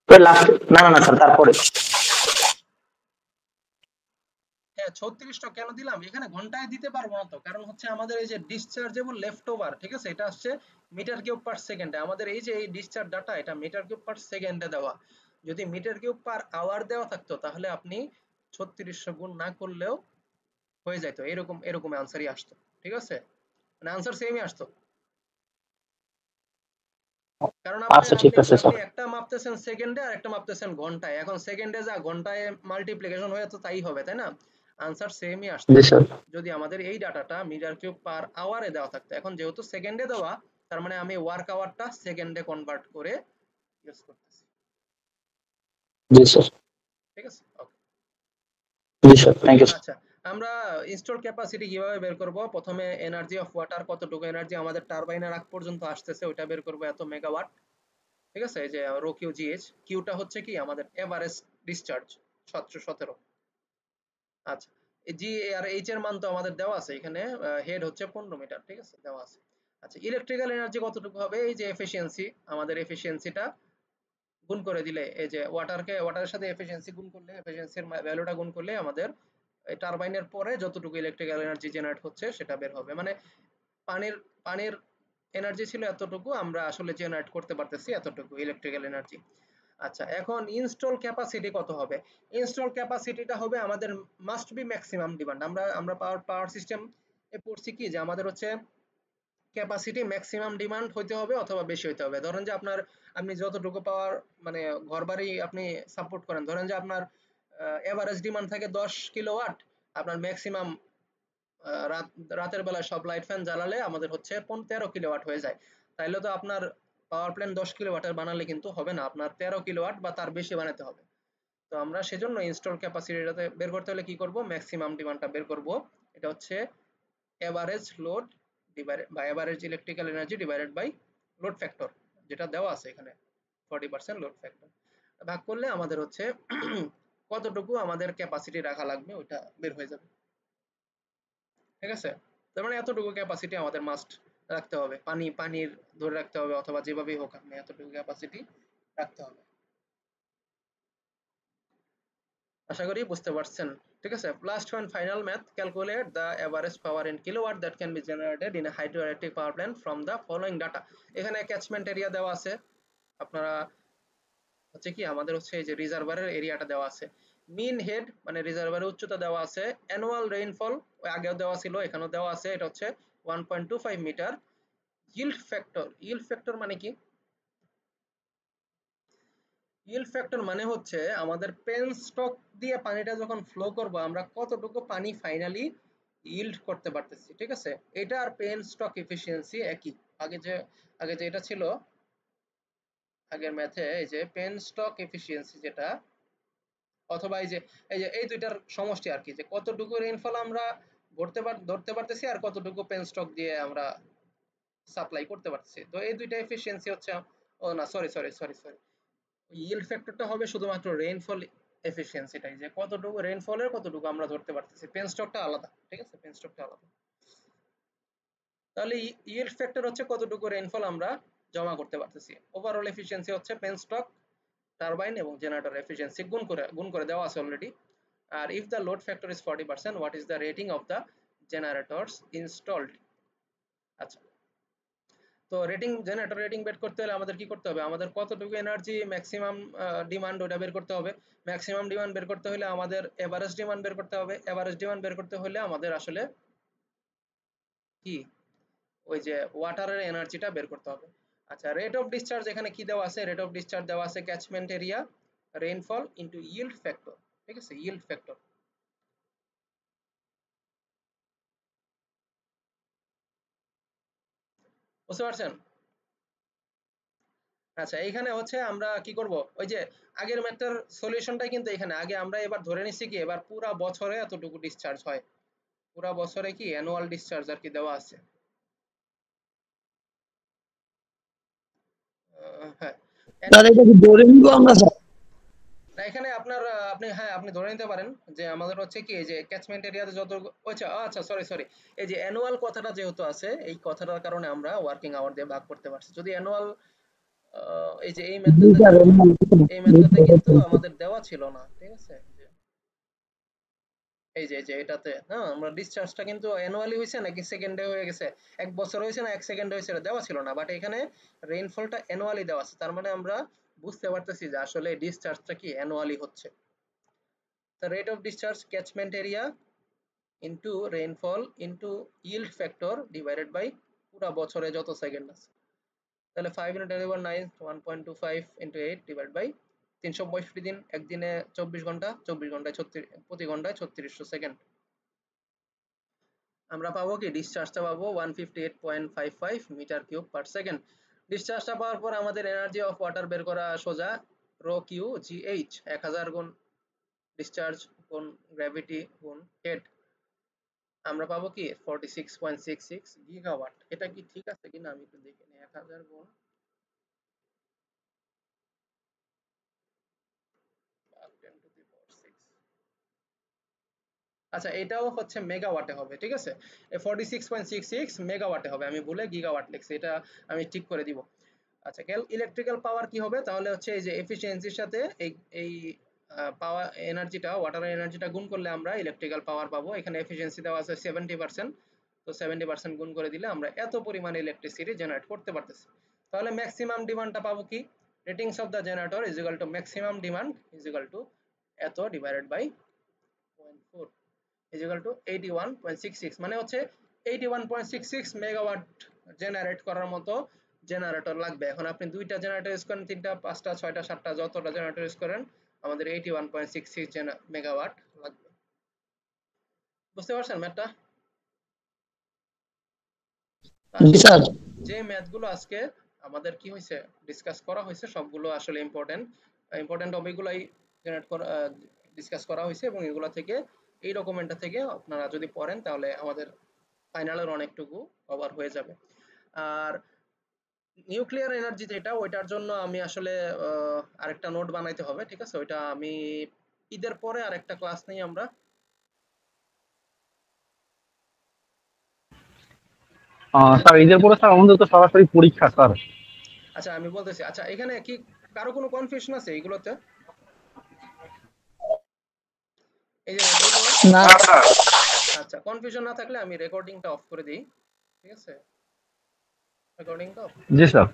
ওই লাস্ট, না না না স্যার তারপরে। হ্যাঁ 36টা কেন দিলাম, এখানে ঘন্টায় দিতে পারবো না তো, কারণ হচ্ছে আমাদের এই যে ডিসচার্জেবল লেফট ওভার, ঠিক আছে, এটা আসছে মিটার কিউব পার সেকেন্ডে, আমাদের এই যে এই ডিসচার্জ ডাটা এটা মিটার কিউব পার সেকেন্ডে দেওয়া। যদি মিটার কিউব পার আওয়ার দেওয়া থাকতো তাহলে আপনি 3600 গুণ না করলেও হয়ে যেত, এরকম এরকম অ্যানসারই আসতো, ঠিক আছে, মানে অ্যানসার সেমই আসতো। কারণ আপনি আচ্ছা ঠিক আছে আপনি স্যার। একটা মাপতেছেন সেকেন্ডে আর একটা মাপতেছেন ঘন্টায়, এখন সেকেন্ডে যা ঘন্টায় মাল্টিপ্লিকেশন হয়ে তো তাই হবে, তাই না, আনসার সেমই আসতো জি স্যার। যদি আমাদের এই ডাটাটা মিটার কিউব পার আওয়ারে দেওয়া থাকতো। এখন যেহেতু সেকেন্ডে দেওয়া, তার মানে আমি ওয়ার্ক আওয়ারটা সেকেন্ডে কনভার্ট করে ইউজ করতেছি। জি স্যার। ঠিক আছে, ওকে। জি স্যার, থ্যাংক ইউ। আচ্ছা, আমরা ইনস্টল ক্যাপাসিটি কিভাবে বের করব? প্রথমে এনার্জি অফ ওয়াটার, কতটুকু এনার্জি আমাদের টারবাইনের আগ পর্যন্ত আসতেছে ওটা বের করব, এত মেগাওয়াট। ঠিক আছে, এই যে রো কিউ জিএইচ, কিউটা হচ্ছে কি আমাদের এভারেজ ডিসচার্জ 717। আচ্ছা, জি আর এইচ এর মান তো আমাদের দেওয়া আছে এখানে, হেড হচ্ছে 15 মিটার, ঠিক আছে, দেওয়া আছে। আচ্ছা, ইলেকট্রিক্যাল এনার্জি কতটুকু হবে? এই যে এফিশিয়েন্সি, আমাদের এফিশিয়েন্সিটা গুণ করে দিলে, এই যে ওয়াটারের সাথে এফিশিয়েন্সি গুণ করলে, এফিশিয়েন্সির ভ্যালুটা গুণ করলে আমাদের এই টারবাইনের পরে যতটুকু ইলেকট্রিক্যাল এনার্জি জেনারেট হচ্ছে সেটা বের হবে। মানে পানির পানির এনার্জি ছিল এতটুকু, আমরা আসলে জেনারেট করতে পারতেছি এতটুকু ইলেকট্রিক্যাল এনার্জি। আচ্ছা, এখন ইনস্টল ক্যাপাসিটি কত হবে? ইনস্টল ক্যাপাসিটিটা হবে আমাদের মাস্ট বি ম্যাক্সিমাম ডিমান্ড। আমরা পাওয়ার সিস্টেম এ পড়ছি কি যে আমাদের হচ্ছে ক্যাপাসিটি ম্যাক্সিমাম ডিমান্ড হইতে হবে অথবা বেশি হইতে হবে। ধরেন যে আপনি যতটুকু পাওয়ার মানে ঘরবাড়ি আপনি সাপোর্ট করেন, ধরেন যে আপনার এভারেজ ডিমান্ড থাকে 10 কিলোওয়াট, আপনার ম্যাক্সিমাম রাতের বেলা সব লাইট ফ্যান জ্বালালে আমাদের হচ্ছে 13 কিলোওয়াট হয়ে যায়। তাইলে তো আপনার পাওয়ার প্ল্যান্ট 10 কিলোওয়াটের বানালে কিন্তু হবে না, আপনার 13 কিলোওয়াট বা তার বেশি বানাতে হবে। তো আমরা সেজন্য ইনস্টল ক্যাপাসিটিটাতে বের করতে হলে কি করব, ম্যাক্সিমাম ডিমান্ডটা বের করব। এটা হচ্ছে average load divided by average electrical energy divided by load factor, যেটা দেওয়া আছে এখানে 40% লোড ফ্যাক্টর, ভাগ করলে আমাদের হচ্ছে কতটুকু আমাদের ক্যাপাসিটি রাখা লাগবে ওটা বের হয়ে যাবে। ঠিক আছে, তার মানে এতটুকু ক্যাপাসিটি আমাদের মাস্ট রাখতে হবে, পানির ধরে রাখতে হবে অথবা যেভাবেই হোক আপনি এতটুকু ক্যাপাসিটি রাখতে হবে। আশা করি বুঝতে পারছেন। ঠিক আছে, last one final math, calculate the average power in kilowatt that can be generated in a hydroelectric power plant from the following data. এখানে ক্যাচমেন্ট এরিয়া দেওয়া আছে, আপনারা হচ্ছে কি আমাদের হচ্ছে এই যে রিজার্ভারের এরিয়াটা দেওয়া আছে, মিন হেড মানে রিজার্ভারের উচ্চতা দেওয়া আছে, অ্যানুয়াল রেইনফল ওই আগেও দেওয়া ছিল এখানেও দেওয়া আছে, এটা হচ্ছে 1.25 মিটার। yield ফ্যাক্টর মানে কি? yield ফ্যাক্টর মানে হচ্ছে আমাদের পেনস্টক দিয়ে পানিটা যখন ফ্লো করব আমরা কতটুকু পানি ফাইনালি yield করতে পারতেছি, ঠিক আছে? এটা আর পেনস্টক এফিশিয়েন্সি একই। আগে যে এটা ছিল আগের ম্যাথে, এই যে পেনস্টক এফিশিয়েন্সি যেটা, অথবা এই দুইটার সমষ্টি আর কি, যে কতটুকু রেইনফল আমরা ধরতে পারতেছি আর কতটুকু পেনস্টক দিয়ে আমরা সাপ্লাই করতে পারতেছি। তো এই দুইটা এফিশিয়েন্সি হচ্ছে, ও না sorry sorry sorry sorry yield ফ্যাক্টরটা হবে শুধুমাত্র রেইনফল এফিশিয়েন্সিটাই, যে কতটুকু রেইনফলের কতটুকু আমরা ধরতে পারতেছি, পেনস্টকটা আলাদা, ঠিক আছে? পেনস্টকটা আলাদা। তাহলে yield ফ্যাক্টর হচ্ছে কতটুকু রেইনফল আমরা জমা করতে পারতেছি, ওভারঅল এফিশিয়েন্সি হচ্ছে পেনস্টক, টারবাইন এবং জেনারেটর এফিশিয়েন্সি গুণ করে দেওয়া আছে অলরেডি। আর if the load factor is 40%, what is the rating of the generators installed? আচ্ছা, তো জেনারেটর রেটিং বের করতে হলে আমাদের কি করতে হবে? আমাদের কতটুকু এনার্জি ম্যাক্সিমাম ডিমান্ড ওটা বের করতে হবে। ম্যাক্সিমাম ডিমান্ড বের করতে হলে আমাদের এভারেজ ডিমান্ড বের করতে হবে। এভারেজ ডিমান্ড বের করতে হলে আমাদের আসলে কি ওই যে ওয়াটারের এনার্জিটা বের করতে হবে। আচ্ছা, রেট অফ ডিসচার্জ এখানে কি দেওয়া আছে? রেট অফ ডিসচার্জ দেওয়া আছে catchment area rainfall into yield factor, ঠিক আছে? yield ফ্যাক্টর বুঝতে পারছেন? আচ্ছা, এইখানে হচ্ছে আমরা কি করব, ওই যে আগের ম্যাথটার সলিউশনটাই কিন্তু এখানে আগে আমরা এবার ধরে নিচ্ছি কি এবার পুরা বছরে এতটুকু ডিসচার্জ হয়, পুরা বছরে কি অ্যানুয়াল ডিসচার্জ আর কি দেওয়া আছে। হ্যাঁ, স্যার এটা কি ধরে নিব আমরা স্যার? না এখানে আপনি ধরে নিতে পারেন যে আমাদের হচ্ছে কি এই যে ক্যাচমেন্ট এরিয়াতে যত, আচ্ছা সরি সরি, এই যে অ্যানুয়াল কথাটা যেহেতু আছে এই কথাটার কারণে আমরা ওয়ার্কিং আওয়ার দিয়ে ভাগ করতে পারছি। যদি অ্যানুয়াল এই যে এই মেথডে কিন্তু আমাদের দেওয়া ছিল না, ঠিক আছে? এই যে এটাতে না আমরা ডিসচার্জটা কিন্তু অ্যানুয়ালি হইছে নাকি সেকেন্ডে হয়ে গেছে, এক বছর হইছে না এক সেকেন্ডে হইছে এটা দেওয়া ছিল না, বাট এখানে রেইনফলটা অ্যানুয়ালি দেওয়া আছে, তার মানে আমরা বুঝতে পারতেছি যে আসলে ডিসচার্জটা কি অ্যানুয়ালি হচ্ছে। The rate of discharge catchment area into rainfall into yield factor divided by পুরা বছরে যত সেকেন্ড আছে, তাহলে 5 into 10 power 9 1.25 into 8 divided by 365 দিন, একদিনে 24 ঘন্টা, 24 ঘন্টায় 36, প্রতি ঘন্টায় 3600 সেকেন্ড। আমরা পাবো কি ডিসচার্জটা পাবো 158.55 মিটার কিউব পার সেকেন্ড। ডিসচার্জটা পাওয়ার পর আমাদের এনার্জি অফ ওয়াটার বের করা সোজা, রো কিউ জিএইচ 1000 গুণ ডিসচার্জ গুণ গ্র্যাভিটি গুণ হেড, আমরা পাবো কি 46.66 গিগাওয়াট। এটা কি ঠিক আছে কিনা আমি একটু দেখে নিই। 1000 গুণ 10 to the power 6, আচ্ছা এটাও হচ্ছে মেগাওয়াটে হবে, ঠিক আছে? 46.66 মেগাওয়াটে হবে, আমি ভুলে গিগাওয়াট লিখছি, এটা আমি ঠিক করে দিব। আচ্ছা, ইলেকট্রিক্যাল পাওয়ার কি হবে? তাহলে হচ্ছে এই যে এফিশিয়েন্সির সাথে এই পাওয়ার এনার্জিটা, ওয়াটারের এনার্জিটা গুণ করলে আমরা ইলেকট্রিক্যাল পাওয়ার পাবো। এখানে এফিশিয়েন্সি দেওয়া আছে 70%, তো 70% গুণ করে দিলে আমরা এত পরিমাণে ইলেকট্রিসিটি জেনারেট করতে পারতেছি। তাহলে ম্যাক্সিমাম ডিমান্ডটা পাবো কি? Ratings of the generator is equal to maximum demand is equal to এত divided by 0.4 is equal to 81.66, মানে হচ্ছে 81.66 মেগাওয়াট জেনারেট করার মতো জেনারেটর লাগবে। এখন আপনি দুইটা জেনারেটর ইউজ করেন, তিনটা, পাঁচটা, ছয়টা, সাতটা, যতটা জেনারেটর ইউজ করেন আমাদের 81.66 মেগাওয়াট লাগবে। বুঝতে পারছেন ম্যাথটা? স্যার যে ম্যাথগুলো আজকে আমাদের কি হয়েছে ডিসকাস করা হয়েছে সবগুলো আসলে ইম্পর্টেন্ট টপিকগুলাই জেনারেট করা ডিসকাস করা হয়েছে, এবং এগুলো থেকে এই ডকুমেন্টটা থেকে আপনারা যদি পড়েন তাহলে আমাদের ফাইনালের অনেকটুকু কভার হয়ে যাবে। আর নিউক্লিয়ার এনার্জি যেটা, ওইটার জন্য আমি আসলে আরেকটা নোট বানাইতে হবে, ঠিক আছে? ওইটা আমি ঈদের পরে আরেকটা ক্লাস নেই আমরা। স্যার ঈদের পরে স্যার আমাদের তো সরাসরি পরীক্ষা স্যার। আচ্ছা আমি বলতেছি, আচ্ছা এখানে কি কারো কোনো কনফিউশন আছে এইগুলোতে? এই যে না আচ্ছা, কনফিউশন না থাকলে আমি রেকর্ডিংটা অফ করে দিই, ঠিক আছে? রেকর্ডিংটা অফ। G sir.